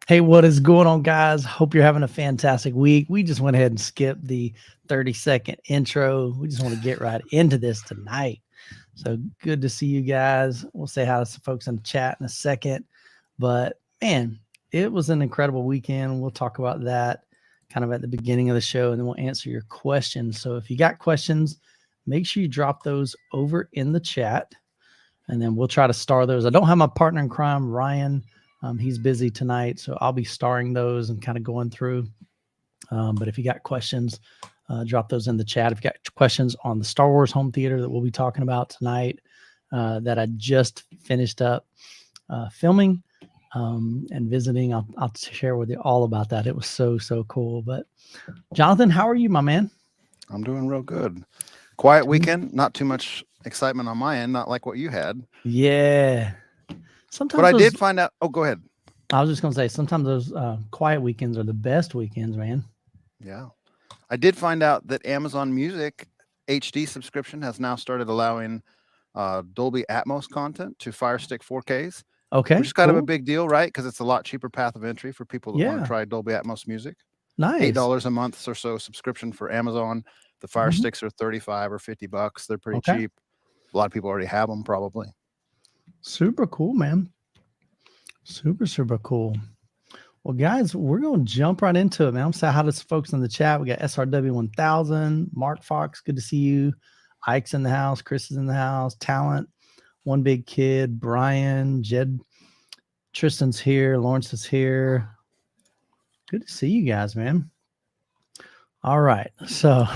Hey, what is going on, guys? Hope you're having a fantastic week. We just went ahead and skipped the 30-second intro. We just want to get right into this tonight. So good to see you guys. We'll say hi to some folks in the chat in a second. But man, it was an incredible weekend. We'll talk about that kind of at the beginning of the show, and then we'll answer your questions. So if you got questions, make sure you drop those over in the chat, and then we'll try to star those. I don't have my partner in crime, Ryan. He's busy tonight, so I'll be starring those and kind of going through. But if you got questions, drop those in the chat. If you got questions on the Star Wars home theater that we'll be talking about tonight, that I just finished up filming and visiting, I'll share with you all about that. It was so cool. But Jonathan, how are you, my man? I'm doing real good. Quiet weekend, not too much excitement on my end, not like what you had. Yeah. Sometimes but I did find out. Oh, go ahead. I was just going to say, sometimes those quiet weekends are the best weekends, man. Yeah. I did find out that Amazon Music HD subscription has now started allowing Dolby Atmos content to Fire Stick 4Ks. Okay. Which is kind of a big deal, right? Because it's a lot cheaper path of entry for people that want to try Dolby Atmos music. Nice. $8 a month or so subscription for Amazon. The Fire Sticks are $35 or $50. They're pretty cheap. A lot of people already have them, probably. Super cool, man. Super cool. Well, guys, we're going to jump right into it, man. I'm saying hi to some folks in the chat. We got SRW1000, Mark Fox, good to see you. Ike's in the house, Chris is in the house, Talent, One Big Kid, Brian, Jed, Tristan's here, Lawrence is here. Good to see you guys, man. All right, so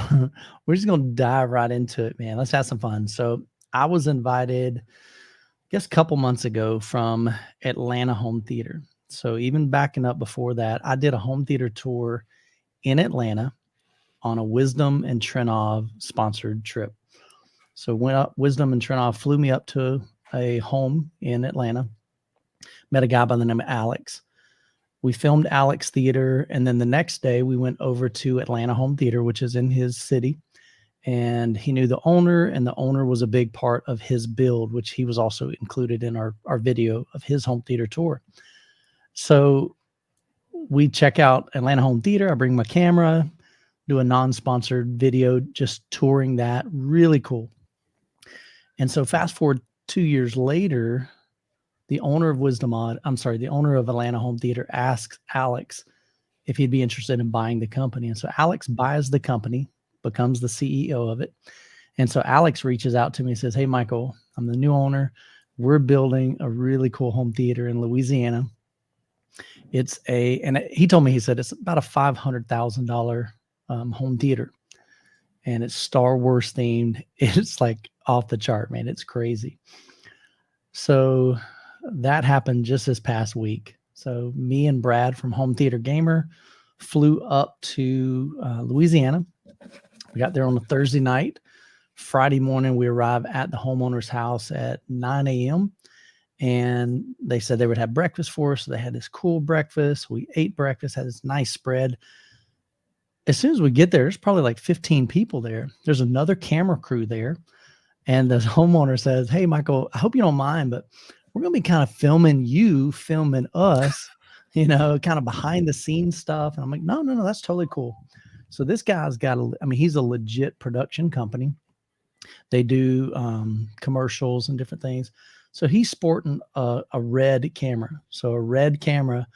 we're just going to dive right into it, man. Let's have some fun. So I was invited, I guess, a couple months ago from Atlanta Home Theater. So even backing up before that, I did a home theater tour in Atlanta on a Wisdom and Trenov sponsored trip. So went up, Wisdom and Trenov flew me up to a home in Atlanta, met a guy by the name of Alex. We filmed Alex Theater, and then the next day we went over to Atlanta Home Theater, which is in his city. And he knew the owner, and the owner was a big part of his build, which he was also included in our video of his home theater tour. So we check out Atlanta Home Theater. I bring my camera, do a non-sponsored video, just touring that. Really cool. And so fast forward 2 years later, the owner of the owner of Atlanta Home Theater asks Alex if he'd be interested in buying the company. And so Alex buys the company, becomes the CEO of it. And so Alex reaches out to me and says, "Hey, Michael, I'm the new owner. We're building a really cool home theater in Louisiana. And he told me, he said, it's about a $500,000 home theater, and it's Star Wars themed. It's like off the chart, man. It's crazy." So that happened just this past week. So me and Brad from Home Theater Gamer flew up to Louisiana. We got there on a Thursday night. Friday morning, we arrive at the homeowner's house at 9 a.m. And they said they would have breakfast for us. So they had this cool breakfast. We ate breakfast, had this nice spread. As soon as we get there, there's probably like 15 people there. There's another camera crew there. And the homeowner says, "Hey, Michael, I hope you don't mind, but we're going to be kind of filming us, kind of behind the scenes stuff." And I'm like, no, that's totally cool. So this guy's he's a legit production company. They do commercials and different things. So he's sporting a red camera. So a red camera,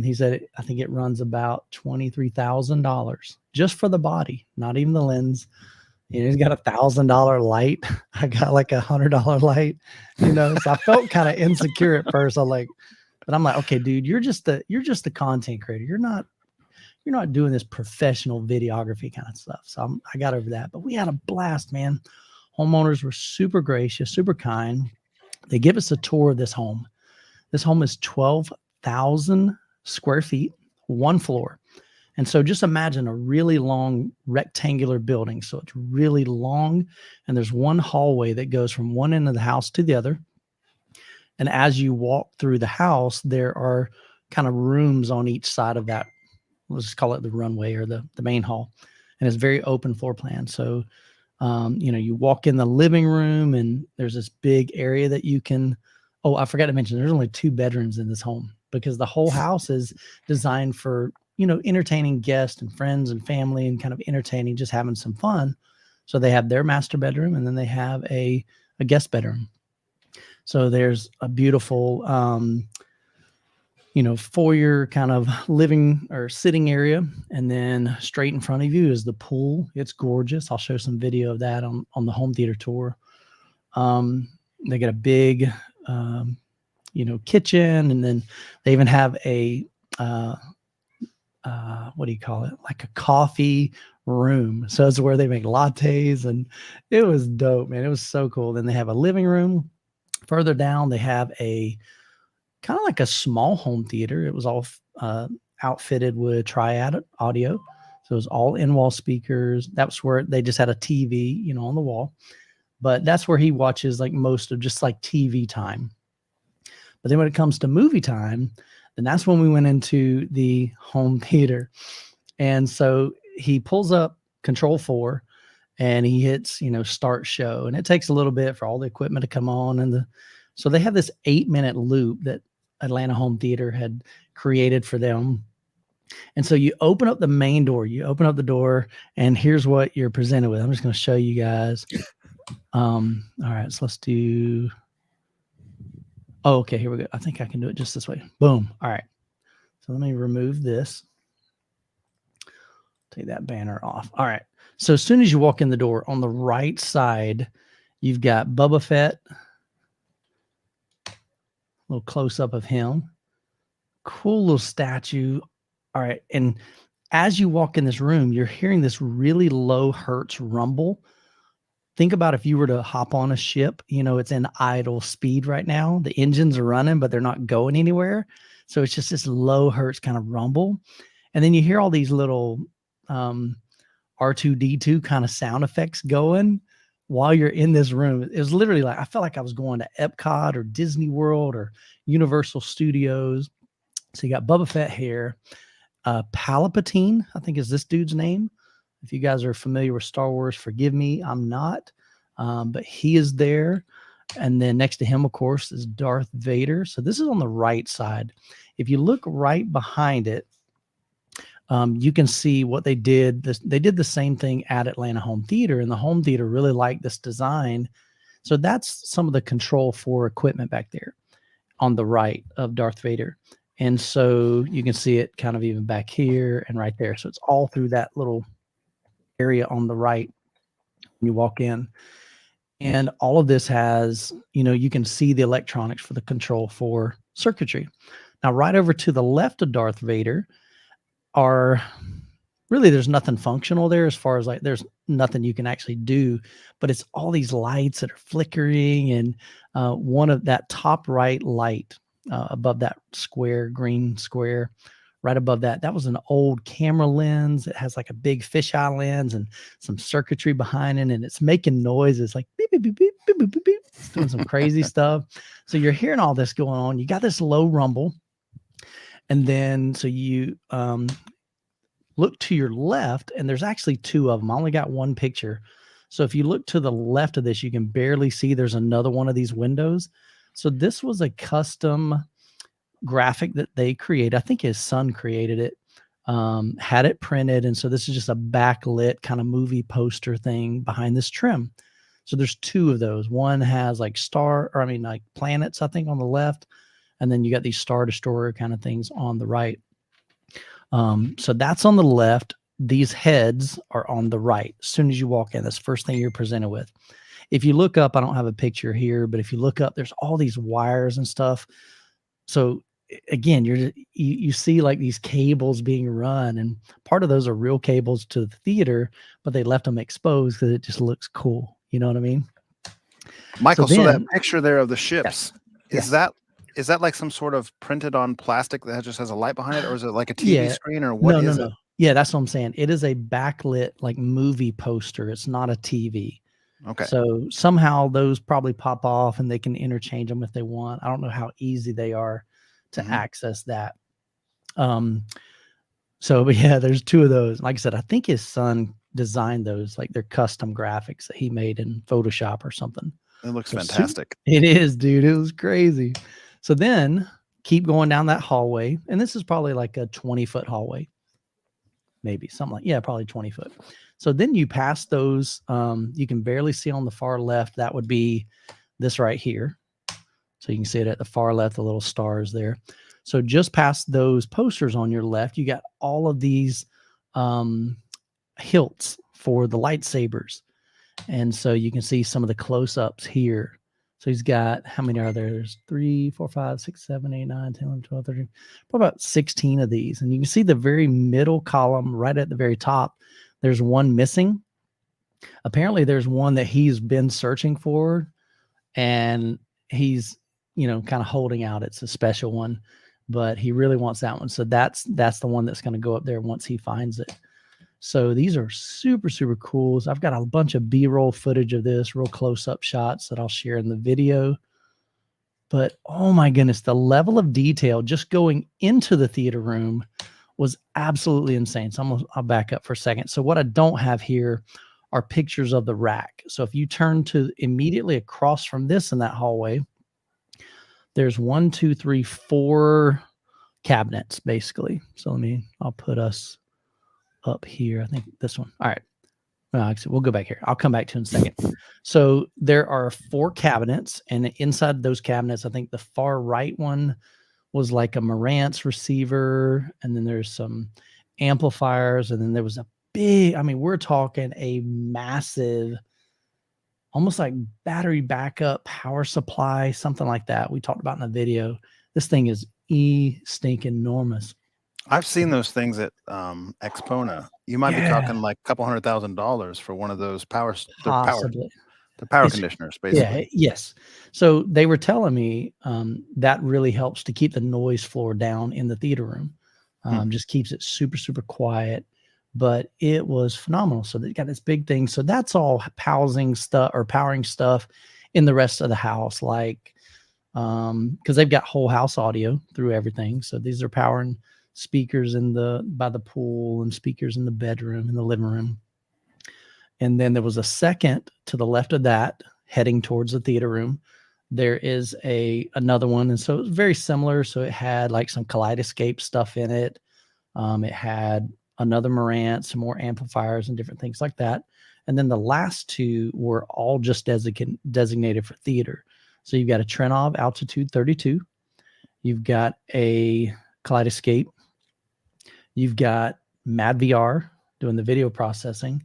he said, I think it runs about $23,000 just for the body, not even the lens. He's got $1,000 light. I got like $100 light, So I felt kind of insecure at first. But I'm like, okay, dude, you're just the content creator. You're not doing this professional videography kind of stuff. So I got over that. But we had a blast, man. Homeowners were super gracious, super kind. They give us a tour of this home. This home is 12,000 square feet, one floor. And so just imagine a really long rectangular building. So it's really long, and there's one hallway that goes from one end of the house to the other. And as you walk through the house, there are kind of rooms on each side of that. Let's just call it the runway or the main hall. And it's very open floor plan. So, you walk in the living room, and there's this big area that you can, I forgot to mention, there's only 2 bedrooms in this home. because the whole house is designed for, entertaining guests and friends and family and kind of entertaining, just having some fun. So they have their master bedroom, and then they have a guest bedroom. So there's a beautiful, foyer kind of living or sitting area. And then straight in front of you is the pool. It's gorgeous. I'll show some video of that on the home theater tour. They get a big, kitchen, and then they even have a, what do you call it? Like a coffee room. So it's where they make lattes, and it was dope, man. It was so cool. Then they have a living room. Further down, they have a kind of like a small home theater. It was all outfitted with triad audio. So it was all in-wall speakers. That's where they just had a TV, on the wall. But that's where he watches like most of just like TV time. But then when it comes to movie time, then that's when we went into the home theater. And so he pulls up Control 4 and he hits, start show. And it takes a little bit for all the equipment to come on. And so they have this 8-minute loop that Atlanta Home Theater had created for them. And so you open up the main door, you open up the door, and here's what you're presented with. I'm just going to show you guys. All right, so let's do. Oh, okay, here we go. I think I can do it just this way. Boom. All right. So let me remove this. Take that banner off. All right. So as soon as you walk in the door, on the right side, you've got Boba Fett. A little close up of him. Cool little statue. All right. And as you walk in this room, you're hearing this really low hertz rumble. Think about if you were to hop on a ship, it's in idle speed right now. The engines are running, but they're not going anywhere. So it's just this low hertz kind of rumble. And then you hear all these little R2-D2 kind of sound effects going while you're in this room. It was literally like, I felt like I was going to Epcot or Disney World or Universal Studios. So you got Boba Fett here. Palpatine, I think is this dude's name. If you guys are familiar with Star Wars, forgive me, I'm not. But he is there. And then next to him, of course, is Darth Vader. So this is on the right side. If you look right behind it, you can see what they did. They did the same thing at Atlanta Home Theater, and the home theater really liked this design. So that's some of the Control 4 equipment back there on the right of Darth Vader. And so you can see it kind of even back here and right there. So it's all through that little area on the right when you walk in. And all of this has, you can see the electronics for the Control 4 circuitry. Now, right over to the left of Darth Vader there's nothing functional there as far as like there's nothing you can actually do, but it's all these lights that are flickering. And one of that top right light above that green square, right above that was an old camera lens. It has like a big fisheye lens and some circuitry behind it, and it's making noises like beep, beep, beep, beep, beep, beep, beep, beep. It's doing some crazy stuff. So you're hearing all this going on. You got this low rumble. And then so you look to your left, and there's actually two of them. I only got one picture. So if you look to the left of this, you can barely see there's another one of these windows. So this was a custom graphic that they created. I think his son created it, had it printed. And so this is just a backlit kind of movie poster thing behind this trim. So there's two of those. One has like like planets, I think, on the left. And then you got these Star Destroyer kind of things on the right. So that's on the left. These heads are on the right. As soon as you walk in, that's the first thing you're presented with. If you look up, I don't have a picture here, but if you look up, there's all these wires and stuff. So again, you see like these cables being run, and part of those are real cables to the theater, but they left them exposed because it just looks cool. You know what I mean? Michael, so that picture there of the ships, yes. is that like some sort of printed on plastic that just has a light behind it, or is it like a TV screen, or what is it? Yeah, that's what I'm saying. It is a backlit like movie poster. It's not a TV. Okay. So somehow those probably pop off and they can interchange them if they want. I don't know how easy they are to access that. But yeah, there's two of those. Like I said, I think his son designed those, like they're custom graphics that he made in Photoshop or something. It looks fantastic. It is, dude. It was crazy. So then keep going down that hallway. And this is probably like a 20-foot hallway, maybe something like, yeah, probably 20 foot. So then you pass those, you can barely see on the far left. That would be this right here. So you can see it at the far left, the little stars there. So just past those posters on your left, you got all of these hilts for the lightsabers. And so you can see some of the close-ups here. So he's got, how many are there? There's 3, 4, 5, 6, 7, 8, 9, 10, 11, 12, 13, probably about 16 of these. And you can see the very middle column right at the very top. There's one missing. Apparently there's one that he's been searching for, and he's, kind of holding out. It's a special one, but he really wants that one. So that's the one that's going to go up there once he finds it. So these are super, super cool. So I've got a bunch of B-roll footage of this, real close-up shots that I'll share in the video. But oh my goodness, the level of detail just going into the theater room was absolutely insane. So I'll back up for a second. So what I don't have here are pictures of the rack. So if you turn to immediately across from this in that hallway, there's 1, 2, 3, 4 cabinets basically. So I'll put us up here. I think this one. All right. Actually, we'll go back here. I'll come back to it in a second. So there are 4 cabinets, and inside those cabinets, I think the far right one was like a Marantz receiver, and then there's some amplifiers, and then there was a big, we're talking a massive, almost like battery backup power supply, something like that. We talked about in the video. This thing is enormous. I've seen those things at Expona. You might be talking like a couple $100,000 for one of those possibly the power conditioners, basically. Yeah, yes. So they were telling me that really helps to keep the noise floor down in the theater room. Just keeps it super, super quiet. But it was phenomenal. So they got this big thing. So that's all powering stuff in the rest of the house, like because they've got whole house audio through everything. So these are powering speakers by the pool, and speakers in the bedroom, in the living room. And then there was a second to the left of that heading towards the theater room. There is another one. And so it was very similar. So it had like some Kaleidoscope stuff in it. It had another Marantz, some more amplifiers and different things like that. And then the last 2 were all just designated for theater. So you've got a Trenov Altitude 32. You've got a Kaleidoscope. You've got MadVR doing the video processing.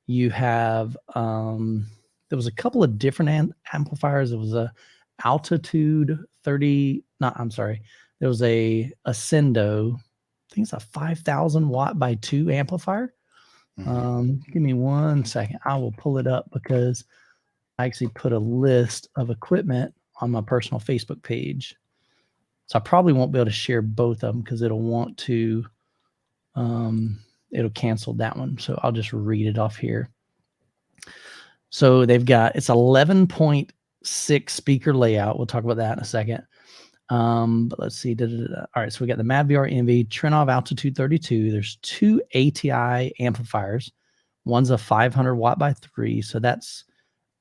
You have, there was a couple of different amplifiers. It was a Altitude 30, there was a Ascendo, I think it's a 5,000 watt by 2 amplifier. Give me 1 second. I will pull it up because I actually put a list of equipment on my personal Facebook page. So I probably won't be able to share both of them because it'll want to, it'll cancel that one. So I'll just read it off here. So it's 11.6 speaker layout. We'll talk about that in a second. But let's see. All right. So we got the MadVR Envy, Trenov Altitude 32. There's 2 ATI amplifiers. One's a 500 watt by 3. So that's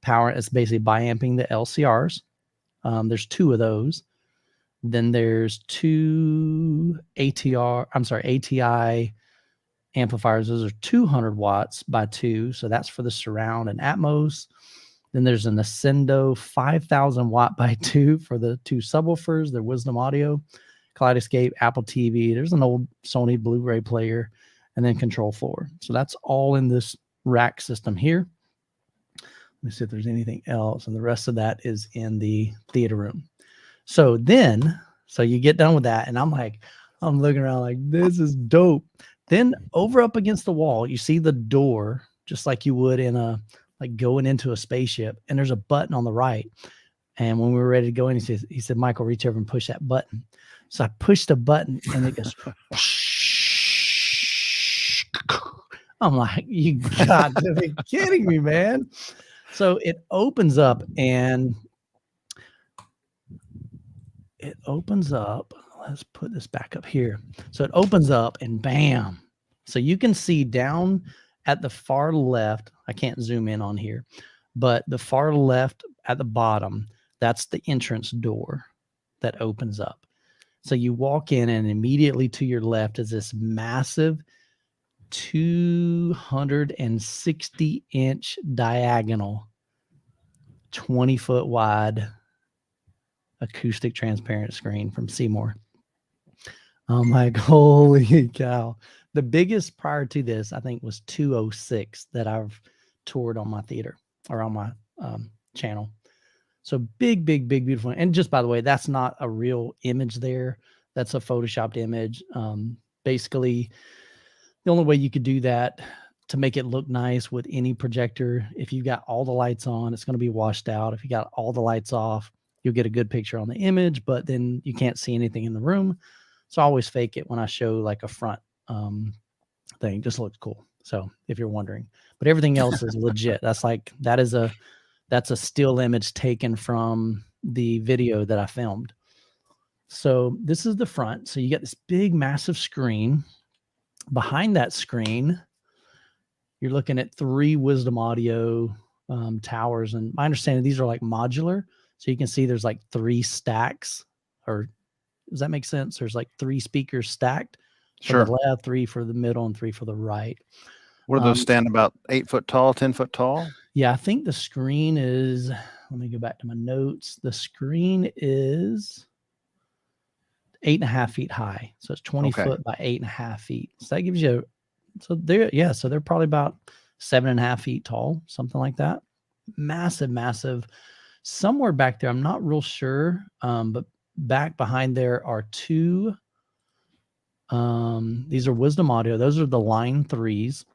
power. It's basically biamping the LCRs. There's 2 of those. Then there's 2 ATI amplifiers. Those are 200 watts by 2. So that's for the surround and Atmos. Then there's an Ascendo 5,000 watt by 2 for the 2 subwoofers, their Wisdom Audio, Kaleidoscope, Apple TV. There's an old Sony Blu-ray player, and then Control 4. So that's all in this rack system here. Let me see if there's anything else. And the rest of that is in the theater room. So you get done with that, and I'm looking around like, this is dope. Then over up against the wall, you see the door, just like you would in going into a spaceship, and there's a button on the right. And when we were ready to go in, he said, Michael, reach over and push that button. So I pushed the button, and it goes, I'm like, you got to be kidding me, man. So it opens up, and let's put this back up here. So it opens up, and bam. So you can see down at the far left, I can't zoom in on here, but the far left at the bottom, that's the entrance door that opens up. So you walk in, and immediately to your left is this massive 260-inch diagonal, 20-foot wide acoustic transparent screen from Seymour. I'm like, holy cow. The biggest prior to this, I think, was 206 that I've toured on my theater or on my channel. So big, beautiful. And just by the way, that's not a real image there. That's a photoshopped image. Basically, the only way you could do that to make it look nice with any projector, if you've got all the lights on, it's going to be washed out. If you got all the lights off, you'll get a good picture on the image, but then you can't see anything in the room. So I always fake it when I show like a front thing. Just looks cool. So if you're wondering, but everything else is legit. That's a still image taken from the video that I filmed. So this is the front. So you get this big, massive screen. Behind that screen, you're looking at 3 Wisdom Audio towers. And my understanding, these are like modular. So you can see there's like 3 stacks, or does that make sense? There's like 3 speakers stacked for the left, 3 for the middle, and 3 for the right. What do those stand about 8 foot tall, 10 foot tall? Yeah, I think the screen is, let me go back to my notes. The screen is 8.5 feet high. So it's 20 foot by 8.5 feet. So that gives you, so they're probably about 7.5 feet tall, something like that. Massive. Somewhere back there, I'm not real sure, but back behind there are 2. These are Wisdom Audio. Those are the line 3s.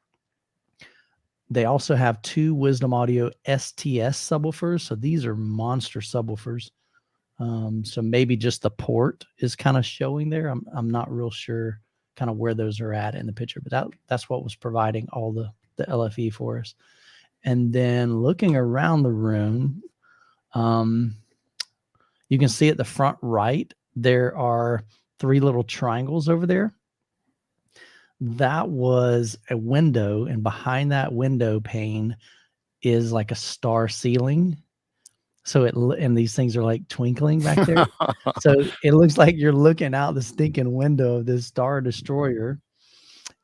They also have 2 Wisdom Audio STS subwoofers. So these are monster subwoofers. So maybe just the port is kind of showing there. I'm not real sure kind of where those are at in the picture, but that's what was providing all the LFE for us. And then looking around the room, you can see at the front right, there are 3 little triangles over there. That was a window, and behind that window pane is like a star ceiling. So and these things are like twinkling back there. So it looks like you're looking out the stinking window of this Star Destroyer.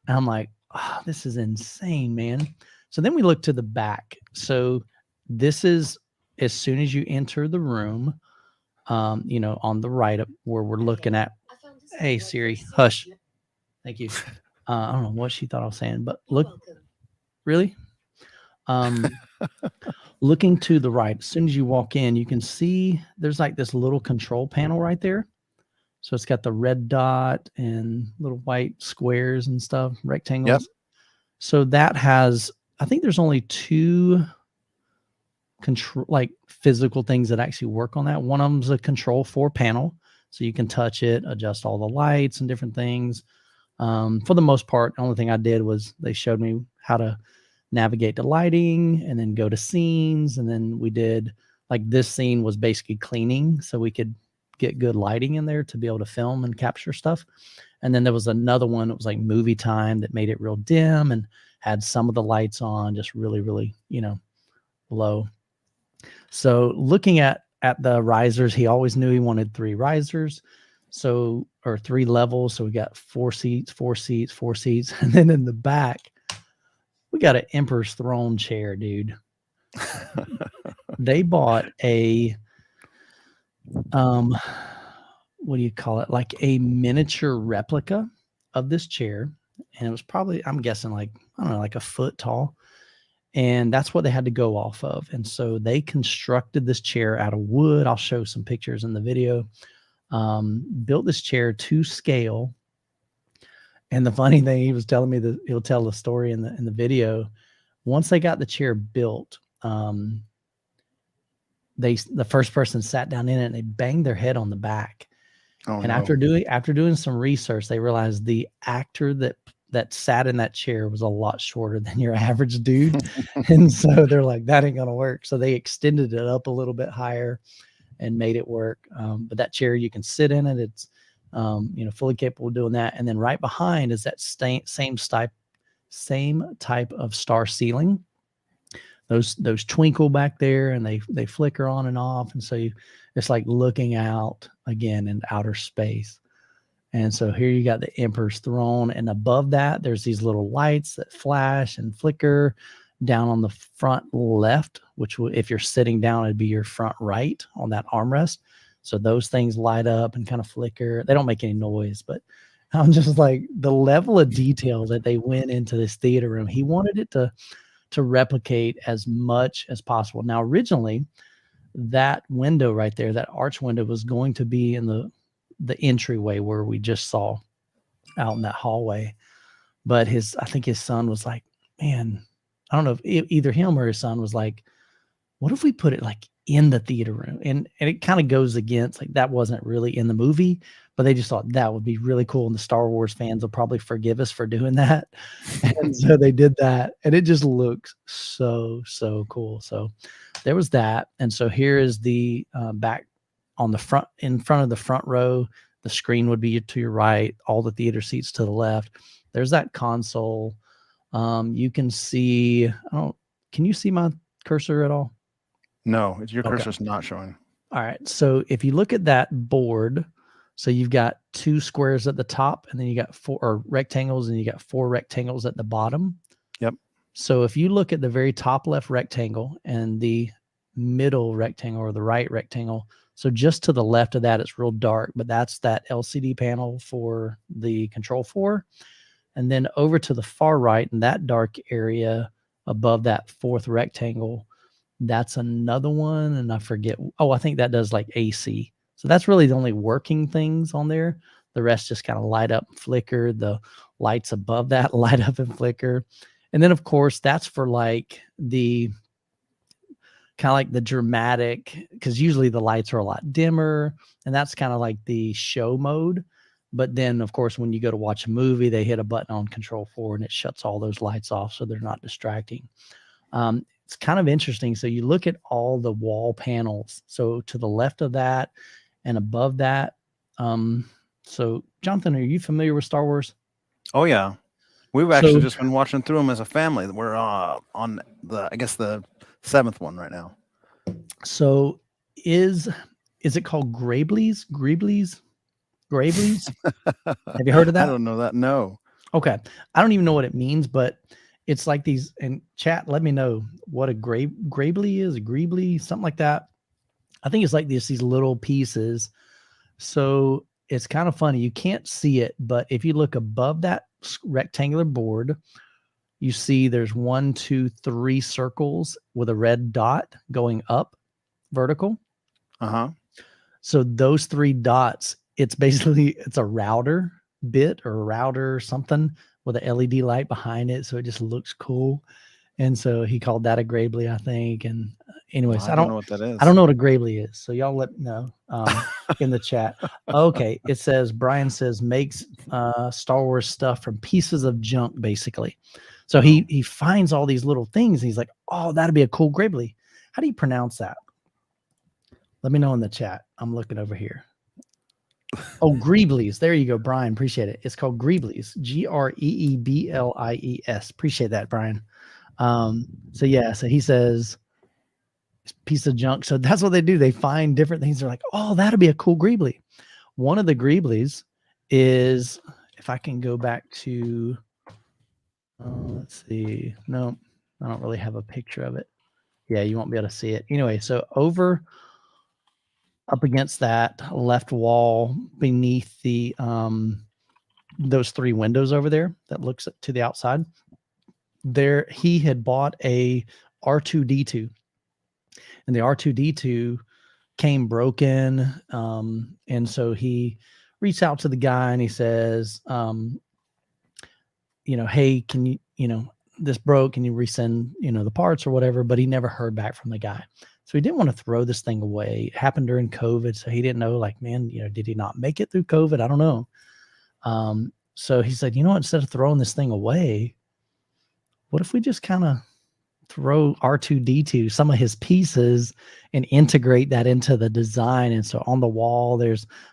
And I'm like, oh, this is insane, man. So then we look to the back. So this is as soon as you enter the room, on the right up where we're looking at. Hey, Siri, hush. Thank you. I don't know what she thought I was saying, but look, really? Looking to the right, as soon as you walk in, you can see there's like this little control panel right there. So it's got the red dot and little white squares and stuff, rectangles. Yep. So that has, I think there's only 2 control, like physical things that actually work on that. One of them's a control 4 panel. So you can touch it, adjust all the lights and different things. For the most part, the only thing I did was they showed me how to navigate the lighting and then go to scenes. And then we did, like, this scene was basically cleaning so we could get good lighting in there to be able to film and capture stuff. And then there was another one, it was like movie time, that made it real dim and had some of the lights on just really, really, low. So looking at the risers, he always knew he wanted 3 risers. So, or 3 levels. So we got 4 seats. And then in the back, we got an Emperor's Throne chair, dude. They bought a, what do you call it? Like a miniature replica of this chair. And it was probably, I'm guessing, like, I don't know, like a foot tall. And that's what they had to go off of. And so they constructed this chair out of wood. I'll show some pictures in the video. Built this chair to scale. And the funny thing, he was telling me that he'll tell the story in the video. Once they got the chair built, the first person sat down in it and they banged their head on the back. Oh, and no. after doing some research, they realized the actor that sat in that chair was a lot shorter than your average dude. And so they're like, that ain't gonna work. So they extended it up a little bit higher and made it work. But that chair, you can sit in it. It's fully capable of doing that. And then right behind is that same type of star ceiling. Those twinkle back there and they flicker on and off. And so it's like looking out again in outer space. And so here you got the Emperor's Throne, and above that, there's these little lights that flash and flicker down on the front left, which if you're sitting down, it'd be your front right on that armrest. So those things light up and kind of flicker. They don't make any noise, but I'm just like, the level of detail that they went into this theater room. He wanted it to replicate as much as possible. Now, originally, that window right there, that arch window, was going to be in the entryway where we just saw out in that hallway. But I think his son was like, man, I don't know if either him or his son was like, what if we put it like in the theater room? And it kind of goes against, like, that wasn't really in the movie, but they just thought that would be really cool. And the Star Wars fans will probably forgive us for doing that. And so they did that. And it just looks so, so cool. So there was that. And so here is the back on the front, in front of the front row. The screen would be to your right, all the theater seats to the left. There's that console. You can see, can you see my cursor at all? No, your cursor's not showing. All right. So if you look at that board, so you've got 2 squares at the top, and then you got 4 rectangles, and you got 4 rectangles at the bottom. Yep. So if you look at the very top left rectangle and the middle rectangle, or the right rectangle, so just to the left of that, it's real dark, but that's that LCD panel for the Control 4. And then over to the far right, in that dark area above that 4th rectangle, that's another one. And I forget. Oh, I think that does like AC. So that's really the only working things on there. The rest just kind of light up and flicker. The lights above that light up and flicker. And then, of course, that's for like the kind of like the dramatic, because usually the lights are a lot dimmer, and that's kind of like the show mode. But then, of course, when you go to watch a movie, they hit a button on Control 4 and it shuts all those lights off, so they're not distracting. It's kind of interesting. So you look at all the wall panels. So to the left of that and above that. So Jonathan, are you familiar with Star Wars? Oh yeah, we've actually just been watching through them as a family. We're on I guess the 7th one right now. So is it called greeblies? Greeblies? Have you heard of that? I don't know that. No. Okay. I don't even know what it means, but it's like these, and chat, let me know what a greebly is, a greebly, something like that. I think it's like these little pieces. So it's kind of funny. You can't see it, but if you look above that rectangular board, you see there's 1, 2, 3 circles with a red dot going up vertical. Uh-huh. So those 3 dots, it's a router bit or a router or something with an LED light behind it. So it just looks cool. And so he called that a greebly, I think. And anyways, well, I don't know what that is. I don't know what a greebly is. So y'all let me know in the chat. Okay. It says, Brian says, makes Star Wars stuff from pieces of junk, basically. So he finds all these little things. And he's like, oh, that'd be a cool greebly. How do you pronounce that? Let me know in the chat. I'm looking over here. Oh, greeblies. There you go, Brian. Appreciate it. It's called greeblies. Greeblies. Appreciate that, Brian. So yeah, so he says piece of junk. So that's what they do. They find different things. They're like, oh, that'd be a cool greebly. One of the greeblies is, if I can go back to, let's see. No, I don't really have a picture of it. Yeah, you won't be able to see it. Anyway, so up against that left wall beneath the those 3 windows over there that looks to the outside, there he had bought a R2-D2, and the R2-D2 came broken, and so he reached out to the guy and he says, hey, can you, this broke, can you resend the parts or whatever? But he never heard back from the guy. So he didn't want to throw this thing away. It happened during COVID. So he didn't know, like, man, did he not make it through COVID? I don't know. So he said, instead of throwing this thing away, what if we just kind of throw R2-D2, some of his pieces, and integrate that into the design? And so on the wall,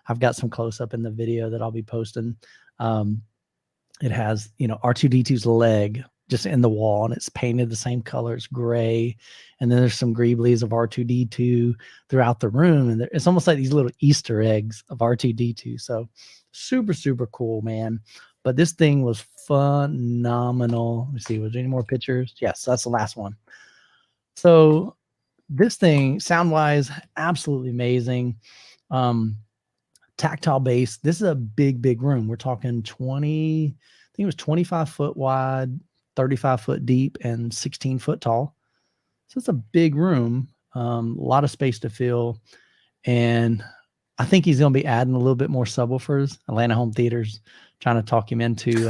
I've got some close up in the video that I'll be posting. It has, R2-D2's leg just in the wall, and it's painted the same color. It's gray. And then there's some greeblies of R2-D2 throughout the room. And it's almost like these little Easter eggs of R2-D2. So Super, super cool, man. But this thing was phenomenal. Let me see, was there any more pictures? Yes, that's the last one. So this thing, sound wise, absolutely amazing. Tactile base. This is a big, big room. We're talking 20, I think it was 25 foot wide, 35 foot deep, and 16 foot tall. So it's a big room, a lot of space to fill. And I think he's going to be adding a little bit more subwoofers. Atlanta Home Theater's trying to talk him into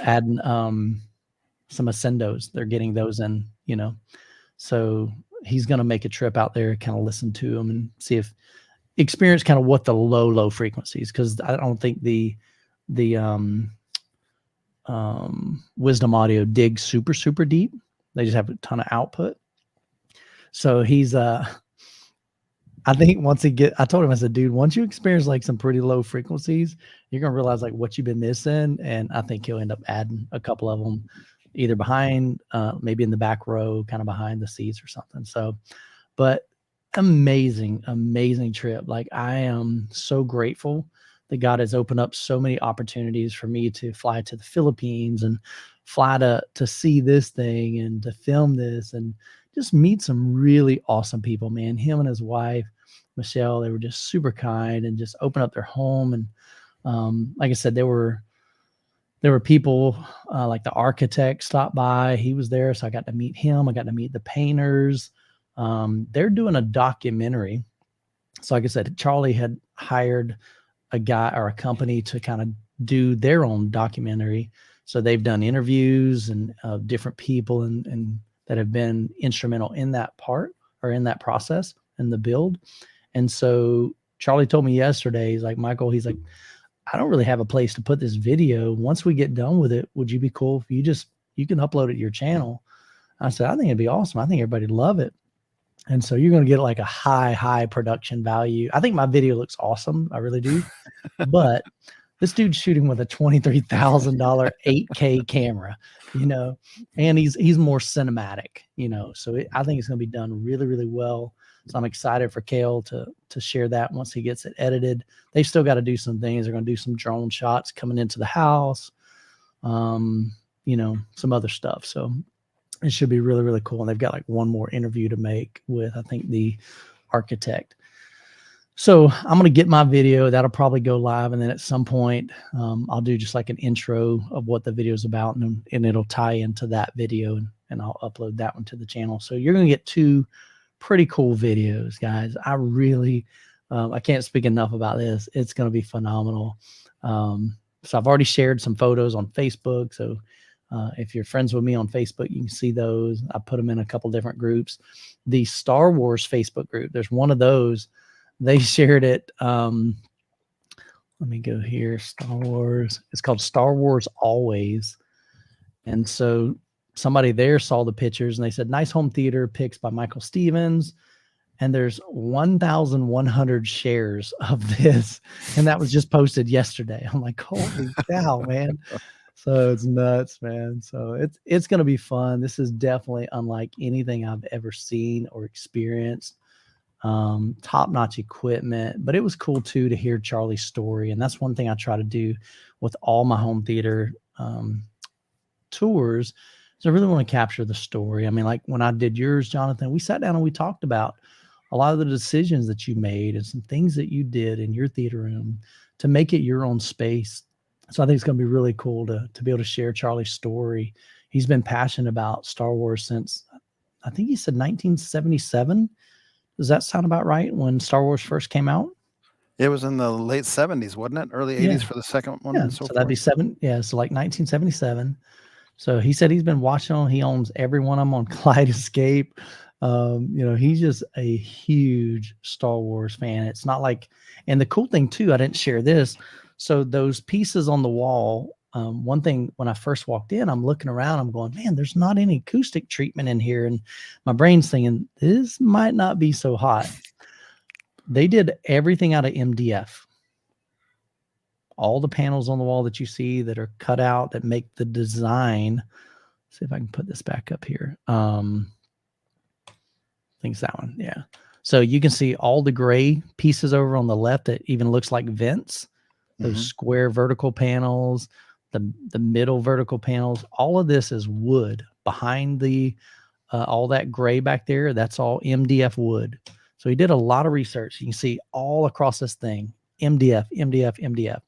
adding some Ascendos. They're getting those in, you know. So he's going to make a trip out there, kind of listen to them and see if experience kind of what the low frequencies, because I don't think the Wisdom Audio digs super deep. They just have a ton of output. So he's I think once I told him, I said, dude, once you experience like some pretty low frequencies, you're gonna realize like what you've been missing. And I think he'll end up adding a couple of them either behind, maybe in the back row, kind of behind the seats or something. So, but amazing trip. Like, I am so grateful that God has opened up so many opportunities for me to fly to the Philippines and fly to see this thing and to film this and just meet some really awesome people, man. Him and his wife, Michelle, they were just super kind and just opened up their home. And like I said, there were people like the architect stopped by. He was there, so I got to meet him. I got to meet the painters. They're doing a documentary. So like I said, Charlie had hired a guy or a company to kind of do their own documentary. So they've done interviews and different people and that have been instrumental in that part or in that process and the build. And so Charlie told me yesterday, he's like, Michael, he's like, I don't really have a place to put this video. Once we get done with it, would you be cool if you can upload it to your channel? I said, I think it'd be awesome. I think everybody'd love it. And so you're going to get like a high production value. I think my video looks awesome. I really do. But this dude's shooting with a $23,000 8K camera, you know, and he's more cinematic, you know. So I think it's going to be done really well. So I'm excited for Kale to share that once he gets it edited. They've still got to do some things. They're going to do some drone shots coming into the house, you know, some other stuff. So it should be really cool. And they've got like one more interview to make with, I think, the architect. So I'm going to get my video. That'll probably go live. And then at some point, I'll do just like an intro of what the video is about. And it'll tie into that video. And I'll upload that one to the channel. So you're going to get two pretty cool videos, guys. I really, I can't speak enough about this. It's going to be phenomenal. So I've already shared some photos on Facebook. So if you're friends with me on Facebook, you can see those. I put them in a couple different groups. The Star Wars Facebook group, there's one of those. They shared it. Let me go here. Star Wars. It's called Star Wars Always. And so somebody there saw the pictures and they said, nice home theater pics by Michael Stevens. And there's 1,100 shares of this. And that was just posted yesterday. I'm like, holy cow, man. So it's nuts, man. So it's going to be fun. This is definitely unlike anything I've ever seen or experienced. Top-notch equipment, but it was cool too to hear Charlie's story. And that's one thing I try to do with all my home theater tours. So I really want to capture the story. I mean, like when I did yours, Jonathan, we sat down and we talked about a lot of the decisions that you made and some things that you did in your theater room to make it your own space. So I think it's going to be really cool to be able to share Charlie's story. He's been passionate about Star Wars since, I think he said 1977. Does that sound about right, when Star Wars first came out? It was in the late 70s, wasn't it? Early 80s for the second one. Yeah, And so that'd be so like 1977. So he said he's been watching them. He owns every one of them on Kaleidoscope. You know, he's just a huge Star Wars fan. It's not like, and the cool thing too, I didn't share this. So those pieces on the wall, one thing when I first walked in, I'm looking around, I'm going, man, there's not any acoustic treatment in here. And my brain's thinking, this might not be so hot. They did everything out of MDF. All the panels on the wall that you see that are cut out that make the design. Let's see if I can put this back up here. I think it's that one. Yeah. So you can see all the gray pieces over on the left that even looks like vents. those square vertical panels, the middle vertical panels. All of this is wood. Behind the all that gray back there, that's all MDF wood. So he did a lot of research. You can see all across this thing, MDF, MDF, MDF.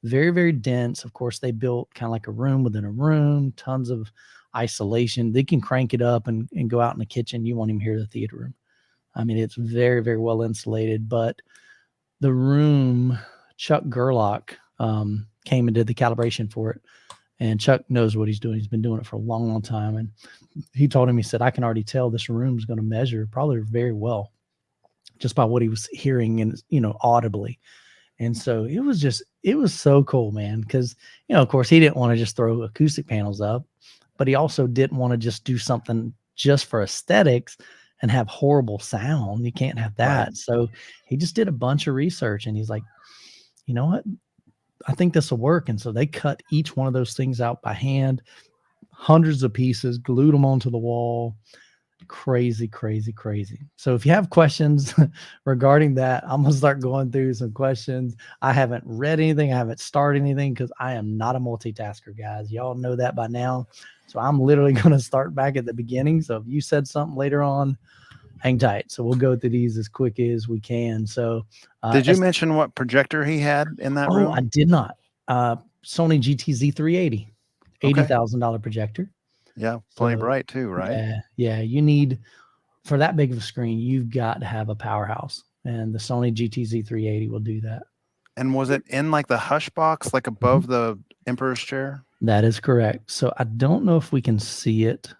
Very, very dense. Of course, they built kind of like a room within a room, tons of isolation. They can crank it up and go out in the kitchen. You won't even hear the theater room. I mean, it's very, very well insulated. But the room, Chuck Gerlach came and did the calibration for it. And Chuck knows what he's doing. He's been doing it for a long, long time. And he told him, he said, I can already tell this room is going to measure probably very well just by what he was hearing and, audibly. And so it was so cool, man. Because, of course, he didn't want to just throw acoustic panels up, but he also didn't want to just do something just for aesthetics and have horrible sound. You can't have that. Right. So he just did a bunch of research and he's like, you know what? I think this will work. And so they cut each one of those things out by hand, hundreds of pieces, glued them onto the wall. Crazy, crazy, crazy. So if you have questions regarding that, I'm going to start going through some questions. I haven't read anything. I haven't started anything because I am not a multitasker, guys. Y'all know that by now. So I'm literally going to start back at the beginning. So if you said something later on, hang tight. So we'll go through these as quick as we can. So did you mention what projector he had in that room? I did not. Sony GTZ 380, $80,000 projector. Yeah, plenty bright too, right? Yeah. You need, for that big of a screen, you've got to have a powerhouse, and the Sony GTZ 380 will do that. And was it in like the hush box, like above the Emperor's chair? That is correct. So I don't know if we can see it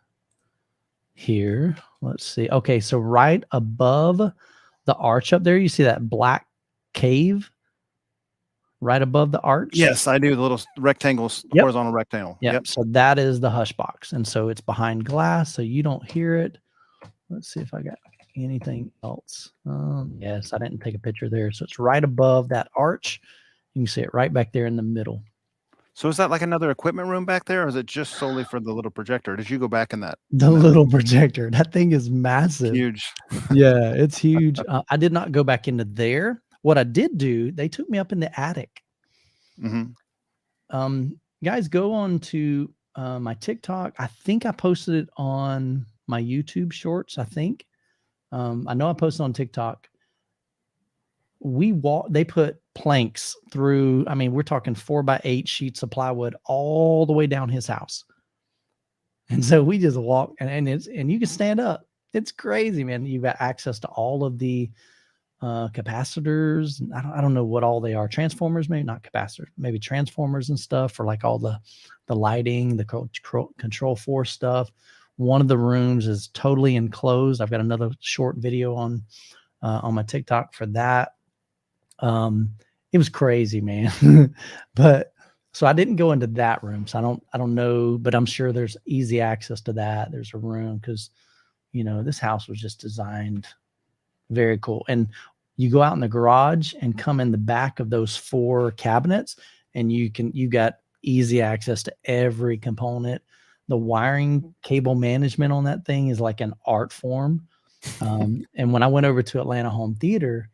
here. Let's see. Okay, so right above the arch up there, you see that black cave right above the arch? Yes, I do. The little rectangles, horizontal rectangle. Yep. So that is the hush box. And so it's behind glass, so you don't hear it. Let's see if I got anything else. Yes, I didn't take a picture there. So it's right above that arch. You can see it right back there in the middle. So is that like another equipment room back there, or is it just solely for the little projector? Did you go back in that? The little projector. That thing is massive. Huge. Yeah, it's huge. I did not go back into there. What I did do, they took me up in the attic. Guys, go on to my TikTok. I think I posted it on my YouTube shorts. I think. I know I posted on TikTok. They put planks through, I mean, we're talking 4x8 sheets of plywood all the way down his house. And so we just walk and you can stand up. It's crazy, man. You've got access to all of the capacitors. I don't know what all they are. Transformers, maybe not capacitors, maybe transformers and stuff for like all the lighting, the control force stuff. One of the rooms is totally enclosed. I've got another short video on my TikTok for that. It was crazy, man. But so I didn't go into that room. So I don't know, but I'm sure there's easy access to that. There's a room because, this house was just designed very cool. And you go out in the garage and come in the back of those 4 cabinets and you got easy access to every component. The wiring cable management on that thing is like an art form. And when I went over to Atlanta Home Theater,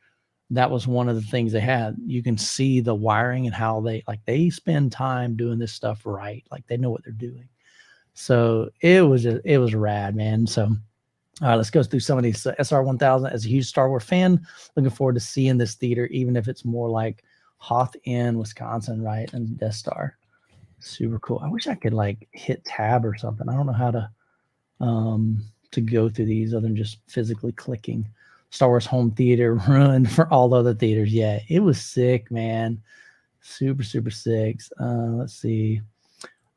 that was one of the things they had. You can see the wiring and how they spend time doing this stuff right. Like they know what they're doing. So it was rad, man. So, all right, let's go through some of these. SR1000, as a huge Star Wars fan, looking forward to seeing this theater, even if it's more like Hoth Inn, Wisconsin, right? And Death Star. Super cool. I wish I could like hit tab or something. I don't know how to go through these other than just physically clicking. Star Wars Home Theater ruined for all the other theaters. Yeah, it was sick, man. Super, super sick. Let's see.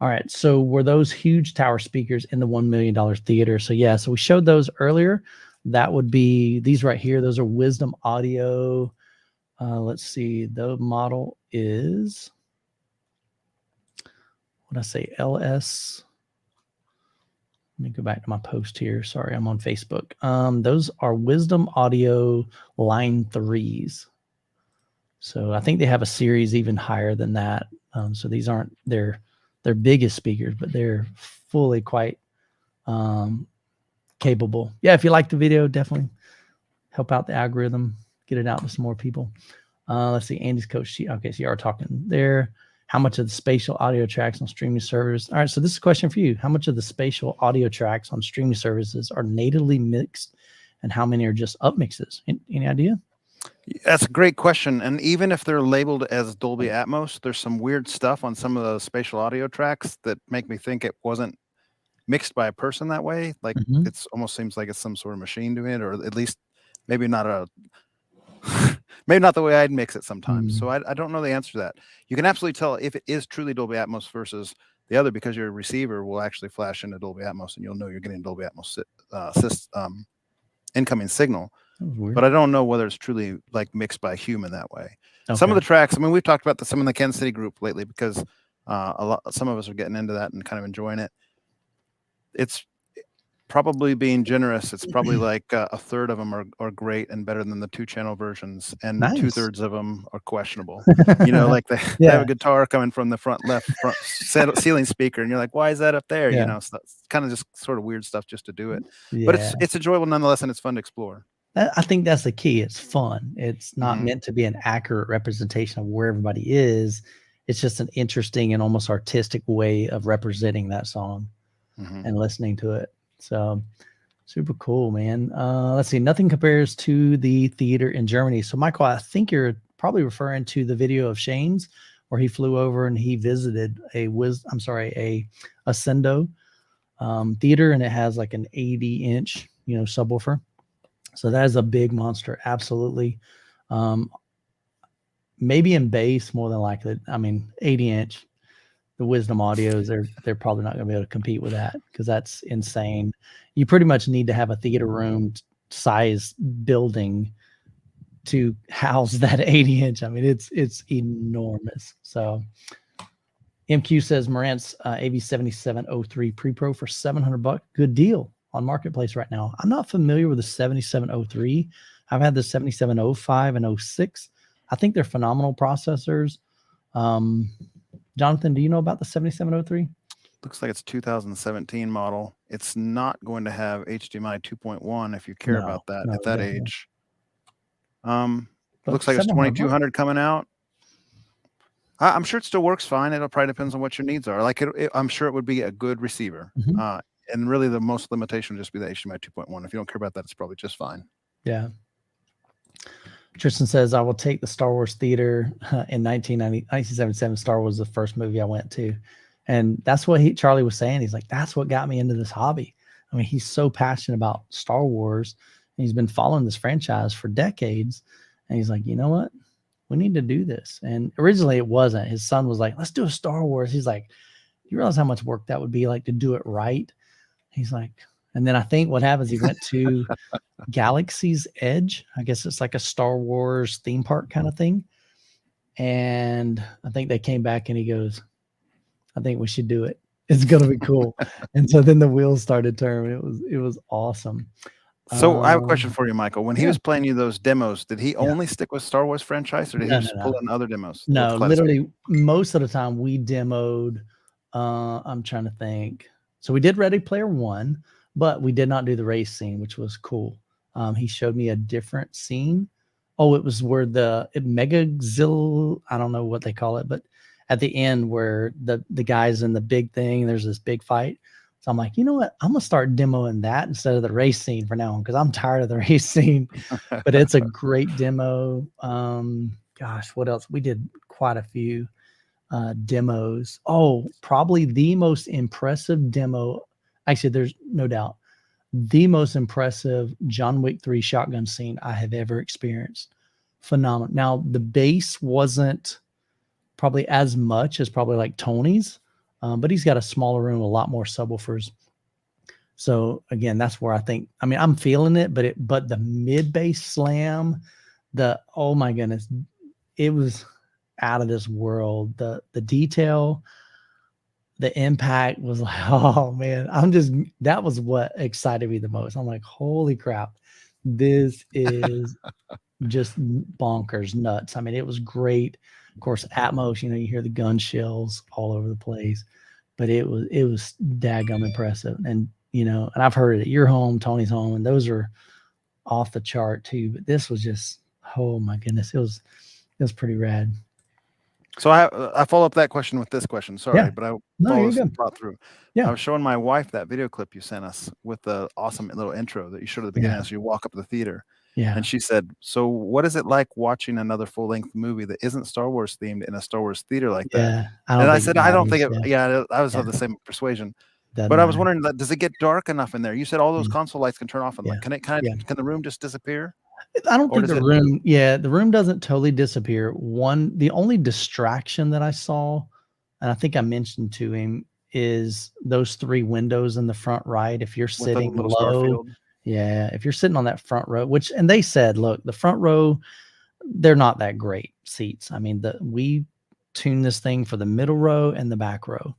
All right. So were those huge tower speakers in the $1 million theater? So yeah, so we showed those earlier. That would be these right here. Those are Wisdom Audio. Let's see. The model is, what did I say? LS. Let me go back to my post here. Sorry, I'm on Facebook. Those are Wisdom Audio Line 3s. So I think they have a series even higher than that. So these aren't their biggest speakers, but they're fully quite capable. Yeah, if you like the video, definitely help out the algorithm, get it out to some more people. Let's see, Andy's coach. Okay, so you are talking there. How much of the spatial audio tracks on streaming servers? All right, so this is a question for you. How much of the spatial audio tracks on streaming services are natively mixed, and how many are just upmixes? Any idea? That's a great question. And even if they're labeled as Dolby Atmos, there's some weird stuff on some of the spatial audio tracks that make me think it wasn't mixed by a person that way. Like it's almost seems like it's some sort of machine doing it, or at least maybe not maybe not the way I'd mix it sometimes. So I don't know the answer to that. You can absolutely tell if it is truly Dolby Atmos versus the other, because your receiver will actually flash into Dolby Atmos and you'll know you're getting Dolby Atmos incoming signal. But I don't know whether it's truly like mixed by a human that way. Okay. Some of the tracks, I mean, we've talked about some in the Kansas City group lately, because some of us are getting into that and kind of enjoying it. It's probably being generous. It's probably like a third of them are great and better than the 2-channel versions, and 2/3 of them are questionable. You know, like they have a guitar coming from the front ceiling speaker, and you're like, why is that up there? You know, so it's kind of just sort of weird stuff just to do it. But it's enjoyable nonetheless, and it's fun to explore. I think that's the key. It's fun. It's not meant to be an accurate representation of where everybody is. It's just an interesting and almost artistic way of representing that song and listening to it. So super cool, man. Let's see. Nothing compares to the theater in Germany. So Michael, I think you're probably referring to the video of Shane's where he flew over and he visited a Ascendo theater, and it has like an 80-inch, subwoofer. So that is a big monster. Absolutely. Maybe in bass more than likely. I mean, 80-inch. The Wisdom Audios, they're probably not going to be able to compete with that, because that's insane. You pretty much need to have a theater room size building to house that 80-inch. I mean, it's enormous. So MQ says Marantz AV7703 Pre-Pro for $700. Good deal on Marketplace right now. I'm not familiar with the 7703. I've had the 7705 and 06. I think they're phenomenal processors. Jonathan, do you know about the 7703? Looks like it's 2017 model. It's not going to have HDMI 2.1 if you care about that at that age. Looks like it's 2200 coming out. I'm sure it still works fine. It'll probably depends on what your needs are. Like I'm sure it would be a good receiver. And really the most limitation would just be the HDMI 2.1. If you don't care about that, it's probably just fine. Yeah. Tristan says, I will take the Star Wars theater in 1977. Star Wars was the first movie I went to. And that's what Charlie was saying. He's like, that's what got me into this hobby. I mean, he's so passionate about Star Wars. And he's been following this franchise for decades. And he's like, you know what? We need to do this. And originally it wasn't. His son was like, let's do a Star Wars. He's like, you realize how much work that would be like to do it right? He's like, and then I think what happens, he went to Galaxy's Edge. I guess it's like a Star Wars theme park kind of thing. And I think they came back and he goes, I think we should do it. It's going to be cool. And so then the wheels started turning. It was awesome. So I have a question for you, Michael. When he was playing you those demos, did he only stick with Star Wars franchise, or did he just pull in other demos? No, literally most of the time we demoed. I'm trying to think. So we did Ready Player One, but we did not do the race scene, which was cool. He showed me a different scene. Oh, it was where the Megazil, I don't know what they call it, but at the end where the guy's in the big thing, there's this big fight. So I'm like, you know what? I'm going to start demoing that instead of the race scene for now on, because I'm tired of the race scene. But it's a great demo. Gosh, what else? We did quite a few demos. Oh, probably the most impressive demo. Actually, there's no doubt. The most impressive John Wick 3 shotgun scene I have ever experienced. Phenomenal. Now, the bass wasn't probably as much as probably like Tony's, but he's got a smaller room, a lot more subwoofers. So again, that's where I think, I mean, I'm feeling it, but the mid bass slam, oh my goodness, it was out of this world. The detail, the impact was like, oh man, that was what excited me the most. I'm like, holy crap, this is just bonkers nuts. I mean, it was great. Of course, Atmos, you hear the gun shells all over the place, but it was daggum impressive. And, and I've heard it at your home, Tony's home, and those are off the chart too. But this was just, oh my goodness, it was was pretty rad. So I follow up that question with this question. Sorry, but I follow this thought through. Yeah. I was showing my wife that video clip you sent us with the awesome little intro that you showed at the beginning as you walk up to the theater. Yeah. And she said, so what is it like watching another full-length movie that isn't Star Wars themed in a Star Wars theater like that? And I said, I don't think it, I was of the same persuasion. But I was wondering, does it get dark enough in there? You said all those console lights can turn off and can the room just disappear? I don't think the room, the room doesn't totally disappear. The only distraction that I saw, and I think I mentioned to him, is those 3 windows in the front right. If you're sitting low, if you're sitting on that front row, and they said, look, the front row, they're not that great seats. I mean, we tuned this thing for the middle row and the back row.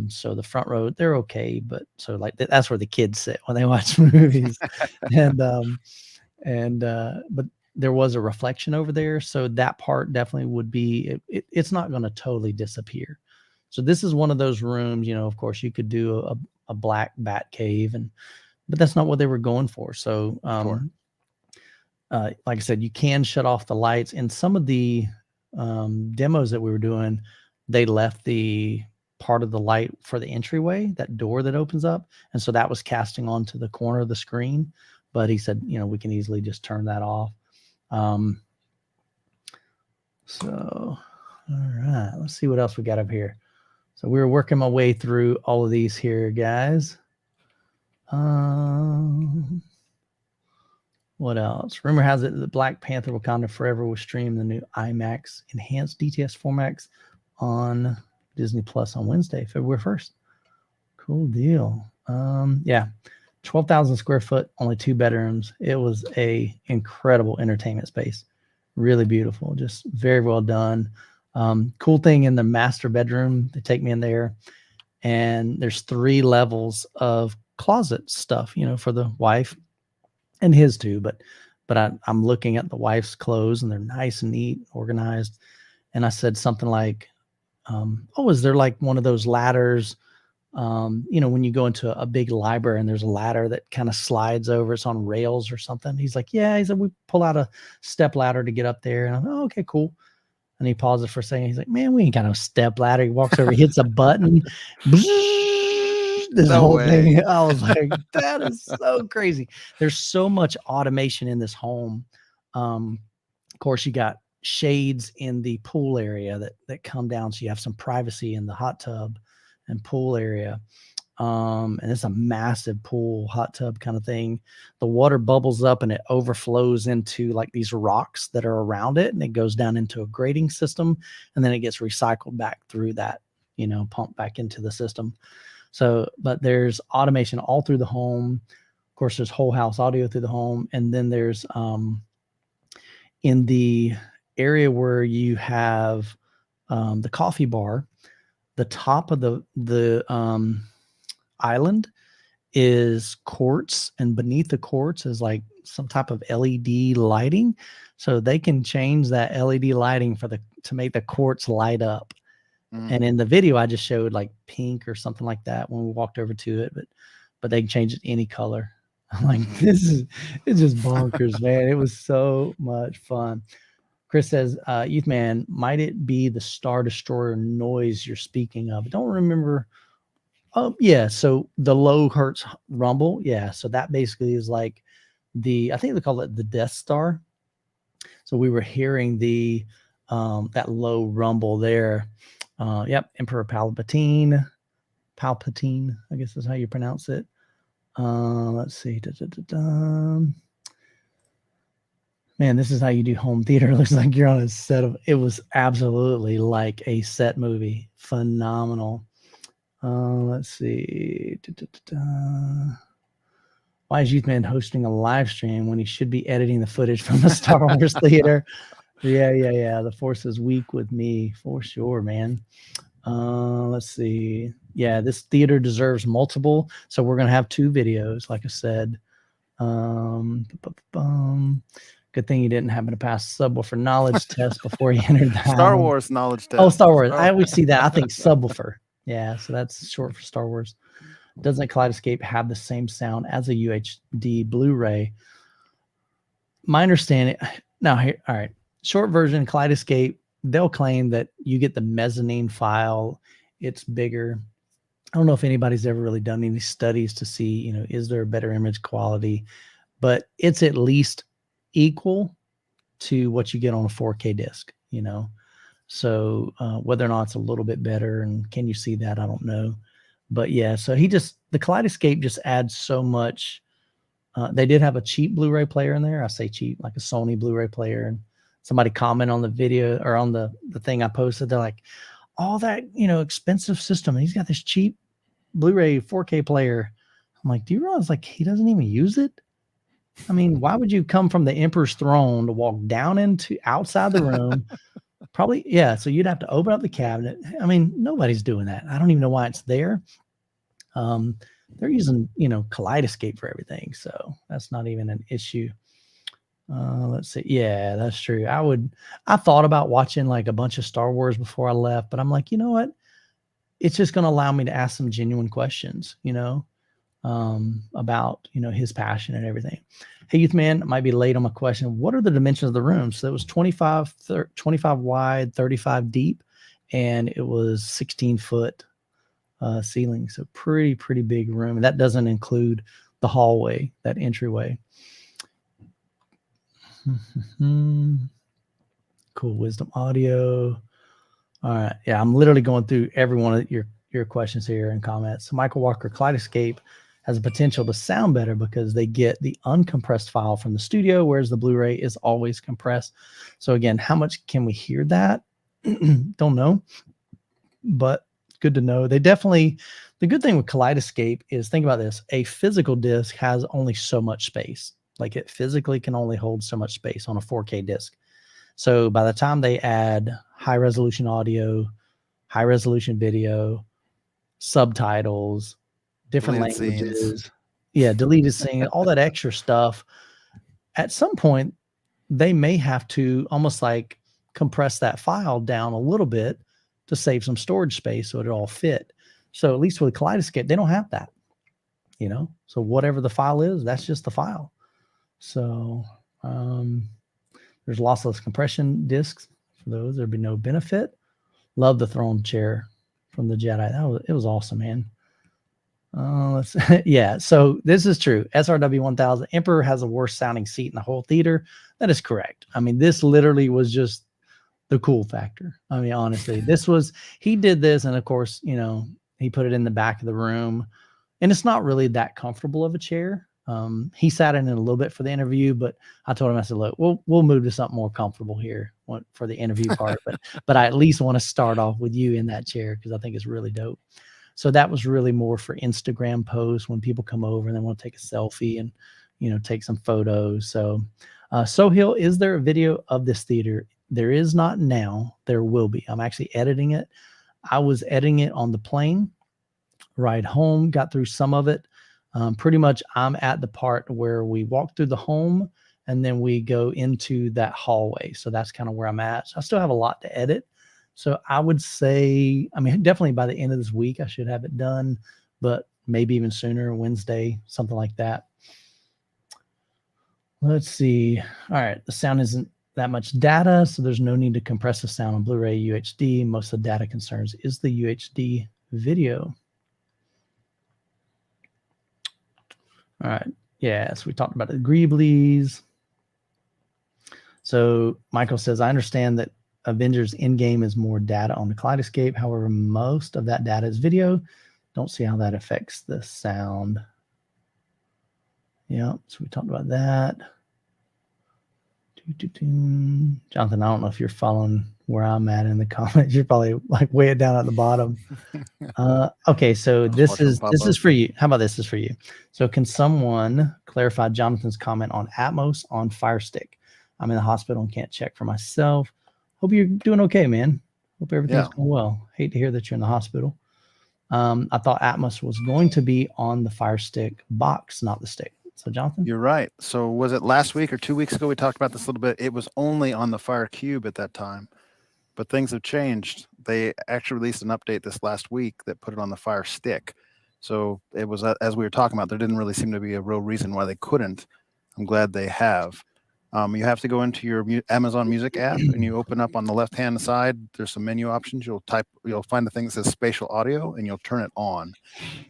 So the front row, they're okay, but so like that's where the kids sit when they watch movies. But there was a reflection over there, so that part definitely would be it's not going to totally disappear. So this is one of those rooms, of course you could do a black bat cave, but that's not what they were going for. So like I said, you can shut off the lights. In some of the demos that we were doing, they left the part of the light for the entryway, that door that opens up, and so that was casting onto the corner of the screen. But he said, we can easily just turn that off. So, all right, let's see what else we got up here. So we were working my way through all of these here, guys. What else? Rumor has it that Black Panther Wakanda Forever will stream the new IMAX enhanced DTS formats on Disney Plus on Wednesday, February 1st. Cool deal. 12,000 square foot, only 2 bedrooms. It was a incredible entertainment space. Really beautiful, just very well done. Cool thing in the master bedroom, they take me in there, and there's 3 levels of closet stuff, for the wife and his too. But I'm looking at the wife's clothes, and they're nice and neat, organized. And I said something like, is there like one of those ladders? When you go into a big library and there's a ladder that kind of slides over, it's on rails or something. He's like, yeah, he said, we pull out a step ladder to get up there. And I'm like, oh, okay, cool. And he pauses for a second. He's like, man, we ain't got no step ladder. He walks over, hits a button. This whole thing. I was like, that is so crazy. There's so much automation in this home. Of course, you got shades in the pool area that come down, so you have some privacy in the hot tub and pool area. And it's a massive pool, hot tub kind of thing. The water bubbles up and it overflows into like these rocks that are around it, and it goes down into a grading system, and then it gets recycled back through that, pumped back into the system. So, but there's automation all through the home. Of course, there's whole house audio through the home. And then there's in the area where you have the coffee bar, the top of the island is quartz, and beneath the quartz is like some type of LED lighting. So they can change that LED lighting to make the quartz light up. And in the video, I just showed like pink or something like that when we walked over to it, but they can change it any color. I'm like, it's just bonkers, man. It was so much fun. Chris says, Youth Man, might it be the Star Destroyer noise you're speaking of? I don't remember. Oh, yeah. So the low hertz rumble. Yeah. So that basically is like I think they call it the Death Star. So we were hearing that low rumble there. Yep. Emperor Palpatine, I guess is how you pronounce it. Let's see. Man, this is how you do home theater. It looks like you're on a set it was absolutely like a set movie. Phenomenal. Let's see. Why is Youth Man hosting a live stream when he should be editing the footage from the Star Wars theater? Yeah. The force is weak with me for sure, man. Let's see. Yeah, this theater deserves multiple. So we're going to have 2 videos, like I said. Good thing you didn't happen to pass subwoofer knowledge test before you entered the Star Wars knowledge test. Oh, Star Wars. I always see that. I think subwoofer. Yeah, so that's short for Star Wars. Doesn't Kaleidoscope have the same sound as a UHD Blu-ray? My understanding now here. All right. short version, Kaleidoscope, they'll claim that you get the mezzanine file. It's bigger. I don't know if anybody's ever really done any studies to see, is there a better image quality, but it's at least equal to what you get on a 4K disc, So whether or not it's a little bit better and can you see that, I don't know. But yeah, so the Kaleidoscope just adds so much. They did have a cheap Blu-ray player in there. I say cheap, like a Sony Blu-ray player. And somebody commented on the video or on the thing I posted. They're like, all that, expensive system. He's got this cheap Blu-ray 4K player. I'm like, do you realize like he doesn't even use it? I mean, why would you come from the Emperor's throne to walk down into outside the room? Probably, yeah. So you'd have to open up the cabinet. I mean, nobody's doing that. I don't even know why it's there. They're using, Kaleidoscope for everything. So that's not even an issue. Let's see. Yeah, that's true. I thought about watching like a bunch of Star Wars before I left, but I'm like, you know what? It's just going to allow me to ask some genuine questions, about, his passion and everything. Hey, youth man, might be late on my question. What are the dimensions of the room? So it was 25 wide, 35 deep, and it was 16-foot ceiling. So pretty big room. And that doesn't include the hallway, that entryway. Cool Wisdom Audio. All right. Yeah, I'm literally going through every one of your questions here and comments. So Michael Walker, Kaleidoscope has a potential to sound better because they get the uncompressed file from the studio, whereas the Blu-ray is always compressed. So again, how much can we hear that? Don't know, but good to know. The good thing with Kaleidoscope is, think about this, a physical disc has only so much space. Like it physically can only hold so much space on a 4K disc. So by the time they add high resolution audio, high resolution video, subtitles, different deleted languages, scenes. Yeah, deleted scenes, all that extra stuff, at some point they may have to almost like compress that file down a little bit to save some storage space so it all fit. So at least with Kaleidoscope, they don't have that, so whatever the file is, that's just the file. So there's lossless compression discs. For those, there'd be no benefit. Love the throne chair from the Jedi. It was awesome, man. Yeah, so this is true. SRW 1000 Emperor has the worst sounding seat in the whole theater. That is correct. I mean, this literally was just the cool factor. I mean, honestly, he did this, and of course, he put it in the back of the room, and it's not really that comfortable of a chair. He sat in it a little bit for the interview, but I told him, I said, look, we'll move to something more comfortable here for the interview part. But I at least want to start off with you in that chair because I think it's really dope. So that was really more for Instagram posts when people come over and they want to take a selfie and, take some photos. So, Sohail, is there a video of this theater? There is not now. There will be. I'm actually editing it. I was editing it on the plane ride home, got through some of it. Pretty much I'm at the part where we walk through the home and then we go into that hallway. So that's kind of where I'm at. So I still have a lot to edit. So I would say, definitely by the end of this week, I should have it done, but maybe even sooner, Wednesday, something like that. Let's see. All right. The sound isn't that much data, so there's no need to compress the sound on Blu-ray UHD. Most of the data concerns is the UHD video. All right. Yeah, so we talked about the greeblies. So Michael says, I understand that Avengers Endgame is more data on the Kaleidoscope. However, most of that data is video. Don't see how that affects the sound. Yeah, so we talked about that. Jonathan, I don't know if you're following where I'm at in the comments. You're probably like way down at the bottom. Okay, so this is for you. How about this is for you? So can someone clarify Jonathan's comment on Atmos on Fire Stick? I'm in the hospital and can't check for myself. Hope you're doing okay, man. Hope everything's going well. Hate to hear that you're in the hospital. I thought Atmos was going to be on the Fire Stick box, not the stick. So Jonathan? You're right. So was it last week or 2 weeks ago we talked about this a little bit? It was only on the Fire Cube at that time, but things have changed. They actually released an update this last week that put it on the Fire Stick. So it was, as we were talking about, there didn't really seem to be a real reason why they couldn't. I'm glad they have. You have to go into your Amazon Music app and you open up on the left-hand side. There's some menu options. You'll find the thing that says spatial audio and you'll turn it on.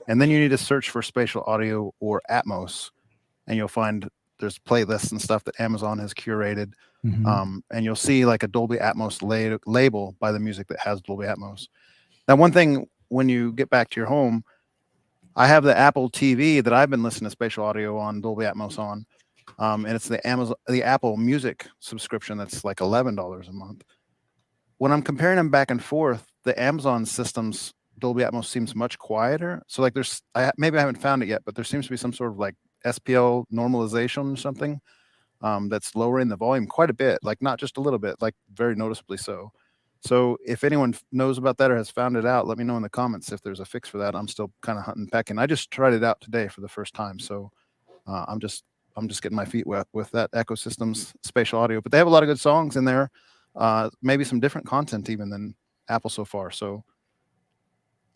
And then you need to search for spatial audio or Atmos, and you'll find there's playlists and stuff that Amazon has curated. And you'll see like a Dolby Atmos label by the music that has Dolby Atmos. Now, one thing, when you get back to your home, I have the Apple TV that I've been listening to spatial audio on, Dolby Atmos on. And it's the Apple Music subscription that's like $11 a month. When I'm comparing them back and forth, the Amazon system's Dolby Atmos seems much quieter. So like maybe I haven't found it yet, but there seems to be some sort of like SPL normalization or something that's lowering the volume quite a bit, like not just a little bit, like very noticeably so. So if anyone knows about that or has found it out, let me know in the comments if there's a fix for that. I'm still kind of hunting pecking. I just tried it out today for the first time, so I'm just getting my feet wet with that Ecosystem's spatial audio. But they have a lot of good songs in there, maybe some different content even than Apple so far. So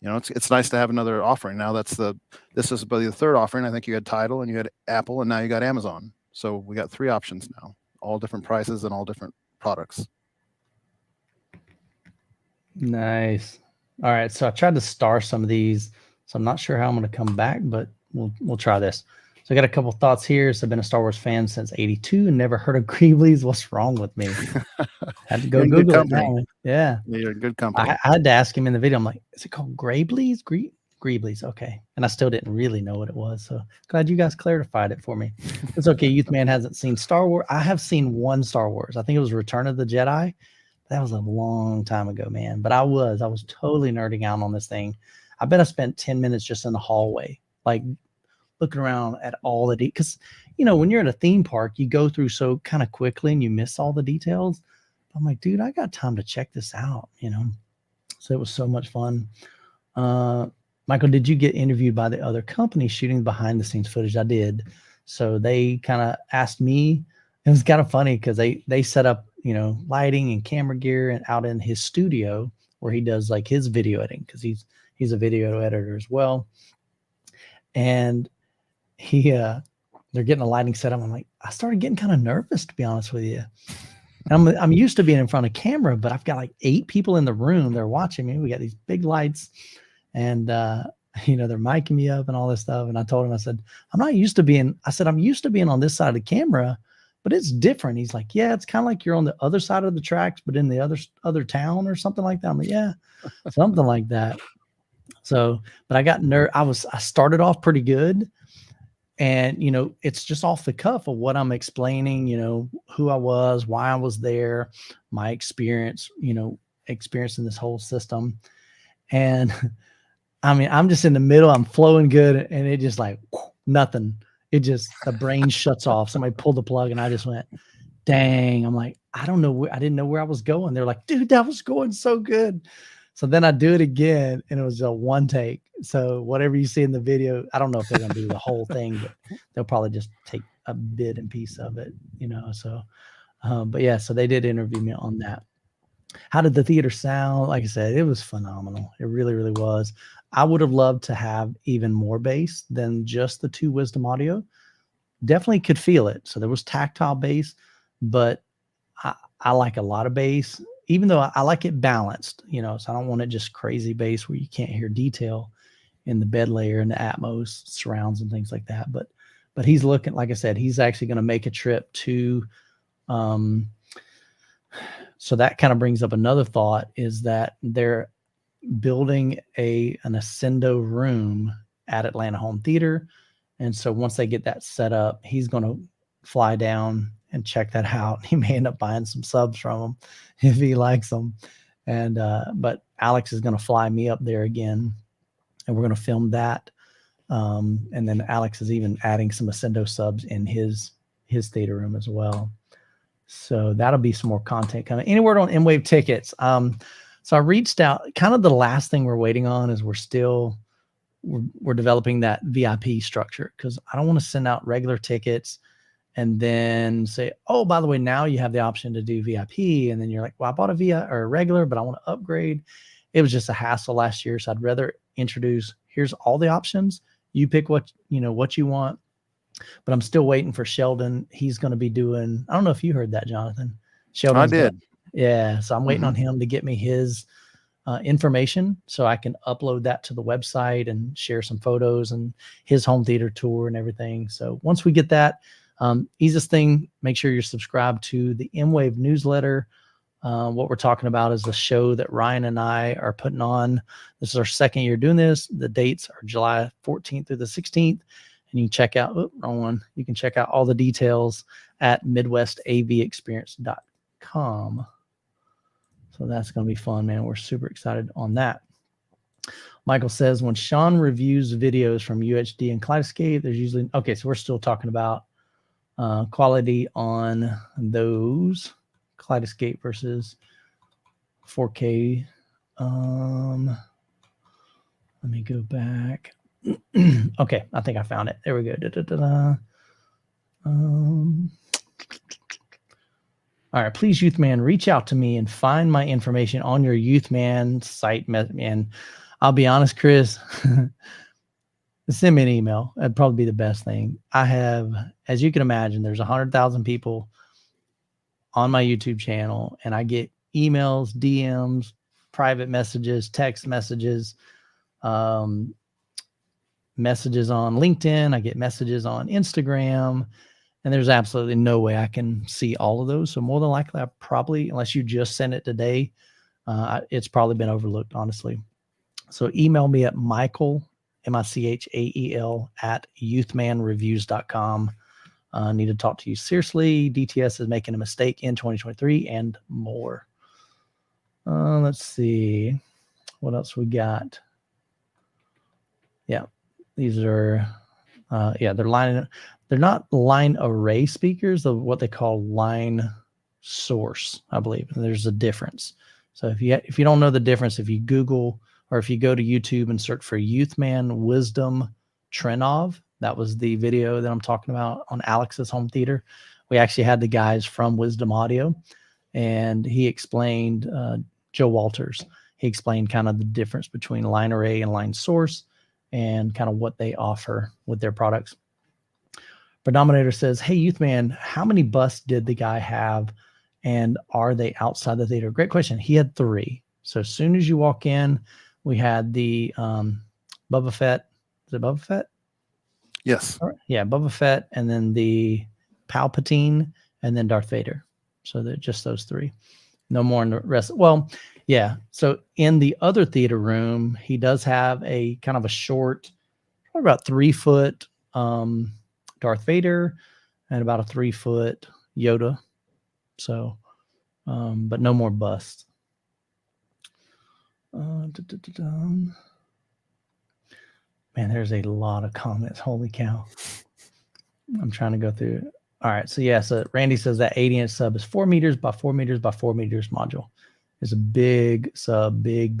it's nice to have another offering. Now this is probably the third offering. I think you had Tidal and you had Apple and now you got Amazon. So we got 3 options now, all different prices and all different products. Nice. All right. So I tried to star some of these. So I'm not sure how I'm going to come back, but we'll try this. So I got a couple thoughts here. So I've been a Star Wars fan since '82 and never heard of Greeblies. What's wrong with me? Had to go Google it now. Yeah. You're in good company. I had to ask him in the video. I'm like, is it called Greeblies? Greeblies. Okay. And I still didn't really know what it was. So glad you guys clarified it for me. It's okay. Youth Man hasn't seen Star Wars. I have seen one Star Wars. I think it was Return of the Jedi. That was a long time ago, man. But I was totally nerding out on this thing. I bet I spent 10 minutes just in the hallway, like looking around at all the because when you're at a theme park, you go through so kind of quickly and you miss all the details. I'm like, dude, I got time to check this out, So it was so much fun. Michael, did you get interviewed by the other company shooting behind the scenes footage? I did. So they kind of asked me. It was kind of funny because they set up lighting and camera gear and out in his studio where he does like his video editing, because he's a video editor as well. And they're getting a lighting setup. I'm like, I started getting kind of nervous, to be honest with you. I'm used to being in front of camera, but I've got like 8 people in the room. They're watching me. We got these big lights, and they're micing me up and all this stuff. And I told him, I said, I'm used to being on this side of the camera, but it's different. He's like, yeah, it's kind of like you're on the other side of the tracks, but in the other town or something like that. I'm like, yeah, something like that. So, but I got I started off pretty good, and it's just off the cuff of what I'm explaining, who I was, why I was there, my experience, experiencing this whole system. And I mean, I'm just in the middle, I'm flowing good, and it just like nothing. It just, the brain shuts off. Somebody pulled the plug and I just went, dang. I'm like, I didn't know where I was going. They're like, dude, that was going so good. So then I do it again, and it was a one take. So whatever you see in the video, I don't know if they're going to do the whole thing, but they'll probably just take a bit and piece of it, So, but yeah, so they did interview me on that. How did the theater sound? Like I said, it was phenomenal. It really, really was. I would have loved to have even more bass than just the 2 Wisdom Audio. Definitely could feel it. So there was tactile bass, but I like a lot of bass, even though I like it balanced, so I don't want it just crazy bass where you can't hear detail in the bed layer and the Atmos surrounds and things like that. But he's looking, like I said, he's actually going to make a trip to, so that kind of brings up another thought, is that they're building an Ascendo room at Atlanta Home Theater. And so once they get that set up, he's going to fly down and check that out. He may end up buying some subs from him if he likes them. And, but Alex is going to fly me up there again, and we're going to film that. And then Alex is even adding some Ascendo subs in his theater room as well. So that'll be some more content coming. Any word on M-Wave tickets? So I reached out. Kind of the last thing we're waiting on is we're developing that VIP structure, because I don't want to send out regular tickets and then say, oh, by the way, now you have the option to do VIP. And then you're like, well, I bought a VIP or a regular, but I want to upgrade. It was just a hassle last year. So I'd rather introduce, here's all the options. You pick what you want. But I'm still waiting for Sheldon. He's going to be doing, I don't know if you heard that, Jonathan. I did. Yeah. So I'm waiting on him to get me his information so I can upload that to the website and share some photos and his home theater tour and everything. So once we get that, easiest thing, make sure you're subscribed to the M-Wave newsletter. What we're talking about is the show that Ryan and I are putting on. This is our second year doing this. The dates are July 14th through the 16th. And you can check out, wrong one. You can check out all the details at midwestavexperience.com. So that's going to be fun, man. We're super excited on that. Michael says, when Sean reviews videos from UHD and Kaleidoscope, there's usually, okay, so we're still talking about quality on those. Kaleidoscope versus 4K. Let me go back. Okay, I think I found it. There we go. All right, please, Youthman, reach out to me and find my information on your Youthman site. And I'll be honest, Chris, send me an email. That'd probably be the best thing. I have, as you can imagine, there's 100,000 people on my YouTube channel, and I get emails, DMs, private messages, text messages, messages on LinkedIn. I get messages on Instagram. And there's absolutely no way I can see all of those. So more than likely, I probably, unless you just sent it today, it's probably been overlooked, honestly. So email me at Michael, Michael, at youthmanreviews.com. Need to talk to you seriously. DTS is making a mistake in 2023 and more. Let's see. What else we got? Yeah, these are, they're not line array speakers, of what they call line source, I believe. And there's a difference. So if you don't know the difference, if you Google or if you go to YouTube and search for Youthman Wisdom Trenov, that was the video that I'm talking about on Alex's home theater. We actually had the guys from Wisdom Audio, and he explained, Joe Walters, he explained kind of the difference between line array and line source and kind of what they offer with their products. Predominator says, hey, Youthman, how many busts did the guy have, and are they outside the theater? Great question. He had 3. So as soon as you walk in, we had the Boba Fett. Is it Boba Fett? Yes. Yeah, Boba Fett, and then the Palpatine, and then Darth Vader. So they're just those 3. No more in the rest. Well, yeah. So in the other theater room, he does have a kind of a short, probably about 3-foot Darth Vader and about a 3-foot Yoda. So, but no more busts. Man, there's a lot of comments. Holy cow. I'm trying to go through it. All right. So yeah, so Randy says that 80-inch sub is 4 meters by 4 meters by 4 meters module. It's a big sub, big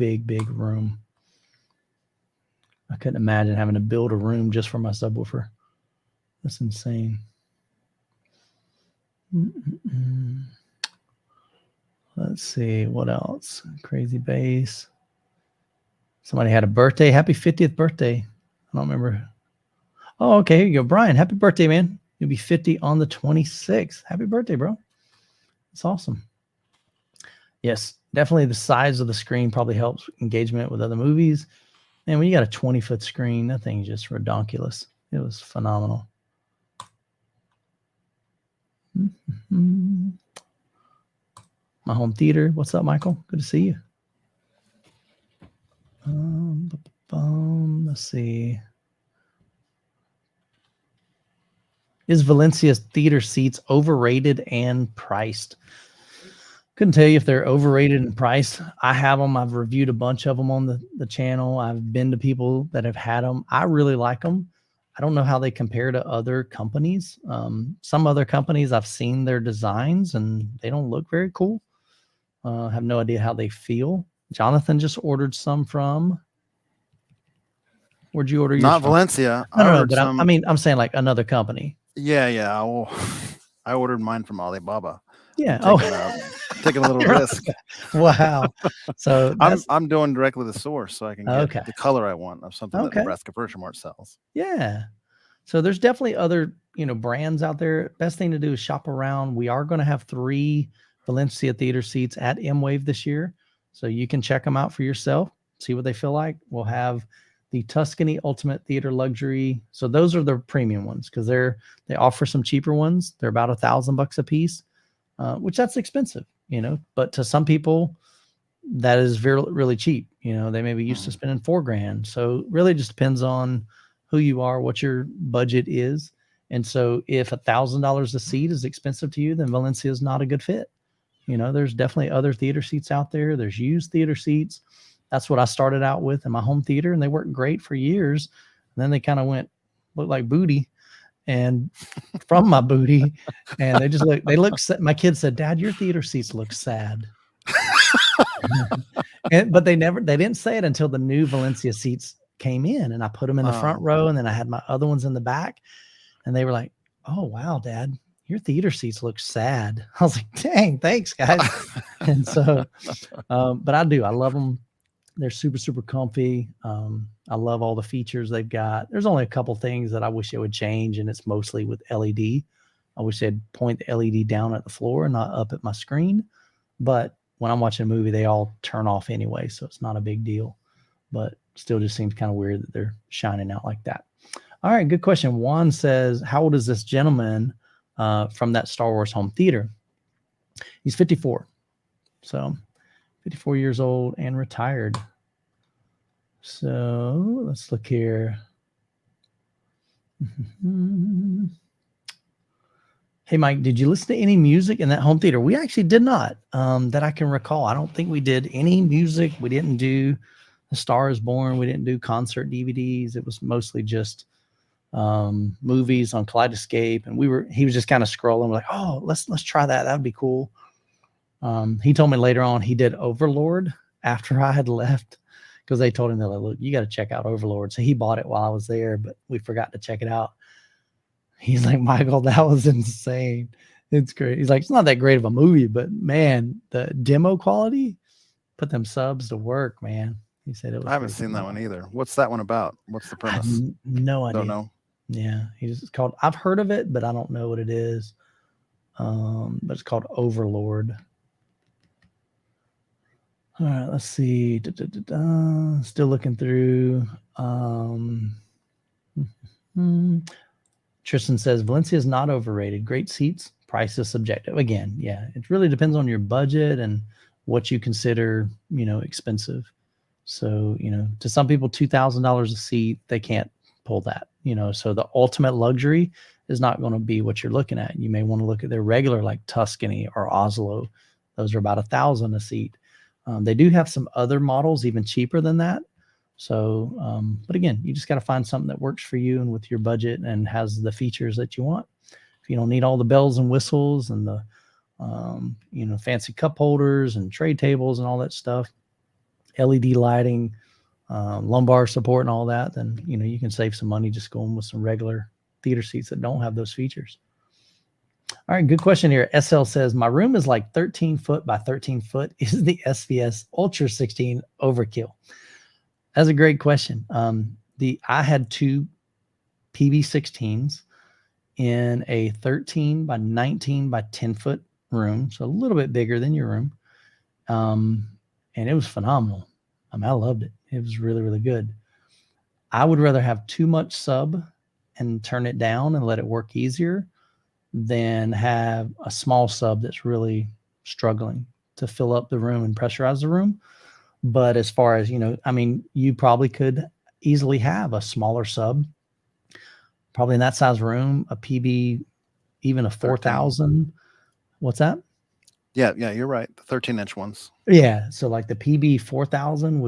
room. I couldn't imagine having to build a room just for my subwoofer. That's insane. Let's see what else. Crazy bass. Somebody had a birthday. Happy 50th birthday. I don't remember. Oh, okay. Here you go, Brian. Happy birthday, man. You'll be 50 on the 26th. Happy birthday, bro. That's awesome. Yes, definitely the size of the screen probably helps engagement with other movies. And when you got a 20-foot screen, that thing's just redonkulous. It was phenomenal. My home theater. What's up, Michael? Good to see you. Let's see. Is Valencia's theater seats overrated and priced? Couldn't tell you if they're overrated and priced. I have them. I've reviewed a bunch of them on the channel. I've been to people that have had them. I really like them. I don't know how they compare to other companies. Some other companies, I've seen their designs and they don't look very cool. I have no idea how they feel. Jonathan just ordered some from. Where'd you order yours Not from? Valencia. No, but I'm saying like another company. Yeah. I ordered mine from Alibaba. Yeah. Taking a little risk. Wow. So I'm doing directly the source, so I can get the color I want of something that Nebraska Persian Mart sells. Yeah. So there's definitely other, brands out there. Best thing to do is shop around. We are going to have 3 Valencia theater seats at M-Wave this year. So you can check them out for yourself, see what they feel like. We'll have the Tuscany Ultimate Theater Luxury. So those are the premium ones because they offer some cheaper ones. They're about $1,000 a piece, which that's expensive, but to some people that is very, really cheap. They may be used to spending $4,000. So really just depends on who you are, what your budget is. And so if $1,000 a seat is expensive to you, then Valencia is not a good fit. There's definitely other theater seats out there. There's used theater seats. That's what I started out with in my home theater, and they worked great for years. And then they kind of looked like booty and from my booty. And they look, my kids said, Dad, your theater seats look sad. But they didn't say it until the new Valencia seats came in, and I put them in the front row, and then I had my other ones in the back, and they were like, oh, wow, Dad, your theater seats look sad. I was like, dang, thanks, guys. And so, but I love them. They're super, super comfy. I love all the features they've got. There's only a couple things that I wish they would change, and it's mostly with LED. I wish they'd point the LED down at the floor and not up at my screen. But when I'm watching a movie, they all turn off anyway, so it's not a big deal. But still just seems kind of weird that they're shining out like that. All right, good question. Juan says, how old is this gentleman from that Star Wars home theater? He's 54. So 54 years old and retired. So let's look here. Hey, Mike, did you listen to any music in that home theater? We actually did not, that I can recall. I don't think we did any music. We didn't do A Star is Born. We didn't do concert DVDs. It was mostly just movies on Kaleidoscope. And he was just kind of scrolling. We're like, oh, let's try that. That would be cool. He told me later on he did Overlord after I had left because they told him, they're like, look, you got to check out Overlord. So he bought it while I was there, but we forgot to check it out. He's like, Michael, that was insane. It's great. He's like, it's not that great of a movie, but man, the demo quality put them subs to work, man. He said it was. I haven't seen that one either. What's that one about? What's the premise? No idea. Don't know. Yeah, it's called. I've heard of it, but I don't know what it is. But it's called Overlord. All right, let's see. Still looking through. Tristan says Valencia is not overrated. Great seats. Price is subjective. Again, yeah, it really depends on your budget and what you consider, expensive. So, to some people, $2,000 a seat, they can't pull that. So the ultimate luxury is not going to be what you're looking at. You may want to look at their regular, like Tuscany or Oslo. Those are about $1,000 a seat. They do have some other models even cheaper than that. So, but again, you just got to find something that works for you and with your budget and has the features that you want. If you don't need all the bells and whistles and the, fancy cup holders and tray tables and all that stuff, LED lighting, lumbar support and all that, then, you can save some money just going with some regular theater seats that don't have those features. All right, good question here. SL says, my room is like 13 foot by 13 foot. Is the SVS Ultra 16 overkill? That's a great question. I had 2 PB16s in a 13 by 19 by 10 foot room. So a little bit bigger than your room. And it was phenomenal. I loved it. It was really, really good. I would rather have too much sub and turn it down and let it work easier than have a small sub that's really struggling to fill up the room and pressurize the room. But as far as, you probably could easily have a smaller sub, probably in that size room, a PB, even a 4,000. What's that? Yeah, you're right. The 13-inch ones. Yeah. So like the PB 4,000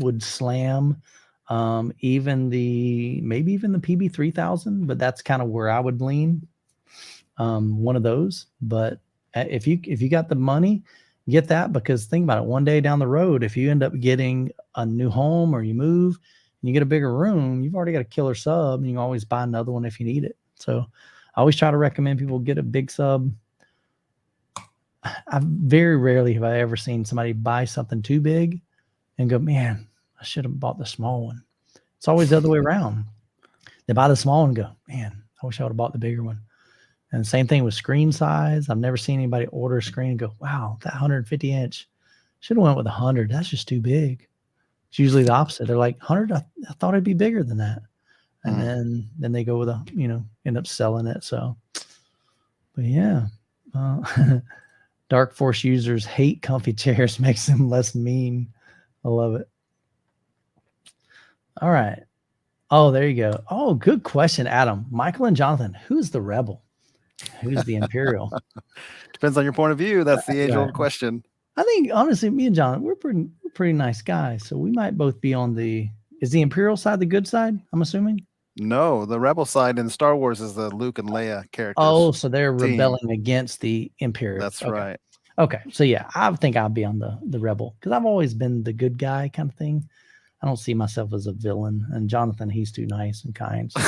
would slam, maybe even the PB 3,000, but that's kind of where I would lean. One of those. But if you got the money, get that, because think about it. One day down the road, if you end up getting a new home or you move and you get a bigger room, you've already got a killer sub, and you can always buy another one if you need it. So I always try to recommend people get a big sub. Very rarely have I ever seen somebody buy something too big and go, man, I should have bought the small one. It's always the other way around. They buy the small one and go, man, I wish I would have bought the bigger one. And same thing with screen size. I've never seen anybody order a screen and go, wow, that 150 inch should have went with 100. That's just too big. It's usually the opposite. They're like, 100, I thought it'd be bigger than that. And then they go with end up selling it. So, but yeah, Dark Force users hate comfy chairs, makes them less mean. I love it. All right. Oh, there you go. Oh, good question, Adam. Michael and Jonathan, who's the rebel? Who's the Imperial? Depends on your point of view. That's the age-old question. I think honestly, me and John, we're pretty nice guys. So we might both be on is the Imperial side the good side, I'm assuming? No, the rebel side in Star Wars is the Luke and Leia characters. Oh, so they're rebelling against the Imperial. That's right. Okay. So yeah, I think I'll be on the rebel because I've always been the good guy kind of thing. I don't see myself as a villain. And Jonathan, he's too nice and kind. So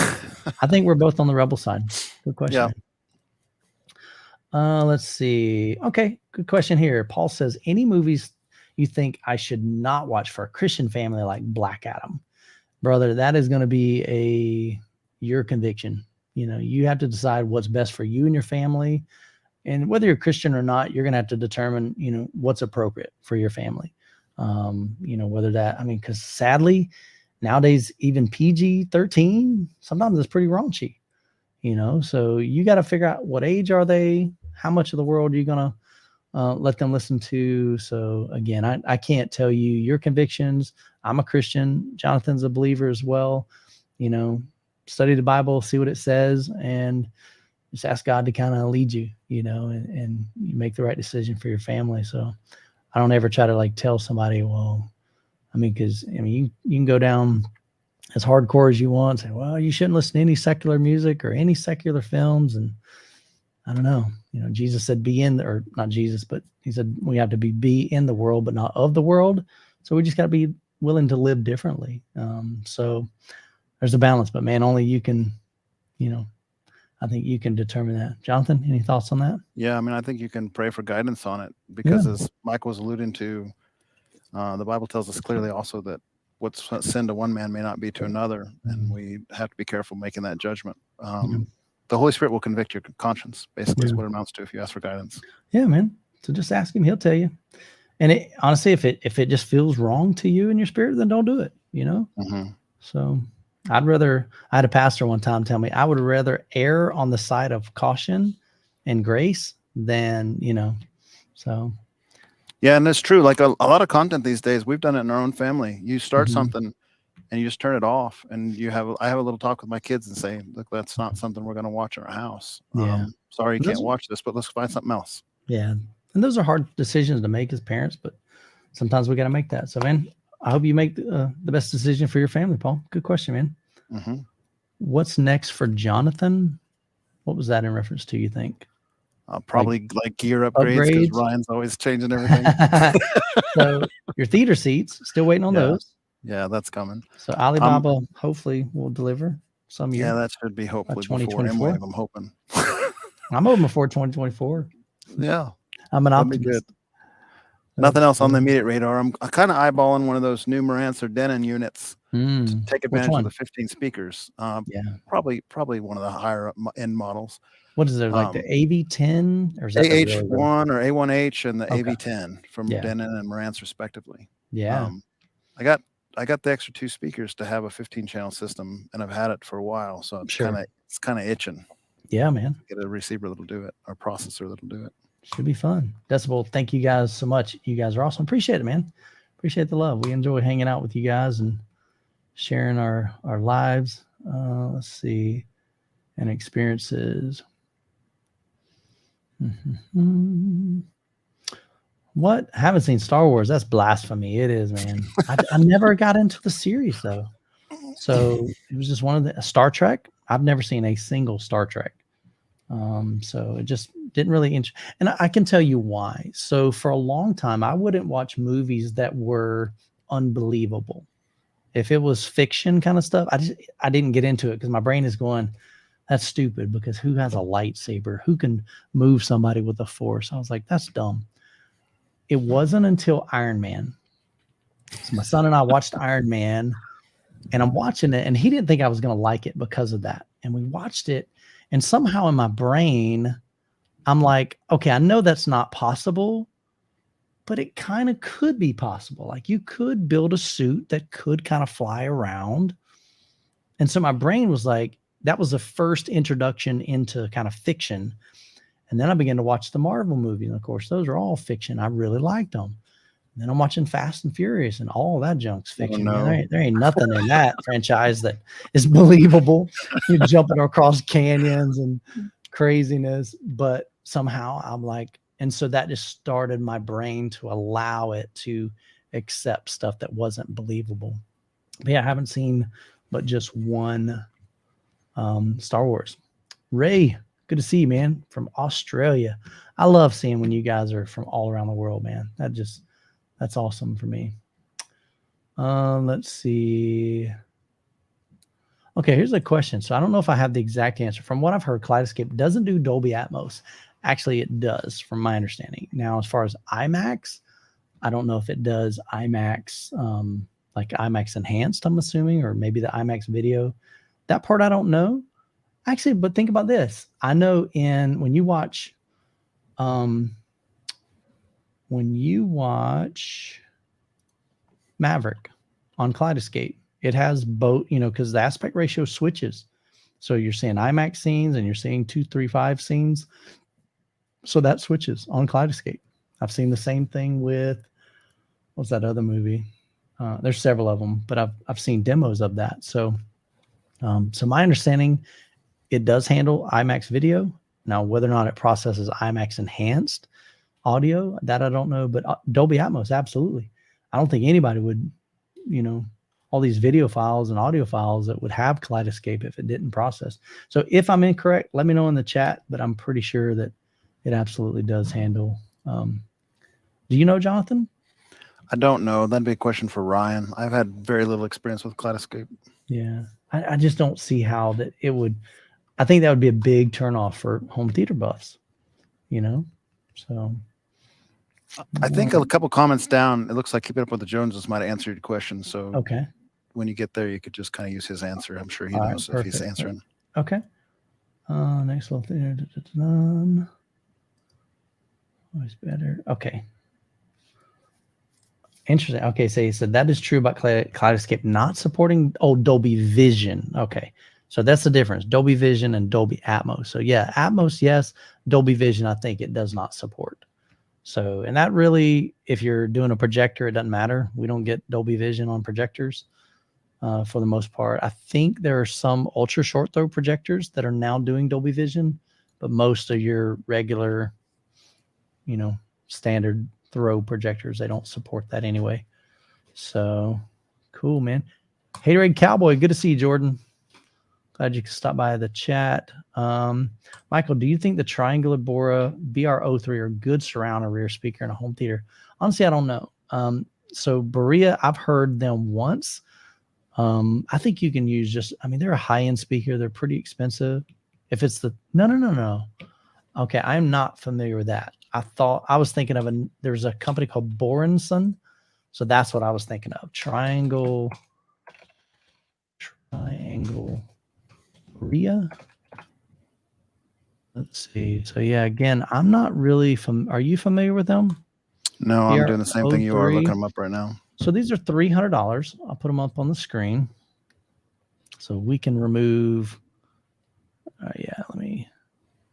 I think we're both on the rebel side. Good question. Yeah. Let's see. Okay, good question here. Paul says, any movies you think I should not watch for a Christian family like Black Adam? Brother, that is going to be your conviction. You have to decide what's best for you and your family. And whether you're Christian or not, you're going to have to determine, what's appropriate for your family. Whether because sadly, nowadays, even PG-13, sometimes it's pretty raunchy, so you got to figure out what age are they, how much of the world are you going to let them listen to. So again, I can't tell you your convictions. I'm a Christian. Jonathan's a believer as well. Study the Bible, see what it says, and just ask God to kind of lead you, and you make the right decision for your family. So I don't ever try to tell somebody, because you can go down as hardcore as you want, say, well, you shouldn't listen to any secular music or any secular films. And I don't know, Jesus said or not Jesus, but he said we have to be in the world, but not of the world. So we just got to be willing to live differently. So there's a balance, but man, only you can, I think you can determine that. Jonathan, any thoughts on that? Yeah, I think you can pray for guidance on it because as Mike was alluding to, the Bible tells us clearly also that what's sin to one man may not be to another, and we have to be careful making that judgment. The Holy Spirit will convict your conscience, basically is what it amounts to if you ask for guidance. Yeah, man. So just ask him, he'll tell you. And honestly, if it just feels wrong to you in your spirit, then don't do it, So I had a pastor one time tell me, I would rather err on the side of caution and grace than, so. Yeah. And it's true. Like a lot of content these days, we've done it in our own family. You start something and you just turn it off, and I have a little talk with my kids and say, look, that's not something we're going to watch in our house. Sorry, you can't watch this, but let's find something else. Yeah. And those are hard decisions to make as parents, but sometimes we got to make that. So, man, I hope you make the best decision for your family, Paul. Good question, man. What's next for Jonathan? What was that in reference to, you think? Probably like gear upgrades, because Ryan's always changing everything. So your theater seats, still waiting on those. Yeah, that's coming. So Alibaba hopefully will deliver some year. Yeah, that should be hopefully before M-Wave, I'm hoping. I'm hoping before 2024. Yeah. I'm an optimist. Nothing else on the immediate radar. I'm kind of eyeballing one of those new Marantz or Denon units to take advantage of the 15 speakers. Probably one of the higher end models. What is it, like the AV10 or is that AH1 or A1H and the AV10 from Denon and Marantz respectively? Yeah. I got the extra 2 speakers to have a 15-channel system, and I've had it for a while, so it's kind of itching. Yeah, man. Get a receiver that'll do it, or processor that'll do it. Should be fun. Decibel, thank you guys so much. You guys are awesome. Appreciate it, man. Appreciate the love. We enjoy hanging out with you guys and sharing our lives. Let's see. And experiences. What? I haven't seen Star Wars. That's blasphemy. It is, man. I never got into the series, though. So it was just one of the Star Trek. I've never seen a single Star Trek. So it just didn't really and I can tell you why. So for a long time, I wouldn't watch movies that were unbelievable. If it was fiction kind of stuff, I didn't get into it because my brain is going, that's stupid, because who has a lightsaber? Who can move somebody with the Force? I was like, that's dumb. It wasn't until Iron Man. So my son and I watched Iron Man, And I'm watching it, and he didn't think I was going to like it because of that. And we watched it, and somehow in my brain, I'm like, okay, I know that's not possible, but it kind of could be possible. Like you could build a suit that could kind of fly around. And so my brain was like, that was the first introduction into kind of fiction. And then I began to watch the Marvel movie. And of course, those are all fiction. I really liked them. And then I'm watching Fast and Furious, and all that junk's fiction. Oh, no. Man, there ain't nothing in that franchise that is believable. You're jumping across canyons and craziness. But somehow I'm like, and so that just started my brain to allow it to accept stuff that wasn't believable. But yeah, I haven't seen but just one Star Wars. Ray, good to see you, man, from Australia. I love seeing when you guys are from all around the world, man. That's awesome for me. Let's see. Okay, here's a question. So I don't know if I have the exact answer. From what I've heard, Kaleidoscope doesn't do Dolby Atmos. Actually, it does, from my understanding. Now, as far as IMAX, I don't know if it does IMAX, like IMAX Enhanced, I'm assuming, or maybe the IMAX video. That part I don't know. Actually, but think about this. I know when you watch Maverick on Kaleidoscope, it has both, because the aspect ratio switches. So you're seeing IMAX scenes and you're seeing 235 scenes. So that switches on Kaleidoscope. I've seen the same thing with, what's that other movie? There's several of them, but I've seen demos of that. So my understanding, it does handle IMAX video. Now, whether or not it processes IMAX enhanced audio, that I don't know, but Dolby Atmos, absolutely. I don't think anybody would, all these video files and audio files that would have Kaleidoscope if it didn't process. So if I'm incorrect, let me know in the chat, but I'm pretty sure that it absolutely does handle. Do you know, Jonathan? I don't know. That'd be a question for Ryan. I've had very little experience with Kaleidoscope. Yeah. I just don't see how that it would. I think that would be a big turnoff for home theater buffs, so. I think a couple comments down, it looks like Keeping Up with the Joneses might have answered your question. So okay, when you get there, you could just kind of use his answer. I'm sure he knows if he's answering. Okay. Next little thing. None. Always better. Okay. Interesting. Okay, so he said that is true about Kaleidoscope not supporting Dolby Vision. Okay, so that's the difference. Dolby Vision and Dolby Atmos. So yeah, Atmos, yes. Dolby Vision, I think it does not support. So, and that really, if you're doing a projector, it doesn't matter. We don't get Dolby Vision on projectors for the most part. I think there are some ultra short throw projectors that are now doing Dolby Vision, but most of your regular, standard throw projectors, they don't support that anyway. So cool, man. Haterade Cowboy, good to see you, Jordan. Glad you could stop by the chat. Michael, do you think the triangular Bora BR03 are good surround or rear speaker in a home theater? Honestly, I don't know. So Berea, I've heard them once. I think you can use they're a high-end speaker. They're pretty expensive. If it's no. Okay, I'm not familiar with that. I was thinking of there's a company called Borenson. So that's what I was thinking of. Triangle Ria. Let's see. So yeah, again, I'm not really are you familiar with them? No, I'm doing the same thing you are, looking them up right now. So these are $300. I'll put them up on the screen. So we can remove. Yeah, let me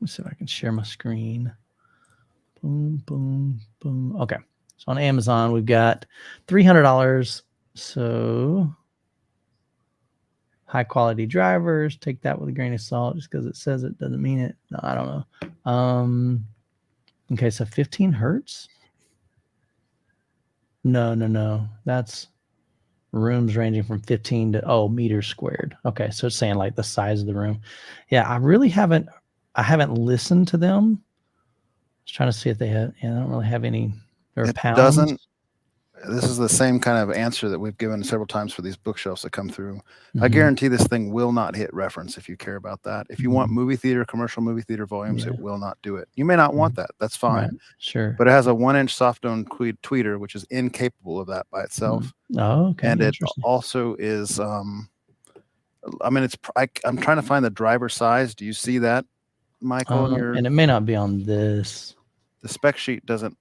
see if I can share my screen. Boom, boom, boom. Okay. So on Amazon, we've got $300. So high quality drivers, take that with a grain of salt. Just because it says it doesn't mean it. No, I don't know. Okay, so 15 hertz. No. That's rooms ranging from 15 to meters squared. Okay, so it's saying like the size of the room. Yeah, I haven't listened to them. I was trying to see if they have. Yeah, I don't really have any. There are pounds. this is the same kind of answer that we've given several times for these bookshelves that come through. I Mhm. guarantee this thing will not hit reference if you care about that. If you want Mhm. movie theater, commercial movie theater volumes, Yeah. it will not do it. You may not want Mhm. that. That's fine. Right. Sure. But it has a 1-inch soft dome tweeter, which is incapable of that by itself. Oh, okay. And it Interesting. also is, I mean, I'm trying to find the driver size. Do you see that, Michael? And it may not be on this. The spec sheet doesn't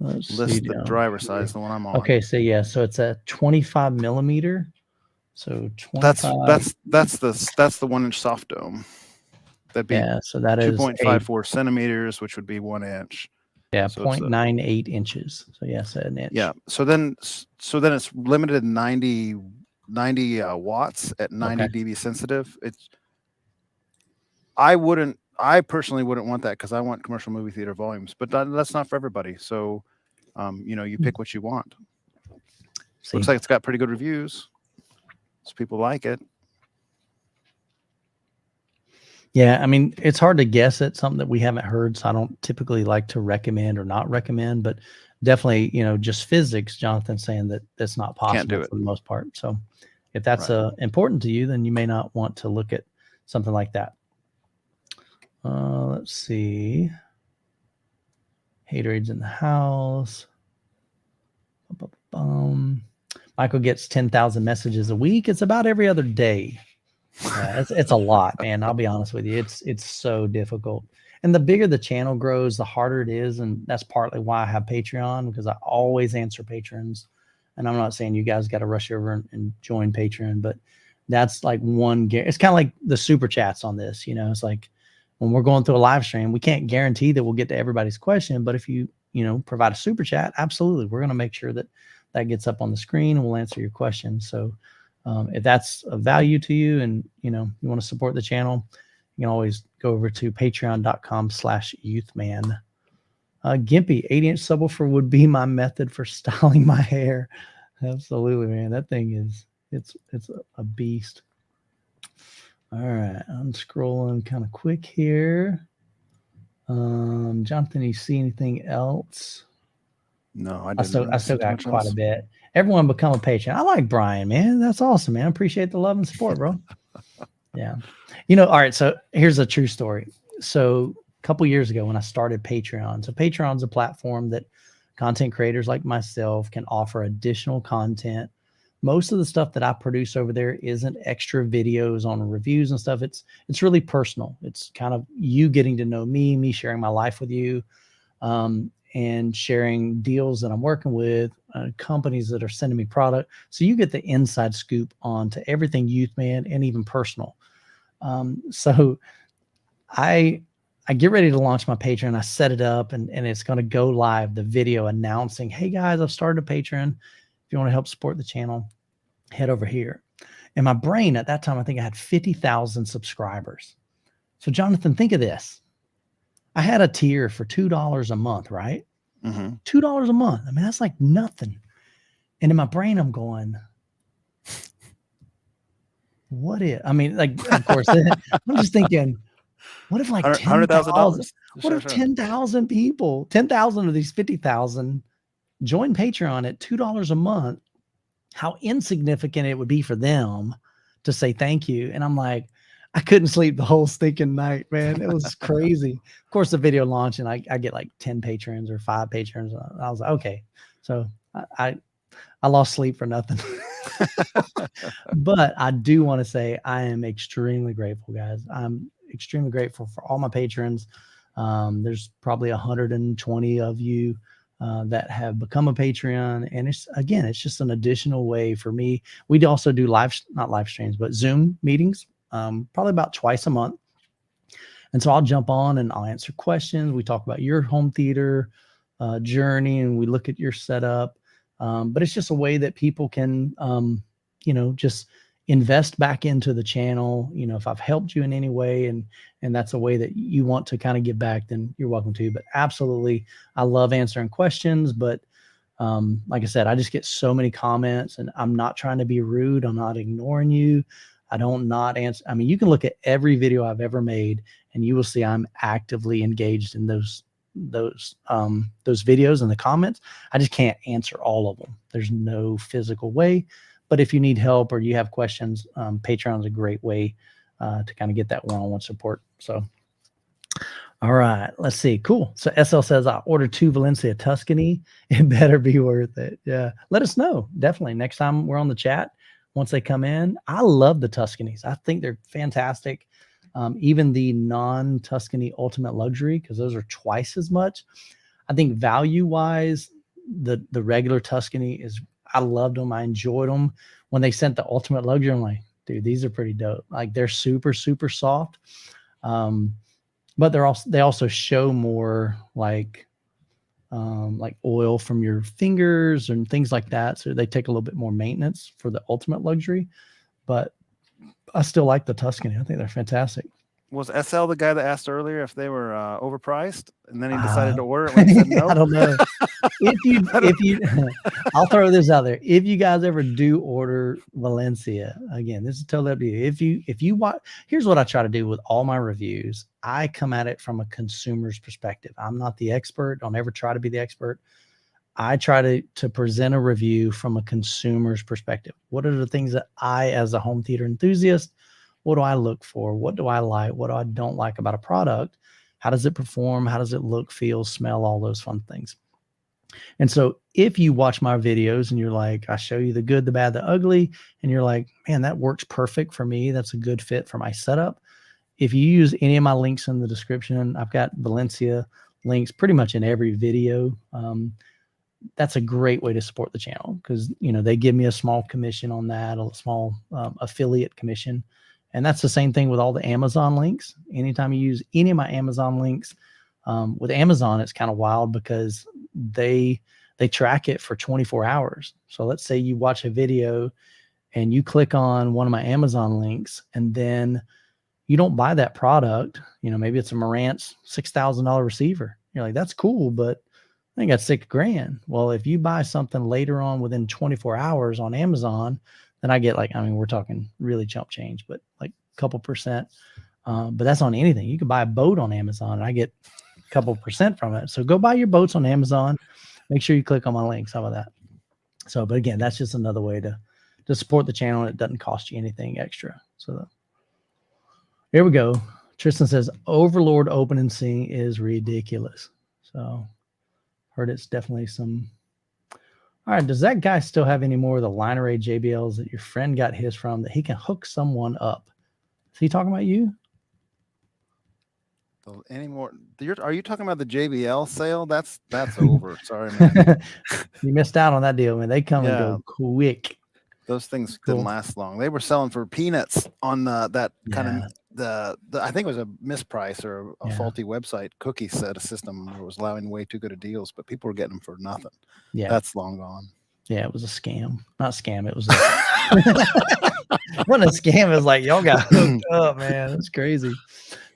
Let's list see the down driver here. size, the one I'm on. Okay, so yeah, so it's a 25 millimeter. So 25. That's the 1-inch soft dome. That'd be so that is 2.54 centimeters, which would be 1 inch. Yeah, so 0.98 inches. So yes, an inch. Yeah. So then it's limited 90 watts at 90 dB sensitive. I personally wouldn't want that because I want commercial movie theater volumes, but that's not for everybody. So, you pick what you want. Looks like it's got pretty good reviews. So people like it. Yeah, I mean, it's hard to guess at something that we haven't heard, so I don't typically like to recommend or not recommend, but definitely, just physics, Jonathan's saying that that's not possible for the most part. So if that's important to you, then you may not want to look at something like that. Let's see. Haterades in the house. Michael gets 10,000 messages a week. It's about every other day. It's a lot, man. I'll be honest with you. It's so difficult. And the bigger the channel grows, the harder it is. And that's partly why I have Patreon, because I always answer patrons. And I'm not saying you guys got to rush over and join Patreon, but that's like it's kind of like the super chats on this. It's like when we're going through a live stream, we can't guarantee that we'll get to everybody's question. But if you provide a super chat, absolutely, we're going to make sure that gets up on the screen and we'll answer your questions. So if that's of value to you and you want to support the channel, you can always go over to patreon.com/youthman. Gimpy, 8-inch subwoofer would be my method for styling my hair. Absolutely, man. That thing is it's a beast. All right, I'm scrolling kind of quick here. Jonathan, you see anything else? No, I still got quite a bit. Everyone become a patron. I like Brian, man. That's awesome, man. I appreciate the love and support, bro. Yeah. All right. So here's a true story. So a couple years ago when I started Patreon, so Patreon's a platform that content creators like myself can offer additional content. Most of the stuff that I produce over there isn't extra videos on reviews and stuff. It's really personal. It's kind of you getting to know me sharing my life with you. And sharing deals that I'm working with, companies that are sending me product. So you get the inside scoop onto everything Youth Man and even personal. So I get ready to launch my Patreon. I set it up and it's going to go live, the video announcing, hey guys, I've started a Patreon. If you want to help support the channel, head over here. And my brain at that time, I think I had 50,000 subscribers. So Jonathan, think of this. I had a tier for $2 a month, right? Mm-hmm. $2 a month. I mean, that's like nothing. And in my brain, I'm going, what if, I mean, like, of course, I'm just thinking, what if like $10,000? What if 10,000 people, 10,000 of these 50,000 join Patreon at $2 a month? How insignificant it would be for them to say thank you. And I'm like, I couldn't sleep the whole stinking night, man. It was crazy. Of course, the video launched and I get like 10 patrons or 5 patrons. I was like, okay. So I lost sleep for nothing. But I do want to say I am extremely grateful, guys. I'm extremely grateful for all my patrons. There's probably 120 of you that have become a Patreon. And it's just an additional way for me. We also do not live streams, but Zoom meetings. Probably about twice a month. And so I'll jump on and I'll answer questions. We talk about your home theater journey and we look at your setup. But it's just a way that people can, just invest back into the channel. If I've helped you in any way and that's a way that you want to kind of give back, then you're welcome to. But absolutely, I love answering questions. But like I said, I just get so many comments and I'm not trying to be rude. I'm not ignoring you. I don't not answer. I mean, you can look at every video I've ever made and you will see I'm actively engaged in those those videos in the comments. I just can't answer all of them. There's no physical way. But if you need help or you have questions, Patreon is a great way to kind of get that one-on-one support. So, all right, let's see. Cool. So SL says, I ordered 2 Valencia Tuscany. It better be worth it. Yeah. Let us know. Definitely. Next time we're on the chat, once they come in. I love the Tuscanys. I think they're fantastic. Even the non-Tuscany Ultimate Luxury, because those are twice as much. I think value-wise, the regular Tuscany is, I loved them. I enjoyed them. When they sent the Ultimate Luxury, I'm like, dude, these are pretty dope. Like they're super, super soft. But they also show more like oil from your fingers and things like that. So they take a little bit more maintenance for the Ultimate Luxury, but I still like the Tuscany. I think they're fantastic. Was SL the guy that asked earlier if they were overpriced, and then he decided to order it when he said no? I don't know. If you, I'll throw this out there. If you guys ever do order Valencia, again, this is totally up to you. If you watch, here's what I try to do with all my reviews. I come at it from a consumer's perspective. I'm not the expert. Don't ever try to be the expert. I try to present a review from a consumer's perspective. What are the things that I, as a home theater enthusiast, what do I look for? What do I like? What do I don't like about a product? How does it perform? How does it look, feel, smell, all those fun things? And so if you watch my videos and you're like, I show you the good, the bad, the ugly, and you're like, man, that works perfect for me. That's a good fit for my setup. If you use any of my links in the description, I've got Valencia links pretty much in every video. That's a great way to support the channel because, you know, they give me a small commission on that, a small affiliate commission. And that's the same thing with all the Amazon links. Anytime you use any of my Amazon links, with Amazon, it's kind of wild because they track it for 24 hours. So let's say you watch a video and you click on one of my Amazon links and then you don't buy that product. You know, maybe it's a Marantz $6,000 receiver. You're like, that's cool, but I think that's $6,000. Well, if you buy something later on within 24 hours on Amazon, then I get like, I mean, we're talking really chump change, but like a couple percent. But that's on anything. You can buy a boat on Amazon and I get a couple percent from it. So go buy your boats on Amazon. Make sure you click on my links. How about that? So, but again, that's just another way to support the channel and it doesn't cost you anything extra. So here we go. Tristan says, Overlord open and sing is ridiculous. So heard it's definitely some. All right, does that guy still have any more of the line array JBLs that your friend got his from that he can hook someone up? Is he talking about you? Any more? Are you talking about the JBL sale? That's over. Sorry, man. You missed out on that deal, man. They come and go quick. Those things didn't last long. They were selling for peanuts on that kind of the I think it was a misprice or a faulty website cookie set system that was allowing way too good of deals, but people were getting them for nothing. Yeah, that's long gone. Yeah, it was a scam. Not scam. It was it wasn't a scam. It was like y'all got hooked up, man. It's crazy.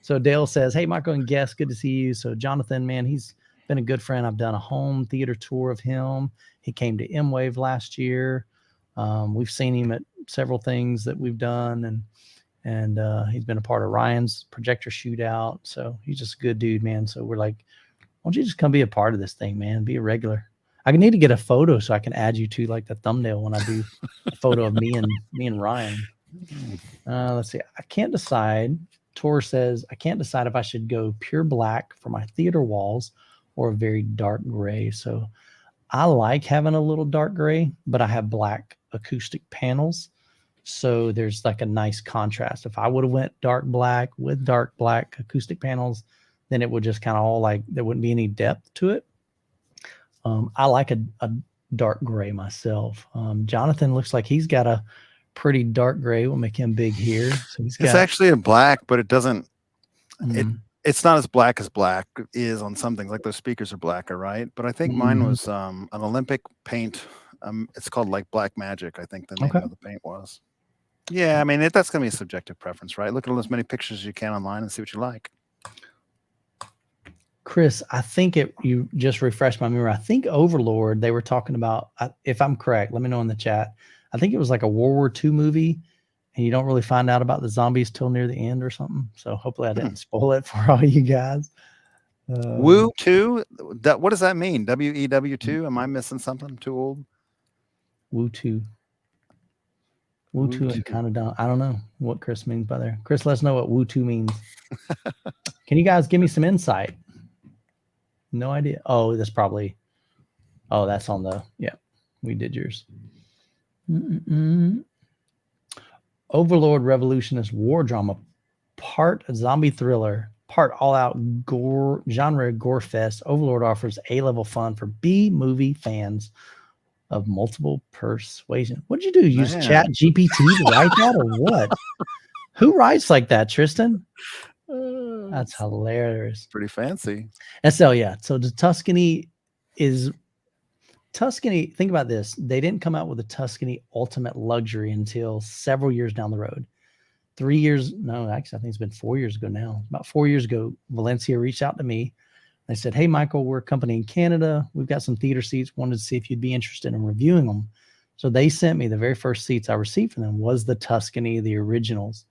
So Dale says, hey, Michael and guests, good to see you. So Jonathan, man, he's been a good friend. I've done a home theater tour of him. He came to M-Wave last year. We've seen him at several things that we've done, and he's been a part of Ryan's projector shootout. So he's just a good dude, man. So we're like, why don't you just come be a part of this thing, man? Be a regular. I need to get a photo so I can add you to like the thumbnail when I do a photo of me and Ryan. Let's see. I can't decide. Tor says, I can't decide if I should go pure black for my theater walls or a very dark gray. So I like having a little dark gray, but I have black acoustic panels. So there's like a nice contrast. If I would have went dark black with dark black acoustic panels, then it would just kind of all like, there wouldn't be any depth to it. I like a dark gray myself. Jonathan looks like he's got a pretty dark gray. We'll make him big here. So it's actually a black, but it doesn't, it's not as black is on some things. Like those speakers are blacker, right? But I think mine was an Olympic paint. It's called like Black Magic, I think the name of the paint was. Yeah, I mean, that's going to be a subjective preference, right? Look at as many pictures as you can online and see what you like. Chris, I think you just refreshed my memory. I think Overlord, they were talking about, if I'm correct, let me know in the chat. I think it was like a World War II movie, and you don't really find out about the zombies till near the end or something. So hopefully I didn't spoil it for all you guys. Woo 2? What does that mean? WEW2? Am I missing something? I'm too old. Woo 2. Woo 2 and kind of down. I don't know what Chris means by there. Chris, let us know what Woo 2 means. Can you guys give me some insight? No idea. Oh, that's probably. Oh, that's on the. Yeah, we did yours. Overlord Revolutionist War Drama, part zombie thriller, part all-out gore genre gore fest. Overlord offers A-level fun for B-movie fans of multiple persuasion. What'd you do? Use Chat GPT to write that or what? Who writes like that, Tristan? That's hilarious. Pretty fancy. And so yeah, so the Tuscany. Think about this. They didn't come out with the Tuscany Ultimate Luxury until several years down the road. 3 years, no, actually, I think it's been 4 years ago now. About 4 years ago, Valencia reached out to me. They said, hey, Michael, we're a company in Canada. We've got some theater seats. Wanted to see if you'd be interested in reviewing them. So they sent me the very first seats I received from them was the Tuscany, the originals.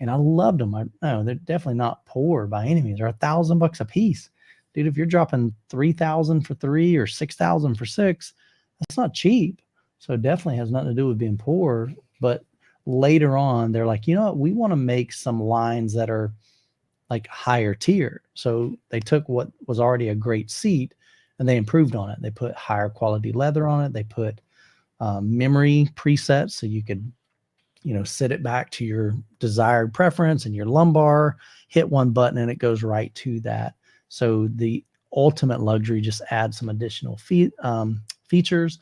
And I loved them. They're definitely not poor by any means. They're $1,000 a piece. Dude, if you're dropping 3,000 for 3 or 6,000 for 6, that's not cheap. So it definitely has nothing to do with being poor. But later on, they're like, you know what? We want to make some lines that are like higher tier. So they took what was already a great seat and they improved on it. They put higher quality leather on it. They put memory presets so you could, sit it back to your desired preference and your lumbar, hit one button and it goes right to that. So the Ultimate Luxury just adds some additional features.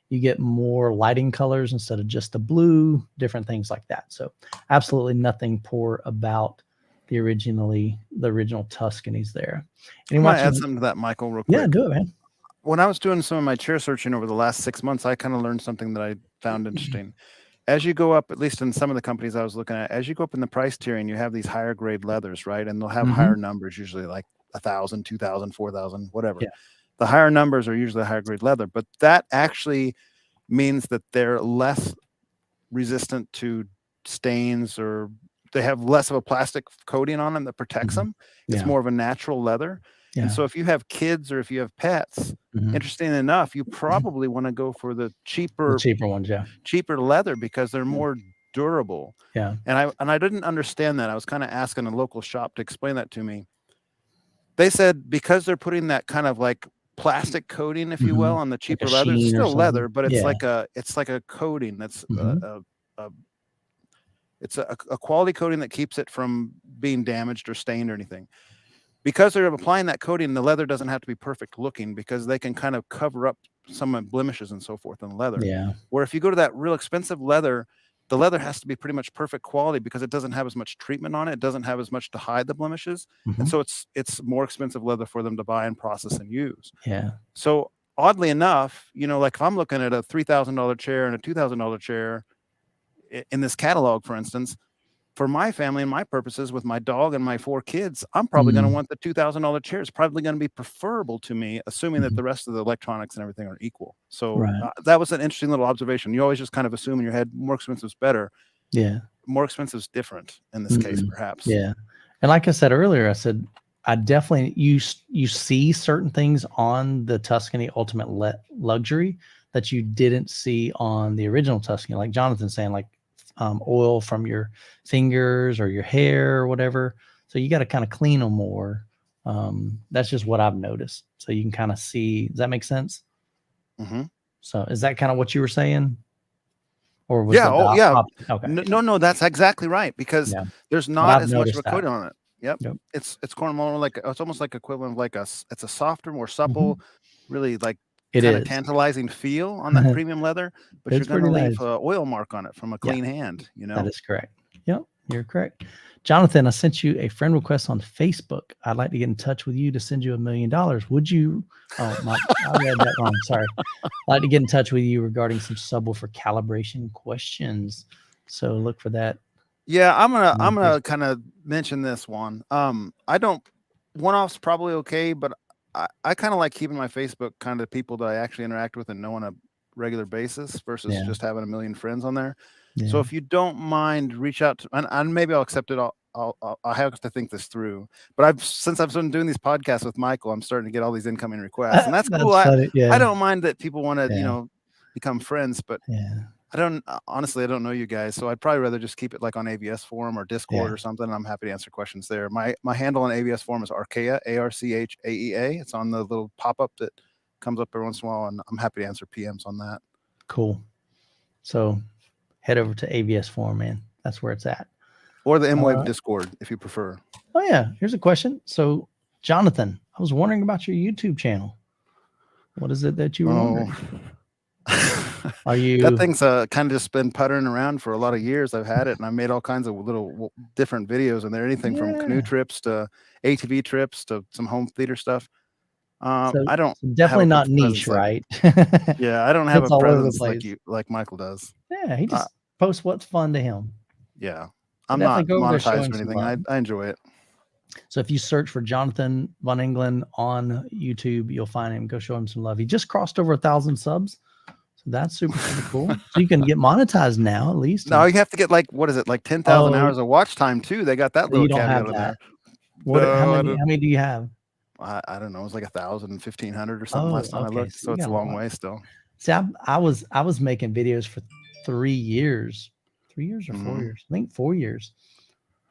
You get more lighting colors instead of just the blue, different things like that. So absolutely nothing poor about the original Tuscany's there. And I want to add something to that, Michael, real quick. Yeah, do it, man. When I was doing some of my chair searching over the last 6 months, I kind of learned something that I found interesting. As you go up, at least in some of the companies I was looking at, as you go up in the price tiering, you have these higher grade leathers, right? And they'll have higher numbers, usually like 1,000, 2,000, 4,000, whatever. Yeah. The higher numbers are usually higher grade leather, but that actually means that they're less resistant to stains, or they have less of a plastic coating on them that protects them. It's more of a natural leather. Yeah. And so if you have kids or if you have pets, interesting enough, you probably want to go for the cheaper ones, cheaper leather because they're more durable. Yeah. And I didn't understand that. I was kind of asking a local shop to explain that to me. They said because they're putting that kind of like plastic coating, if you will, on the cheaper leather, it's still leather, but it's like a coating that's it's a quality coating that keeps it from being damaged or stained or anything. Because they're applying that coating, the leather doesn't have to be perfect looking because they can kind of cover up some blemishes and so forth in the leather. Yeah. Where if you go to that real expensive leather, the leather has to be pretty much perfect quality because it doesn't have as much treatment on it. It doesn't have as much to hide the blemishes. And so it's more expensive leather for them to buy and process and use. Yeah. So oddly enough, like if I'm looking at a $3,000 chair and a $2,000 chair in this catalog, for instance, for my family and my purposes with my dog and my 4 kids, I'm probably going to want the $2,000 chair. It's probably going to be preferable to me, assuming that the rest of the electronics and everything are equal. So that was an interesting little observation. You always just kind of assume in your head, more expensive is better. Yeah. More expensive is different in this case, perhaps. Yeah. And like I said earlier, I definitely, you see certain things on the Tuscany Ultimate Luxury that you didn't see on the original Tuscany. Like Jonathan saying, like, oil from your fingers or your hair or whatever. So you got to kind of clean them more. That's just what I've noticed. So you can kind of see, does that make sense? So is that kind of what you were saying? Or was okay. No, that's exactly right. Because there's not as much of a coating on it. Yep. It's more like, it's almost like equivalent of like it's a softer, more supple, really like kind of tantalizing feel on that premium leather, but you're going to leave an oil mark on it from a clean hand, That is correct. Yep, you're correct. Jonathan, I sent you a friend request on Facebook. I'd like to get in touch with you to send you $1 million. Would you? Oh, I read that wrong. Sorry. I'd like to get in touch with you regarding some subwoofer calibration questions. So look for that. Yeah, I'm gonna kind of mention this one. One-off's probably okay, but I kind of like keeping my Facebook kind of people that I actually interact with and know on a regular basis versus Yeah. just having a million friends on there. Yeah. So if you don't mind, reach out to, and maybe I'll accept it. I have to think this through. But since I've been doing these podcasts with Michael, I'm starting to get all these incoming requests, and that's cool. Funny. Yeah. I don't mind that people want to, Yeah. become friends, but Yeah. honestly, I don't know you guys, so I'd probably rather just keep it like on AVS forum or Discord or something. I'm happy to answer questions there. My handle on AVS forum is Archaea, ARCHAEA. It's on the little pop-up that comes up every once in a while, and I'm happy to answer PMs on that. Cool. So head over to AVS forum, man. That's where it's at. Or the M-Wave Discord, if you prefer. Oh yeah, here's a question. So Jonathan, I was wondering about your YouTube channel. What is it that you were wondering? Are you? That thing's kind of just been puttering around for a lot of years. I've had it, and I made all kinds of little different videos in there. Anything from canoe trips to ATV trips to some home theater stuff. So I don't definitely not niche, right? Yeah, I don't have It's a all over the presence place. like Michael does. Yeah, he just posts what's fun to him. Yeah, I'm not Definitely go over there, show monetized him or some anything. love. I enjoy it. So if you search for Jonathan Von England on YouTube, you'll find him. Go show him some love. He just crossed over 1,000 subs. So that's super cool. So you can get monetized now, at least. No, you have to get like, what is it, like 10,000 hours of watch time too. They got that little caveat in there. How many do you have? I don't know. It was like 1,000, 1,500 or something last time I looked. So it's a long way still. See, I was making videos for 3 years, 3 years or 4 years. I think 4 years.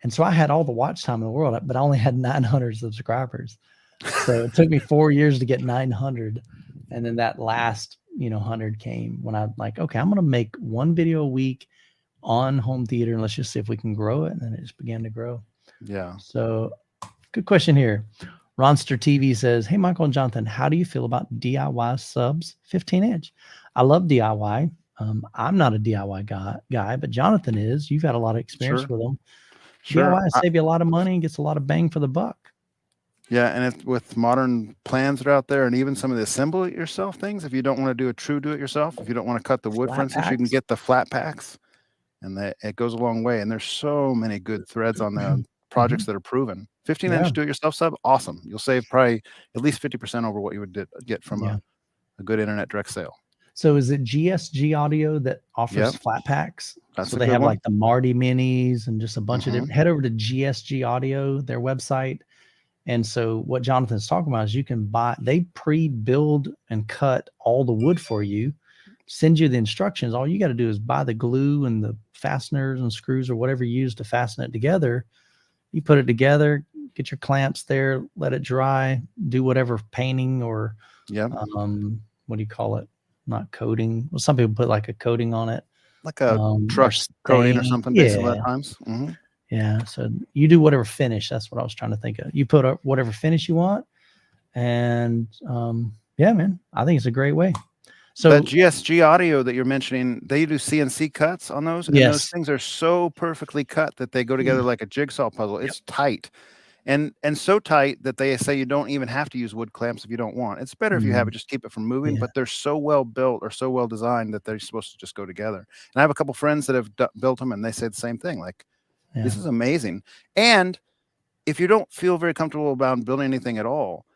And so I had all the watch time in the world, but I only had 900 subscribers. So it took me 4 years to get 900. And then that last, 100 came when I'm like, okay, I'm going to make one video a week on home theater and let's just see if we can grow it. And then it just began to grow. Yeah. So good question here. Ronster TV says, hey, Michael and Jonathan, how do you feel about DIY subs 15-inch? I love DIY. I'm not a DIY guy, but Jonathan is. You've had a lot of experience with them. Sure. DIY save you a lot of money and gets a lot of bang for the buck. Yeah, and with modern plans that are out there, and even some of the assemble it yourself things, if you don't want to do a true do it yourself, if you don't want to cut the wood, for instance, you can get the flat packs, and it goes a long way. And there's so many good threads on there, projects that are proven. 15-inch do it yourself sub, awesome. You'll save probably at least 50% over what you would get from a good internet direct sale. So is it GSG Audio that offers flat packs? So they have like the Marty Minis and just a bunch of different. Head over to GSG Audio, their website. And so what Jonathan's talking about is you can they pre-build and cut all the wood for you, send you the instructions. All you got to do is buy the glue and the fasteners and screws or whatever you use to fasten it together. You put it together, get your clamps there, let it dry, do whatever painting or what do you call it? Not coating. Well, some people put like a coating on it. Like a truss coating or something basically at times. Yeah, so you do whatever finish. That's what I was trying to think of. You put up whatever finish you want, and yeah, man, I think it's a great way. So that GSG Audio that you're mentioning, they do CNC cuts on those, and those things are so perfectly cut that they go together like a jigsaw puzzle. It's tight, and so tight that they say you don't even have to use wood clamps if you don't want. It's better if you have it, just keep it from moving. But they're so well built or so well designed that they're supposed to just go together. And I have a couple friends that have built them, and they say the same thing, like. This is amazing. And if you don't feel very comfortable about building anything at all,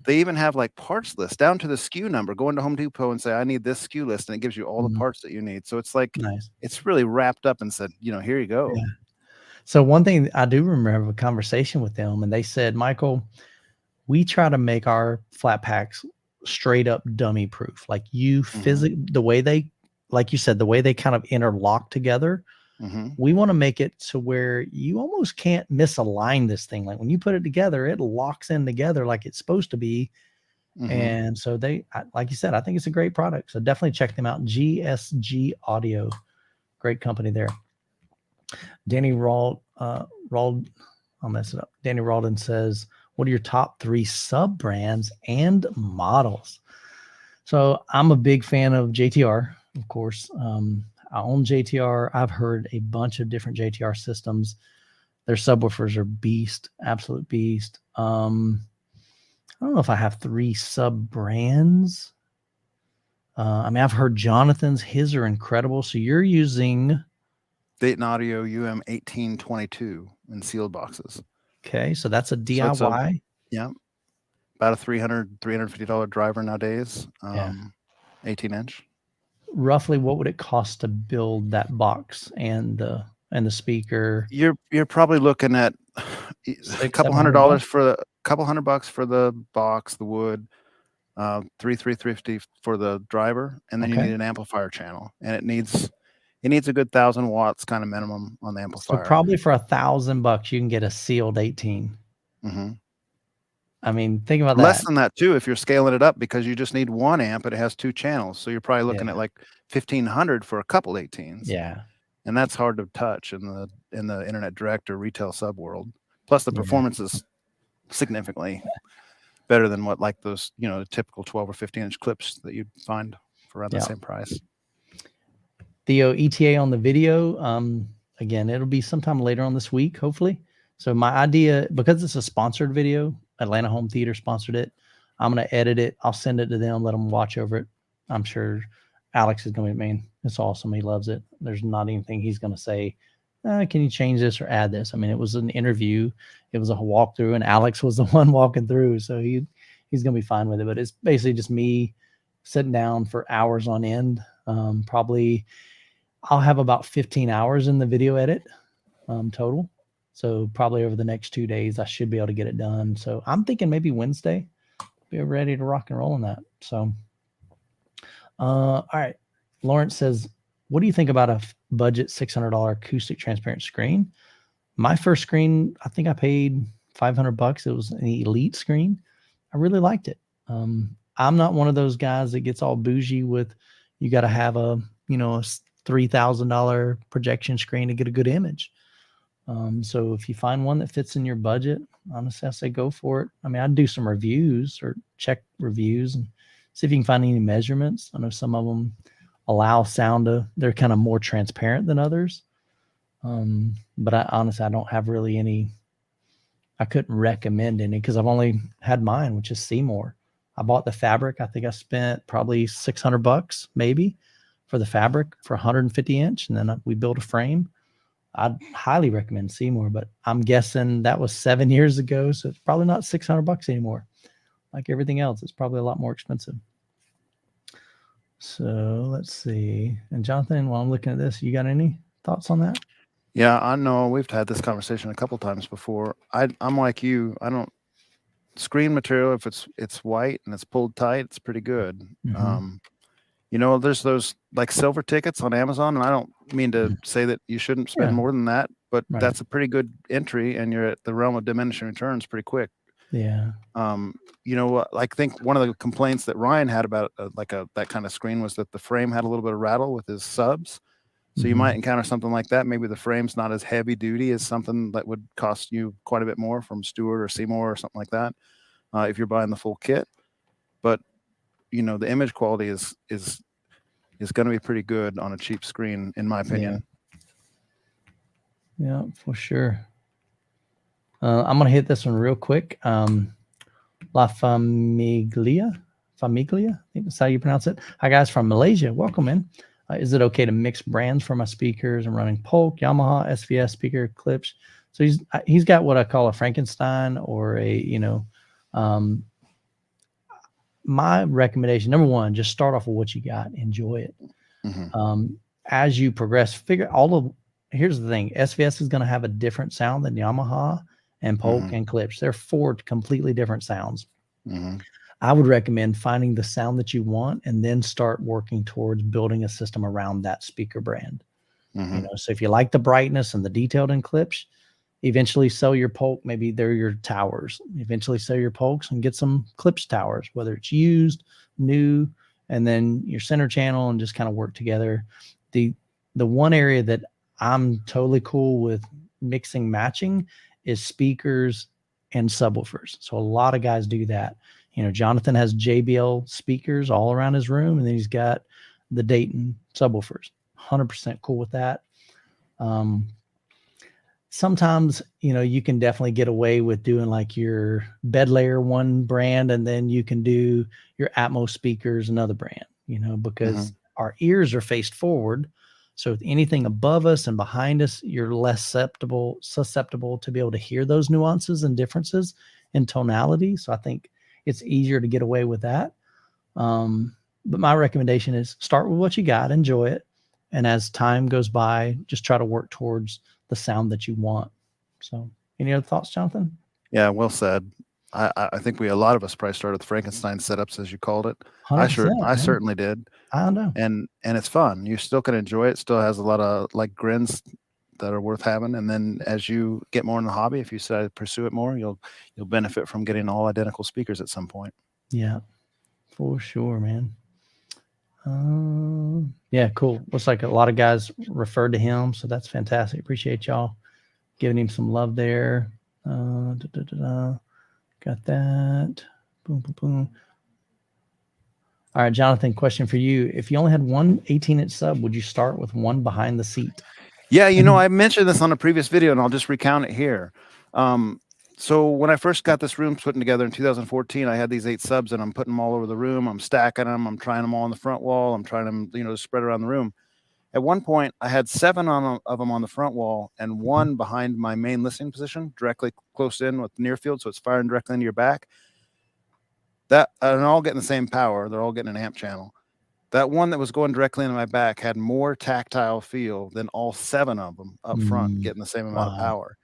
they even have like parts lists down to the SKU number. Go into Home Depot and say, I need this SKU list. And it gives you all the parts that you need. So it's like, it's really wrapped up and said, here you go. Yeah. So one thing I do remember a conversation with them, and they said, Michael, we try to make our flat packs straight up dummy proof. Like the way they, like you said, the way they kind of interlock together. We want to make it to where you almost can't misalign this thing. Like when you put it together, it locks in together like it's supposed to be. And so like you said, I think it's a great product. So definitely check them out. GSG Audio, great company there. Danny I'll mess it up. Danny Rawlden says, what are your top 3 sub brands and models? So I'm a big fan of JTR, of course. I own JTR. I've heard a bunch of different JTR systems. Their subwoofers are beast, absolute beast. I don't know if I have 3 sub brands. I mean, I've heard Jonathan's, his are incredible. So you're using Dayton Audio UM 1822 in sealed boxes. Okay, so that's a DIY. About a $350 driver nowadays. 18-inch. roughly what would it cost to build that box and the speaker? You're probably looking at a couple $100 for the $200 for the box, the wood, $350 for the driver, and then you need an amplifier channel, and it needs a good 1,000 watts kind of minimum on the amplifier. So probably for $1,000 you can get a sealed 18. I mean, think about that. Less than that too if you're scaling it up, because you just need one amp, but it has 2 channels, so you're probably looking at like $1,500 for a couple 18s. Yeah, and that's hard to touch in the internet direct or retail sub world. Plus the performance is significantly better than what like those typical 12 or 15-inch clips that you'd find for around the same price. Theo, ETA on the video, again, it'll be sometime later on this week, hopefully. So my idea, because it's a sponsored video, Atlanta Home Theater sponsored it, I'm going to edit it. I'll send it to them, let them watch over it. I'm sure Alex is going to be, man, it's awesome. He loves it. There's not anything he's going to say, can you change this or add this? I mean, it was an interview. It was a walkthrough, and Alex was the one walking through. So he's going to be fine with it. But it's basically just me sitting down for hours on end. Probably I'll have about 15 hours in the video edit total. So probably over the next 2 days, I should be able to get it done. So I'm thinking maybe Wednesday, be ready to rock and roll on that. So, all right. Lawrence says, what do you think about a budget $600 acoustic transparent screen? My first screen, I think I paid $500. It was an elite screen. I really liked it. I'm not one of those guys that gets all bougie with, you got to have a $3,000 projection screen to get a good image. So if you find one that fits in your budget, honestly, I say go for it. I mean, I'd do some reviews or check reviews and see if you can find any measurements. I know some of them allow sound they're kind of more transparent than others. But honestly, I don't have really any, I couldn't recommend any because I've only had mine, which is Seymour. I bought the fabric. I think I spent probably $600 maybe for the fabric for 150 inch. And then we built a frame. I'd highly recommend Seymour, but I'm guessing that was 7 years ago. So it's probably not $600 anymore. Like everything else, it's probably a lot more expensive. So let's see. And Jonathan, while I'm looking at this, you got any thoughts on that? Yeah, I know we've had this conversation a couple times before. I'm like you. I don't screen material. If it's white and it's pulled tight, it's pretty good. There's those like silver tickets on Amazon, and I don't mean to say that you shouldn't spend more than that, but that's a pretty good entry, and you're at the realm of diminishing returns pretty quick. Yeah. I think one of the complaints that Ryan had about that kind of screen was that the frame had a little bit of rattle with his subs. So you might encounter something like that. Maybe the frame's not as heavy duty as something that would cost you quite a bit more from Stewart or Seymour or something like that, if you're buying the full kit. But the image quality is going to be pretty good on a cheap screen, in my opinion. Yeah, for sure. I'm going to hit this one real quick. La Famiglia, I think that's how you pronounce it. Hi, guys, from Malaysia. Welcome in. Is it okay to mix brands for my speakers? I'm running Polk, Yamaha, SVS speaker clips. So he's got what I call a Frankenstein or my recommendation, number one, just start off with what you got. Enjoy it. As you progress, here's the thing. SVS is going to have a different sound than Yamaha and Polk and clips. They're 4 completely different sounds. I would recommend finding the sound that you want and then start working towards building a system around that speaker brand. So if you like the brightness and the detailed in clips, eventually sell your Polk. Maybe they're your towers. Eventually sell your Polks and get some clips towers, whether it's used, new, and then your center channel, and just kind of work together. The one area that I'm totally cool with mixing matching is speakers and subwoofers. So a lot of guys do that. Jonathan has JBL speakers all around his room, and then he's got the Dayton subwoofers. 100% cool with that. Sometimes, you can definitely get away with doing like your bed layer one brand, and then you can do your Atmos speakers another brand, because our ears are faced forward. So with anything above us and behind us, you're less susceptible to be able to hear those nuances and differences in tonality. So I think it's easier to get away with that. But my recommendation is start with what you got, enjoy it. And as time goes by, just try to work towards the sound that you want. So any other thoughts, Jonathan? Yeah, well said. I think a lot of us probably started with Frankenstein setups, as you called it. I 100%, certainly did. I know. And it's fun. You still can enjoy it. Still has a lot of like grins that are worth having. And then as you get more in the hobby, if you decide to pursue it more, you'll benefit from getting all identical speakers at some point. Yeah, for sure, man. Yeah, cool. Looks like a lot of guys referred to him, so that's fantastic. Appreciate y'all giving him some love there. Got that. Boom, boom, boom. All right, Jonathan, question for you. If you only had one 18-inch sub, would you start with one behind the seat? Yeah, I mentioned this on a previous video, and I'll just recount it here. So when I first got this room put together in 2014, I had these 8 subs, and I'm putting them all over the room. I'm stacking them. I'm trying them all on the front wall. I'm trying them, to spread around the room. At one point, I had 7 of them on the front wall and 1 behind my main listening position, directly close in with near field, so it's firing directly into your back. That and all getting the same power. They're all getting an amp channel. That one that was going directly into my back had more tactile feel than all 7 of them up front, getting the same amount of power.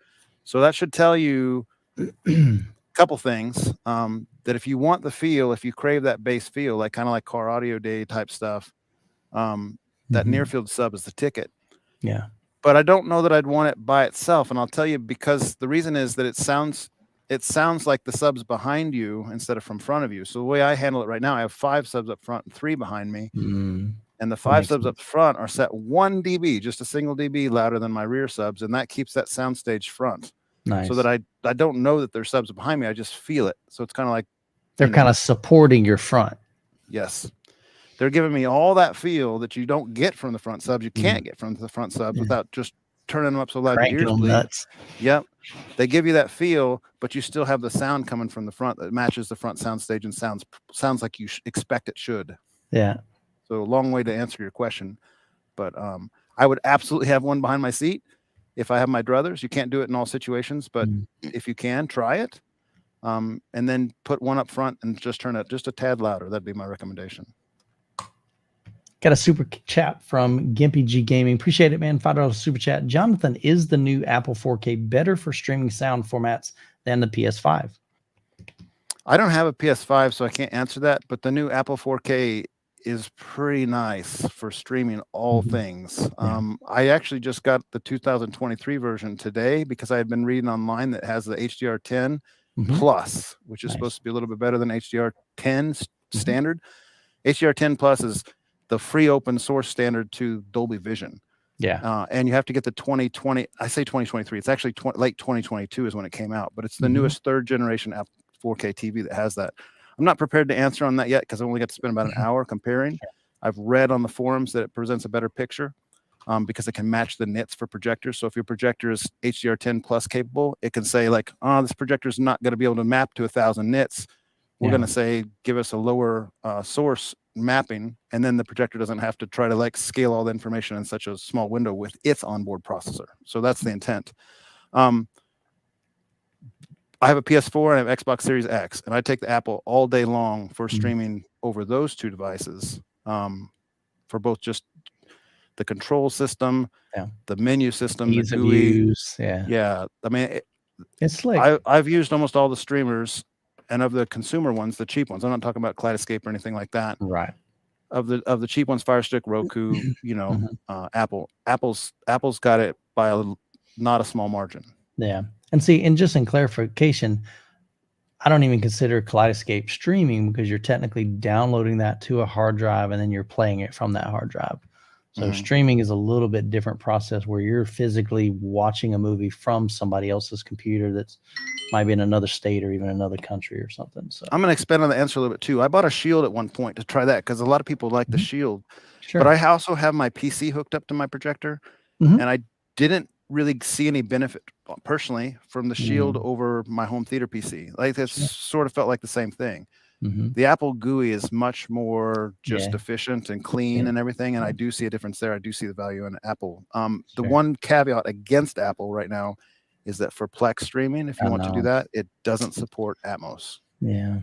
So that should tell you a couple things. That if you want the feel, if you crave that bass feel, like kind of like car audio day type stuff, that near field sub is the ticket. Yeah. But I don't know that I'd want it by itself. And I'll tell you, because the reason is that it sounds like the subs behind you instead of from front of you. So the way I handle it right now, I have 5 subs up front and 3 behind me. And the 5 subs up front are set 1 dB, just a single dB louder than my rear subs. And that keeps that soundstage front. Nice. So that I don't know that there's subs behind me. I just feel it. So it's kind of like they're kind of supporting your front. Yes. They're giving me all that feel that you don't get from the front subs. You can't get from the front subs without just turning them up so loud your ears bleed. Nuts. Yep. They give you that feel, but you still have the sound coming from the front that matches the front sound stage and sounds like you expect it should. Yeah. So a long way to answer your question. But I would absolutely have one behind my seat if I have my druthers. You can't do it in all situations, but if you can, try it. And then put one up front and just turn it just a tad louder. That'd be my recommendation. Got a super chat from Gimpy G Gaming. Appreciate it, man. $5 super chat. Jonathan, is the new Apple 4K better for streaming sound formats than the PS5? I don't have a PS5, so I can't answer that. But the new Apple 4K is pretty nice for streaming all things. I actually just got the 2023 version today because I had been reading online that has the HDR10 Plus, which is supposed to be a little bit better than HDR10 standard. HDR10 Plus is the free open source standard to Dolby Vision. Yeah. And you have to get the 2020, I say 2023, it's actually late 2022 is when it came out, but it's the newest 3rd generation 4K TV that has that. I'm not prepared to answer on that yet because I only got to spend about an hour comparing. I've read on the forums that it presents a better picture because it can match the nits for projectors. So if your projector is HDR10 Plus capable, it can say like, oh, this projector is not going to be able to map to 1,000 nits. We're going to say, give us a lower source mapping, and then the projector doesn't have to try to like scale all the information in such a small window with its onboard processor. So that's the intent. I have a PS4 and I have Xbox Series X, and I take the Apple all day long for streaming over those 2 devices for both just the control system, the menu system, ease the of GUI. use. Yeah. I mean, it's like I've used almost all the streamers. And of the consumer ones, the cheap ones, I'm not talking about Kaleidoscope or anything like that. Right. Of the cheap ones, Fire Stick, Roku, Apple's got it by not a small margin. Yeah. And see, and just in clarification, I don't even consider Kaleidoscope streaming because you're technically downloading that to a hard drive and then you're playing it from that hard drive. So streaming is a little bit different process where you're physically watching a movie from somebody else's computer that's might be in another state or even another country or something. So I'm going to expand on the answer a little bit too. I bought a Shield at one point to try that because a lot of people like the Shield. But I also have my PC hooked up to my projector, and I didn't really see any benefit personally from the Shield over my home theater PC. Like it sort of felt like the same thing. The Apple GUI is much more just efficient and clean and everything, and I do see a difference there. I do see the value in Apple. The one caveat against Apple right now is that for Plex streaming, if you want to do that, it doesn't support Atmos. Yeah.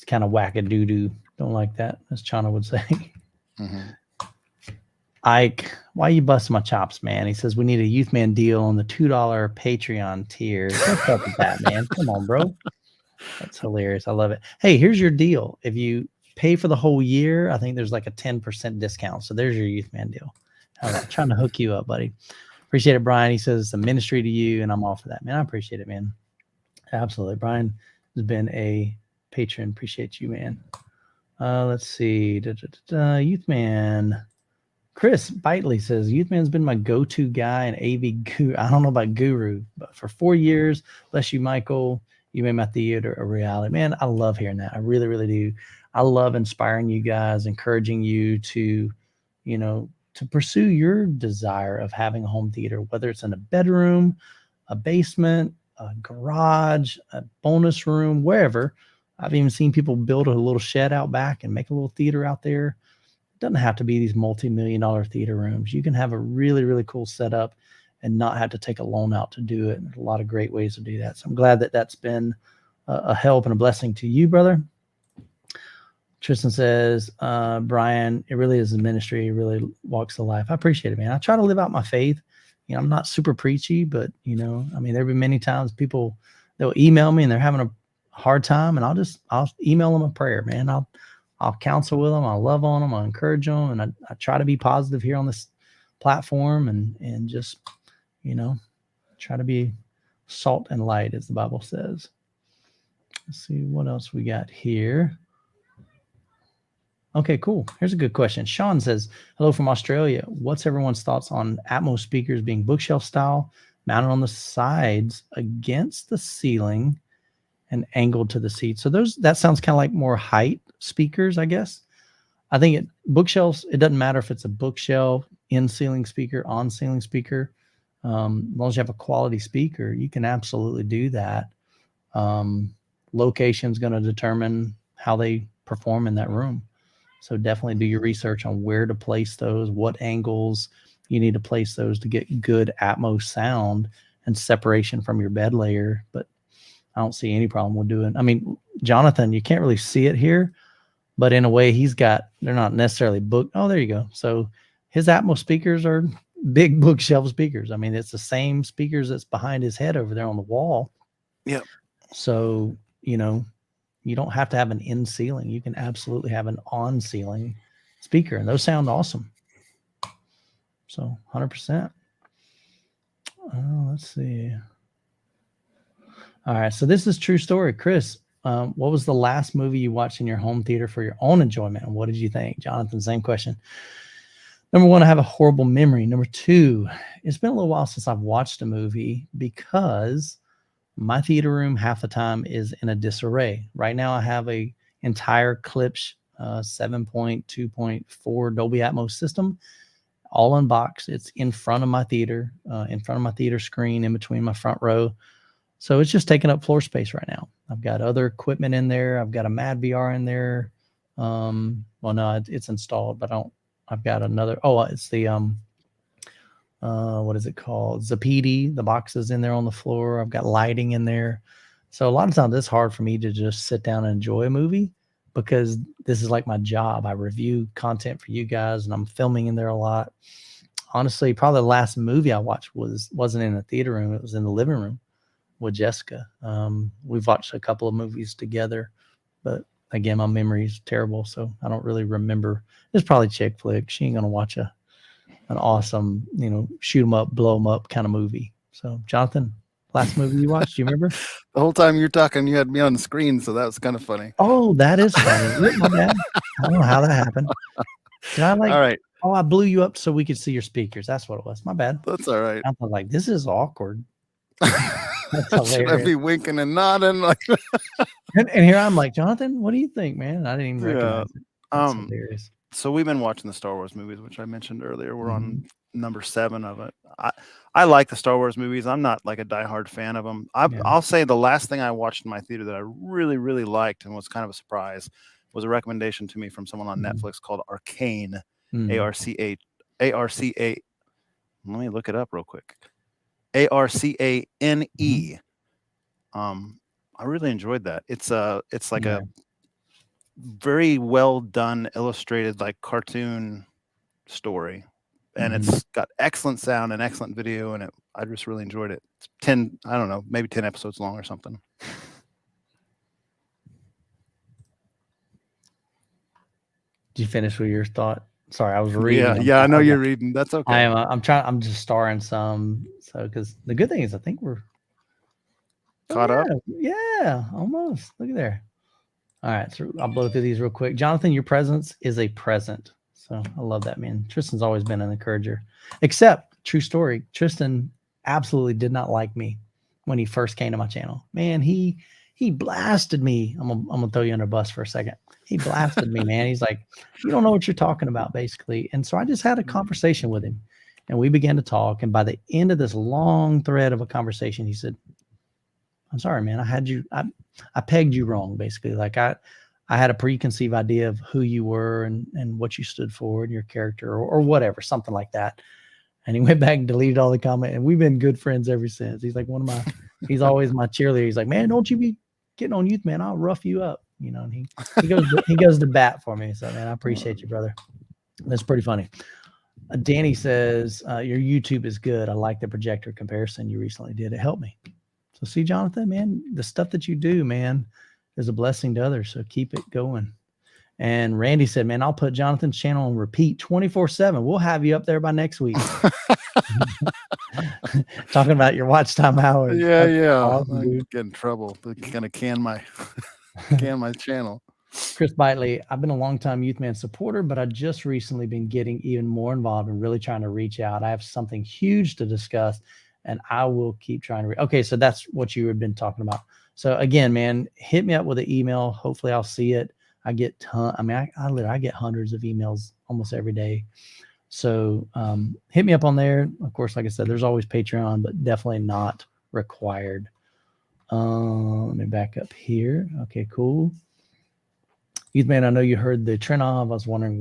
It's kind of whack-a-doo-doo. Don't like that, as Chana would say. Ike, why you busting my chops, man? He says we need a Youth Man deal on the $2 Patreon tier. What's up with that, man? Come on, bro. That's hilarious. I love it. Hey, here's your deal. If you pay for the whole year, I think there's like a 10% discount. So there's your Youth Man deal. I'm trying to hook you up, buddy. Appreciate it, Brian. He says it's a ministry to you, and I'm all for that, man. I appreciate it, man. Absolutely. Brian has been a patron. Appreciate you, man. Let's see. Youth Man. Chris Bitely says, Youth Man's been my go-to guy and AV guru. I don't know about guru, but for 4 years, bless you, Michael, you made my theater a reality. Man, I love hearing that. I really, really do. I love inspiring you guys, encouraging you to, to pursue your desire of having a home theater, whether it's in a bedroom, a basement, a garage, a bonus room, wherever. I've even seen people build a little shed out back and make a little theater out there. Doesn't have to be these multi-million-dollar theater rooms. You can have a really, really cool setup and not have to take a loan out to do it. And there's a lot of great ways to do that. So I'm glad that that's been a help and a blessing to you, brother. Tristan says, Brian, it really is a ministry. It really walks the life. I appreciate it, man. I try to live out my faith. I'm not super preachy, but, there've been many times people, they'll email me and they're having a hard time, and I'll email them a prayer, man. I'll counsel with them. I'll love on them. I'll encourage them. And I try to be positive here on this platform and just, try to be salt and light, as the Bible says. Let's see what else we got here. Okay, cool. Here's a good question. Sean says, hello from Australia. What's everyone's thoughts on Atmos speakers being bookshelf style, mounted on the sides against the ceiling and angled to the seat? So that sounds kind of like more height speakers, I guess. I think bookshelves, it doesn't matter if it's a bookshelf, in-ceiling speaker, on-ceiling speaker. As long as you have a quality speaker, you can absolutely do that. Location is going to determine how they perform in that room. So definitely do your research on where to place those, what angles you need to place those to get good Atmos sound and separation from your bed layer. But I don't see any problem with doing. Jonathan, you can't really see it here, but in a way they're not necessarily book. Oh, there you go. So his Atmos speakers are big bookshelf speakers. It's the same speakers that's behind his head over there on the wall. Yep. So, you don't have to have an in ceiling. You can absolutely have an on ceiling speaker, and those sound awesome. So 100%. Let's see. All right. So this is true story. Chris, what was the last movie you watched in your home theater for your own enjoyment? And what did you think? Jonathan, same question. Number one, I have a horrible memory. Number two, it's been a little while since I've watched a movie because my theater room half the time is in a disarray. Right now, I have a entire Klipsch 7.2.4 Dolby Atmos system, all unboxed. It's in front of my theater, screen, in between my front row. So it's just taking up floor space right now. I've got other equipment in there. I've got a Mad VR in there. No, it's installed, but I've got another. Oh, it's the what is it called? Zapedi. The box is in there on the floor. I've got lighting in there. So a lot of times it's hard for me to just sit down and enjoy a movie because this is like my job. I review content for you guys and I'm filming in there a lot. Honestly, probably the last movie I watched wasn't in a theater room. It was in the living room with Jessica. We've watched a couple of movies together, but again, my memory is terrible. So I don't really remember. It's probably chick flick. She ain't going to watch an awesome, shoot 'em up, blow 'em up kind of movie. So Jonathan, last movie you watched, do you remember? The whole time you're talking, you had me on the screen. So that was kind of funny. Oh, that is funny. My bad. I don't know how that happened. Did I all right. Oh, I blew you up so we could see your speakers. That's what it was. My bad. That's all right. I was like, this is awkward. Should I be winking and nodding? and here I'm like, Jonathan, what do you think, man? I didn't even recognize it. That's hilarious. So we've been watching the Star Wars movies, which I mentioned earlier. We're on number 7 of it. I like the Star Wars movies. I'm not like a diehard fan of them. I'll say the last thing I watched in my theater that I really, really liked and was kind of a surprise was a recommendation to me from someone on Netflix called Arcane, ARCA. Let me look it up real quick. ARCANE. I really enjoyed that. It's like a very well done, illustrated, like cartoon story. And it's got excellent sound and excellent video, and I just really enjoyed it. It's 10, I don't know, maybe 10 episodes long or something. Did you finish with your thought? Sorry, I was reading. Yeah, I know you're reading. That's okay. I am. I'm just starring some. So, because the good thing is, I think we're caught up. Yeah, almost. Look at there. All right, so I'll blow through these real quick. Jonathan, your presence is a present. So I love that, man. Tristan's always been an encourager. Except, true story, Tristan absolutely did not like me when he first came to my channel. Man, he blasted me. I'm gonna throw you under a bus for a second. He blasted me, man. He's like, you don't know what you're talking about, basically. And so I just had a conversation with him, and we began to talk. And by the end of this long thread of a conversation, he said, I'm sorry, man. I pegged you wrong, basically. Like I had a preconceived idea of who you were and what you stood for and your character or whatever, something like that. And he went back and deleted all the comment, and we've been good friends ever since. He's like he's always my cheerleader. He's like, man, don't you be getting on youth, man. I'll rough you up, you know. And he goes to bat for me. So, man, I appreciate you, brother. That's pretty funny. Danny says, your YouTube is good. I like the projector comparison you recently did. It helped me. So see, Jonathan, man, the stuff that you do, man, is a blessing to others. So keep it going. And Randy said, man, I'll put Jonathan's channel on repeat 24/7. We'll have you up there by next week. Talking about your watch time hours. Yeah. Awesome, I get in trouble. They're going to can my channel. Chris Bitely, I've been a long-time Youth Man supporter, but I've just recently been getting even more involved and really trying to reach out. I have something huge to discuss, and I will keep trying to okay, so that's what you had been talking about. So again, man, hit me up with an email. Hopefully I'll see it. I get I get hundreds of emails almost every day. So hit me up on there. Of course, like I said, there's always Patreon, but definitely not required. Let me back up here. Okay, cool. Youth Man, I know you heard the Trinov. I was wondering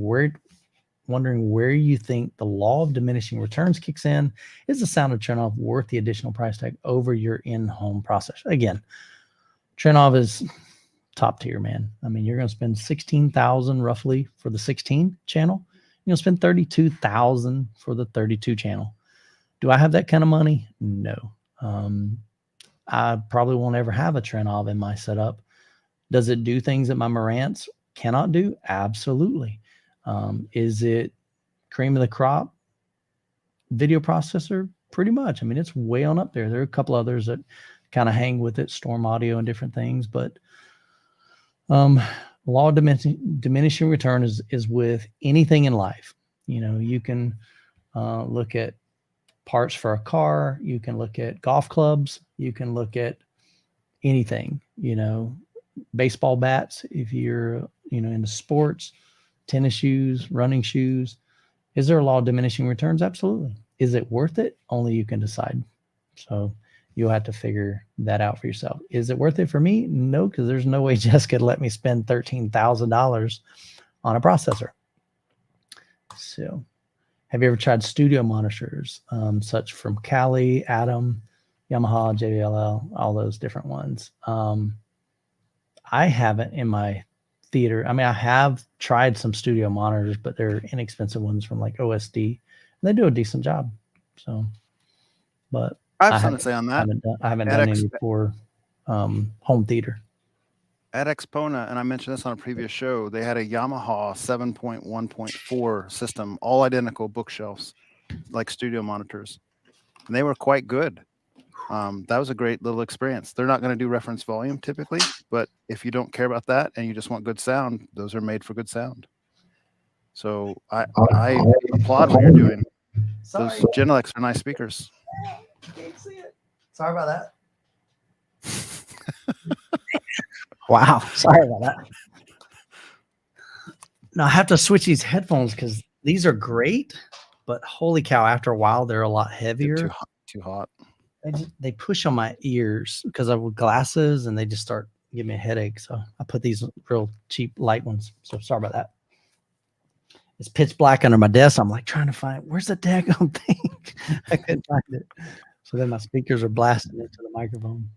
where you think the law of diminishing returns kicks in. Is the sound of Trinov worth the additional price tag over your in-home processor? Again, Trinov is top tier, man. I mean, you're going to spend $16,000 roughly for the 16 channel. You're going to spend $32,000 for the 32 channel. Do I have that kind of money? No. I probably won't ever have a Trinov in my setup. Does it do things that my Marantz cannot do? Absolutely. Is it cream of the crop video processor? Pretty much. I mean, it's way on up there. There are a couple others that kind of hang with it, Storm Audio and different things, but law of diminishing return is with anything in life. You know, you can look at parts for a car, you can look at golf clubs, you can look at anything, you know, baseball bats, if you're, you know, into sports, tennis shoes, running shoes. Is there a law of diminishing returns? Absolutely. Is it worth it? Only you can decide. So you'll have to figure that out for yourself. Is it worth it for me? No, because there's no way Jessica would let me spend $13,000 on a processor. So have you ever tried studio monitors, such from Kali, Atom, Yamaha, JBL, all those different ones? I haven't in my theater. I mean, I have tried some studio monitors, but they're inexpensive ones from like OSD. They do a decent job. So, but I have something to say on that. I haven't done any for home theater. At Expona, and I mentioned this on a previous show, they had a Yamaha 7.1.4 system, all identical bookshelves, like studio monitors, and they were quite good. That was a great little experience. They're not going to do reference volume typically, but if you don't care about that and you just want good sound, those are made for good sound. So I applaud what you're doing. Those Genelecs are nice speakers. Can't see it. Sorry about that. Wow. Sorry about that. Now I have to switch these headphones because these are great, but holy cow, after a while, they're a lot heavier. They're too hot. They push on my ears because I have glasses and they just start giving me a headache. So I put these real cheap light ones. So sorry about that. It's pitch black under my desk. I'm like trying to find, where's the daggone thing? I couldn't find it. So then my speakers are blasting into the microphone.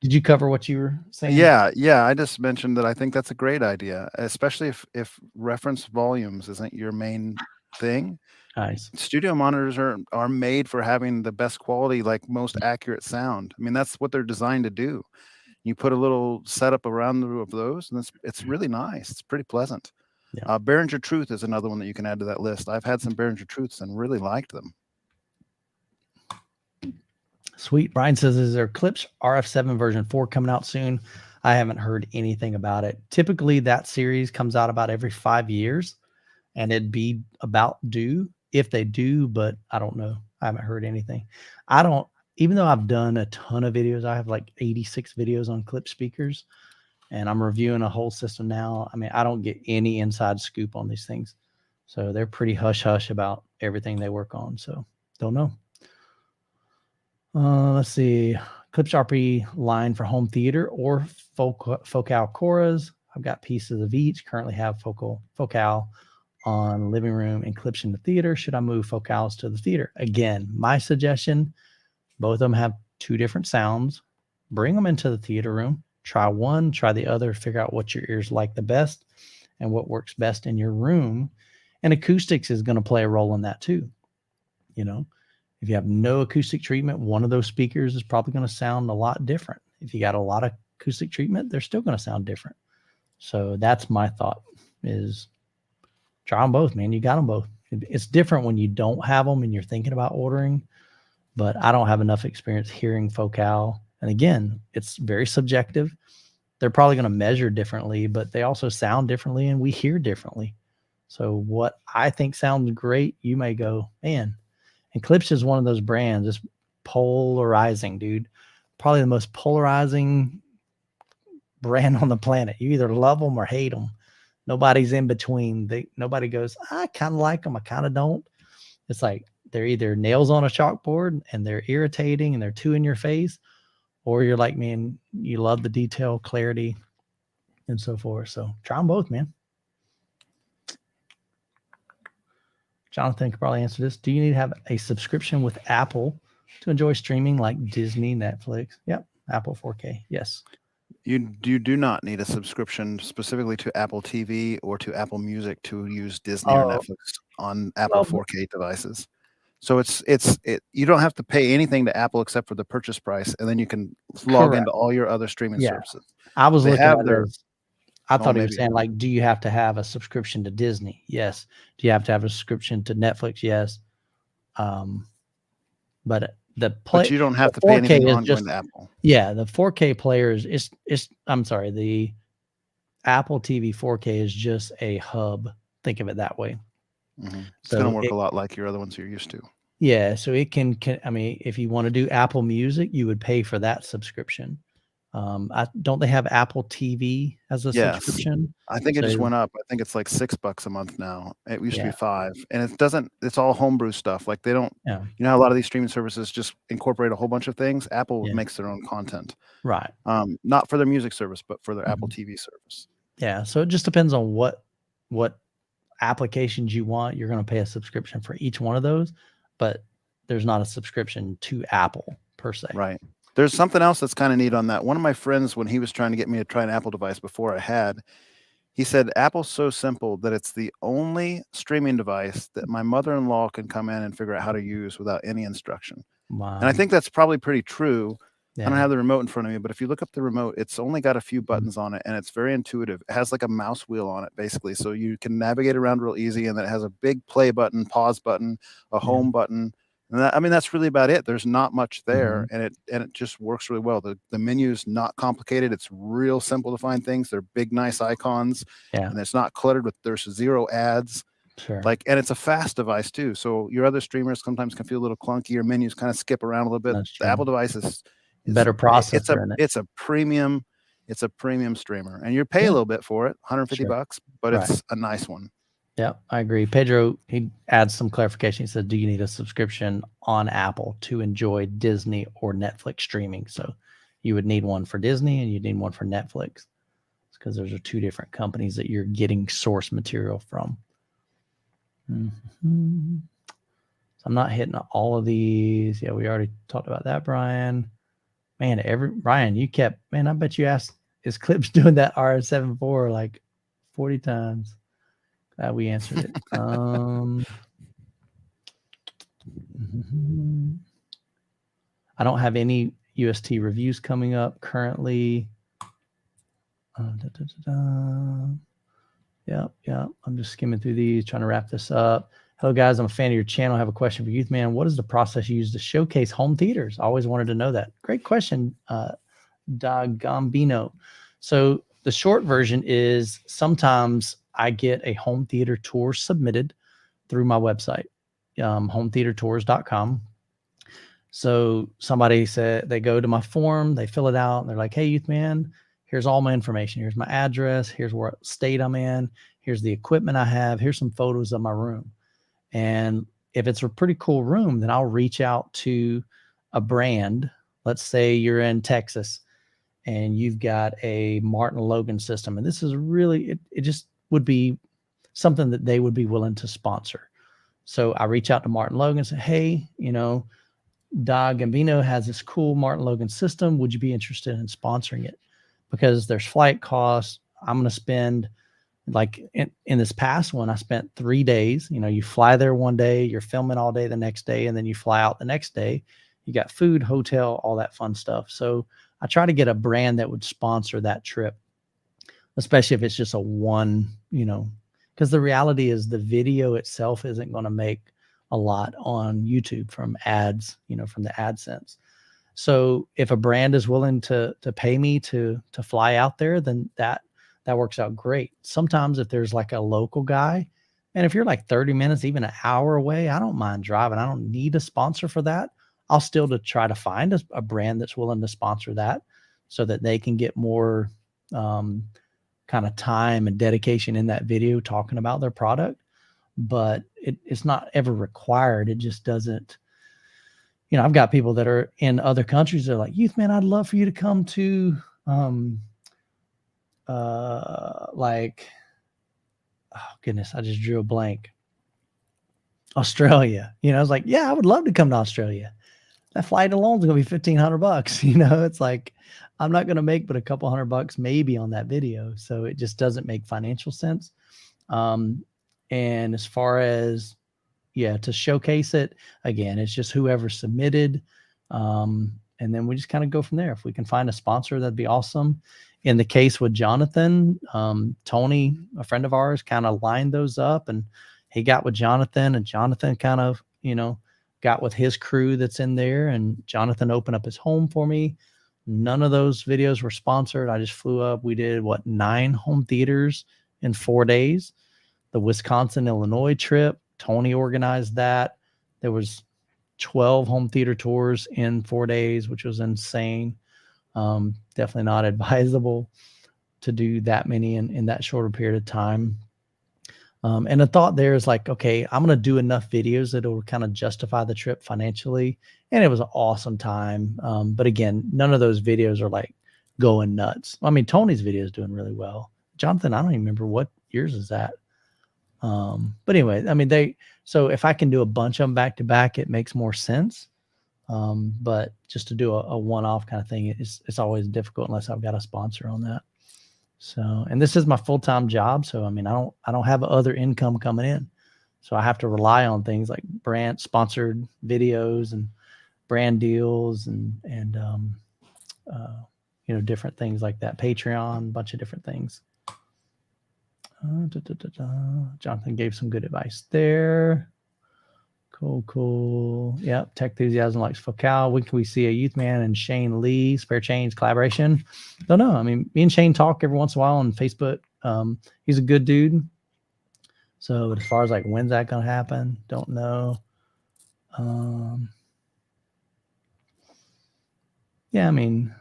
Did you cover what you were saying? Yeah. I just mentioned that I think that's a great idea, especially if reference volumes isn't your main thing. Nice. Studio monitors are made for having the best quality, like most accurate sound. I mean, that's what they're designed to do. You put a little setup around of those, and it's really nice. It's pretty pleasant. Yeah. Behringer Truth is another one that you can add to that list. I've had some Behringer Truths and really liked them. Sweet. Brian says, is there Klipsch RF7 version 4 coming out soon? I haven't heard anything about it. Typically, that series comes out about every 5 years, and it'd be about due if they do, but I don't know. I haven't heard anything. Even though I've done a ton of videos, I have like 86 videos on Klipsch speakers, and I'm reviewing a whole system now. I mean, I don't get any inside scoop on these things. So they're pretty hush-hush about everything they work on. So don't know. Let's see. Klipsch RP line for home theater or focal Coras. I've got pieces of each. Currently have focal on living room and Klipsch in the theater. Should I move focals to the theater? Again, my suggestion, both of them have 2 different sounds. Bring them into the theater room. Try one, try the other, figure out what your ears like the best and what works best in your room. And acoustics is going to play a role in that too. You know, if you have no acoustic treatment, one of those speakers is probably going to sound a lot different. If you got a lot of acoustic treatment, they're still going to sound different. So that's my thought, is try them both, man. You got them both. It's different when you don't have them and you're thinking about ordering, but I don't have enough experience hearing focal. And again, it's very subjective. They're probably going to measure differently, but they also sound differently and we hear differently. So what I think sounds great, you may go, man. And Klipsch is one of those brands, it's polarizing, dude. Probably the most polarizing brand on the planet. You either love them or hate them. Nobody's in between. Nobody goes, I kind of like them, I kind of don't. It's like they're either nails on a chalkboard and they're irritating and they're too in your face, or you're like, man, you love the detail, clarity, and so forth. So try them both, man. Jonathan could probably answer this. Do you need to have a subscription with Apple to enjoy streaming like Disney, Netflix? Yep. Apple 4K. Yes. You do not need a subscription specifically to Apple TV or to Apple Music to use Disney or Netflix on Apple 4K devices. So you don't have to pay anything to Apple except for the purchase price, and then you can log into all your other streaming services. I was looking at this. I thought he was saying, like, do you have to have a subscription to Disney? Yes. Do you have to have a subscription to Netflix? Yes. But you don't have to pay anything ongoing to Apple. Yeah, the 4K players the Apple TV 4K is just a hub. Think of it that way. Mm-hmm. It's going to work a lot like your other ones you're used to. Yeah, so it can I mean, if you want to do Apple Music, you would pay for that subscription. Don't they have Apple TV as a subscription? I think it just went up. I think it's like $6 a month now. It used to be $5, and it's all homebrew stuff. Like they don't, you know, how a lot of these streaming services just incorporate a whole bunch of things. Apple makes their own content, right? Not for their music service, but for their Apple TV service. Yeah, so it just depends on what applications you want. You're going to pay a subscription for each one of those, but there's not a subscription to Apple per se. Right. There's something else that's kind of neat on that. One of my friends, when he was trying to get me to try an Apple device before I had, he said, Apple's so simple that it's the only streaming device that my mother-in-law can come in and figure out how to use without any instruction. Wow. And I think that's probably pretty true. Yeah. I don't have the remote in front of me, but if you look up the remote, it's only got a few buttons on it, and it's very intuitive. It has like a mouse wheel on it, basically, so you can navigate around real easy, and then it has a big play button, pause button, a home button. And I mean, that's really about it. There's not much there, and it just works really well. The menu's not complicated. It's real simple to find things. They're big, nice icons, and it's not cluttered with. There's 0 ads. Sure. And it's a fast device too. So your other streamers sometimes can feel a little clunky. Your menus kind of skip around a little bit. The Apple device is better processor. It's a premium streamer, and you pay a little bit for it, $150, but it's a nice one. Yeah, I agree. Pedro, he adds some clarification. He said, do you need a subscription on Apple to enjoy Disney or Netflix streaming? So you would need one for Disney and you'd need one for Netflix. It's because those are 2 different companies that you're getting source material from. Mm-hmm. So I'm not hitting all of these. Yeah, we already talked about that, Brian. man, Ryan, you kept, man, I bet you asked, is Clips doing that RS7 like 40 times? Glad we answered it. I don't have any UST reviews coming up currently. Yeah. I'm just skimming through these, trying to wrap this up. Hello, guys. I'm a fan of your channel. I have a question for Youth Man. What is the process you use to showcase home theaters? I always wanted to know that. Great question, Gambino. So the short version is sometimes I get a home theater tour submitted through my website, hometheatertours.com. So somebody said they go to my form, they fill it out, and they're like, hey, Youth Man, here's all my information. Here's my address. Here's what state I'm in. Here's the equipment I have. Here's some photos of my room. And if it's a pretty cool room, then I'll reach out to a brand. Let's say you're in Texas and you've got a Martin Logan system. And this is really, it just would be something that they would be willing to sponsor. So I reach out to Martin Logan and say, hey, Doug Gambino has this cool Martin Logan system. Would you be interested in sponsoring it? Because there's flight costs. I'm going to spend, like in this past one, I spent 3 days. You fly there one day, you're filming all day the next day, and then you fly out the next day. You got food, hotel, all that fun stuff. So I try to get a brand that would sponsor that trip, especially if it's just a one, because the reality is the video itself isn't going to make a lot on YouTube from ads, from the AdSense. So if a brand is willing to pay me to fly out there, then that works out great. Sometimes if there's like a local guy, and if you're like 30 minutes, even an hour away, I don't mind driving. I don't need a sponsor for that. I'll still try to find a brand that's willing to sponsor that so that they can get more kind of time and dedication in that video talking about their product. But it's not ever required. It just doesn't, I've got people that are in other countries. They're like, Youth Man, I'd love for you to come to, like, oh goodness, I just drew a blank. Australia. I was like, yeah, I would love to come to Australia. That flight alone is going to be $1,500. It's like, I'm not going to make but a couple $100 maybe on that video. So it just doesn't make financial sense. And as far as, to showcase it, again, it's just whoever submitted. And then we just kind of go from there. If we can find a sponsor, that'd be awesome. In the case with Jonathan, Tony, a friend of ours, kind of lined those up, and he got with Jonathan, and Jonathan kind of, got with his crew that's in there, and Jonathan opened up his home for me. None of those videos were sponsored. I just flew up. We did 9 home theaters in 4 days. The Wisconsin, Illinois trip, Tony organized that. There was 12 home theater tours in 4 days, which was insane. Definitely not advisable to do that many in that shorter period of time. And the thought there is like, okay, I'm going to do enough videos that will kind of justify the trip financially. And it was an awesome time. But again, none of those videos are like going nuts. I mean, Tony's video is doing really well. Jonathan, I don't even remember what yours is at. But anyway, I mean, so if I can do a bunch of them back to back, it makes more sense. But just to do a one-off kind of thing, it's always difficult unless I've got a sponsor on that. So, and this is my full-time job. So, I mean, I don't have other income coming in. So I have to rely on things like brand sponsored videos and brand deals and different things like that. Patreon, a bunch of different things. Jonathan gave some good advice there. Cool. Yep. Tech Enthusiasm likes Focal. When can we see a Youth Man and Shane Lee Spare Change collaboration? Don't know. I mean, me and Shane talk every once in a while on Facebook. He's a good dude. So, but as far as like when's that gonna happen, don't know. Yeah, I mean,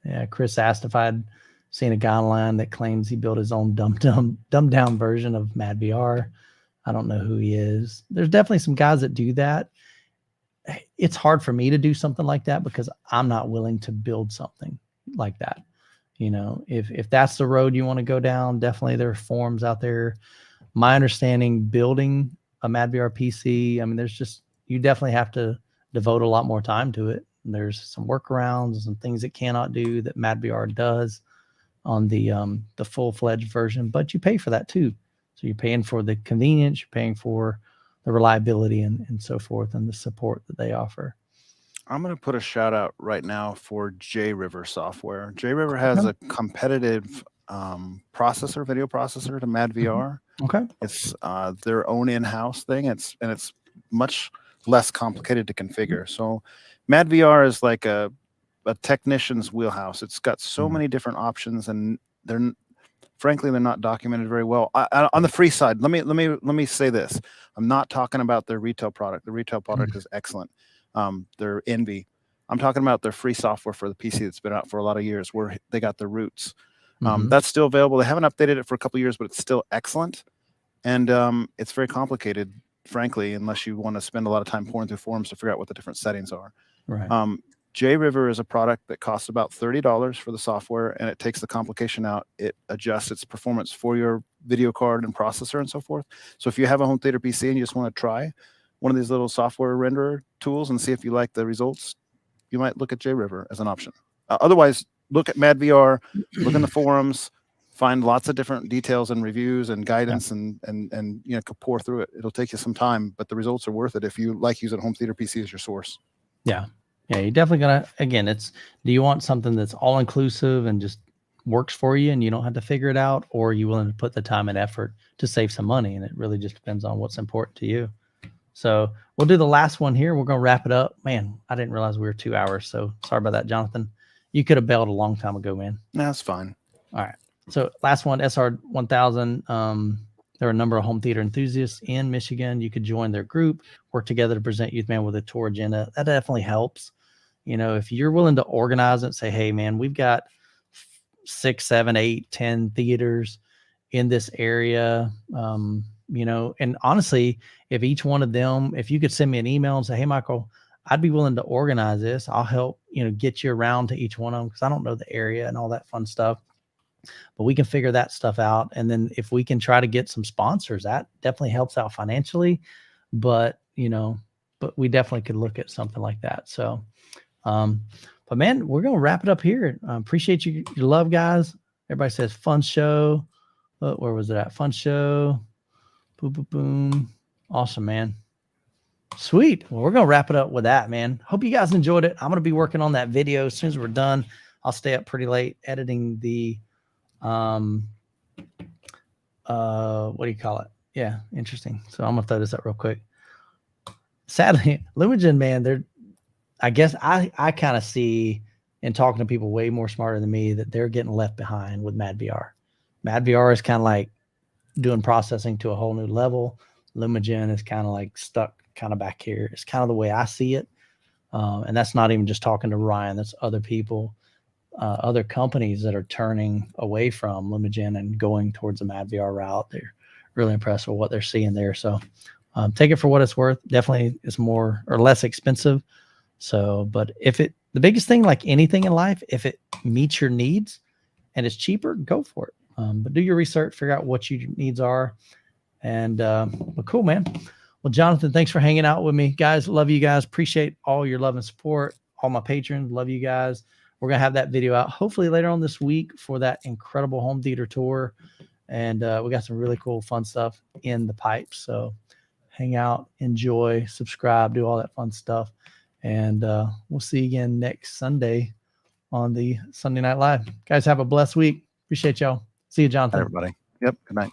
yeah. Chris asked if I'd seen a guy online that claims he built his own dumbed down version of MadVR. I don't know who he is. There's definitely some guys that do that. It's hard for me to do something like that because I'm not willing to build something like that. If that's the road you want to go down, definitely there are forums out there. My understanding, building a MadVR PC, I mean, you definitely have to devote a lot more time to it And there's some workarounds and some things it cannot do that MadVR does on the full-fledged version, but you pay for that too. So you're paying for the convenience, you're paying for the reliability and so forth, and the support that they offer. I'm going to put a shout out right now for JRiver software. JRiver has a competitive processor, video processor to MadVR. Okay. It's their own in-house thing. It's much less complicated to configure. So MadVR is like a technician's wheelhouse. It's got so many different options, and frankly, they're not documented very well. On the free side, let me say this. I'm not talking about their retail product. The retail product is excellent. Their Envy. I'm talking about their free software for the PC that's been out for a lot of years, where they got the roots. That's still available. They haven't updated it for a couple of years, but it's still excellent. And it's very complicated, frankly, unless you want to spend a lot of time pouring through forums to figure out what the different settings are. Right. JRiver is a product that costs about $30 for the software, and it takes the complication out. It adjusts its performance for your video card and processor and so forth. So if you have a home theater PC and you just want to try one of these little software renderer tools and see if you like the results, you might look at JRiver as an option. Otherwise, look at MadVR, look in the forums, find lots of different details and reviews and guidance, and you know, pour through it. It'll take you some time, but the results are worth it if you like using a home theater PC as your source. Yeah. Yeah, you're definitely gonna, again, do you want something that's all inclusive and just works for you and you don't have to figure it out, or are you willing to put the time and effort to save some money? And it really just depends on what's important to you. So we'll do the last one here. We're gonna wrap it up. Man, I didn't realize we were 2 hours, so sorry about that, Jonathan. You could have bailed a long time ago, man. No, that's fine. All right. So last one, SR1000. There are a number of home theater enthusiasts in Michigan. You could join their group, work together to present Youth Man with a tour agenda. That definitely helps. You know, if you're willing to organize it and say, hey, man, we've got 6, 7, 8, 10 theaters in this area, you know, and honestly, if each one of them, if you could send me an email and say, hey, Michael, I'd be willing to organize this. I'll help, you know, get you around to each one of them because I don't know the area and all that fun stuff. But we can figure that stuff out. And then if we can try to get some sponsors, that definitely helps out financially. But, you know, but we definitely could look at something like that. So, but man, we're going to wrap it up here. Appreciate your love, guys. Everybody says fun show. Where was it at? Fun show. Boom, boom, boom. Awesome, man. Sweet. Well, we're going to wrap it up with that, man. Hope you guys enjoyed it. I'm going to be working on that video as soon as we're done. I'll stay up pretty late editing the, what do you call it? Yeah. Interesting. So I'm going to throw this up real quick. Sadly, Lumagen, man, I guess I kind of see, in talking to people way more smarter than me, that they're getting left behind with MadVR. MadVR is kind of like doing processing to a whole new level. Lumagen is kind of like stuck kind of back here. It's kind of the way I see it. And that's not even just talking to Ryan. That's other people, other companies that are turning away from Lumagen and going towards the MadVR route. They're really impressed with what they're seeing there. So take it for what it's worth. Definitely it's more or less expensive. So, but the biggest thing, like anything in life, if it meets your needs and it's cheaper, go for it. But do your research, figure out what your needs are. And, well, cool, man. Well, Jonathan, thanks for hanging out with me, guys. Love you guys. Appreciate all your love and support. All my patrons, love you guys. We're going to have that video out hopefully later on this week for that incredible home theater tour. And we got some really cool, fun stuff in the pipes. So hang out, enjoy, subscribe, do all that fun stuff. And we'll see you again next Sunday on the Sunday Night Live. Guys, have a blessed week. Appreciate y'all. See you, Jonathan. Bye, everybody. Yep. Good night.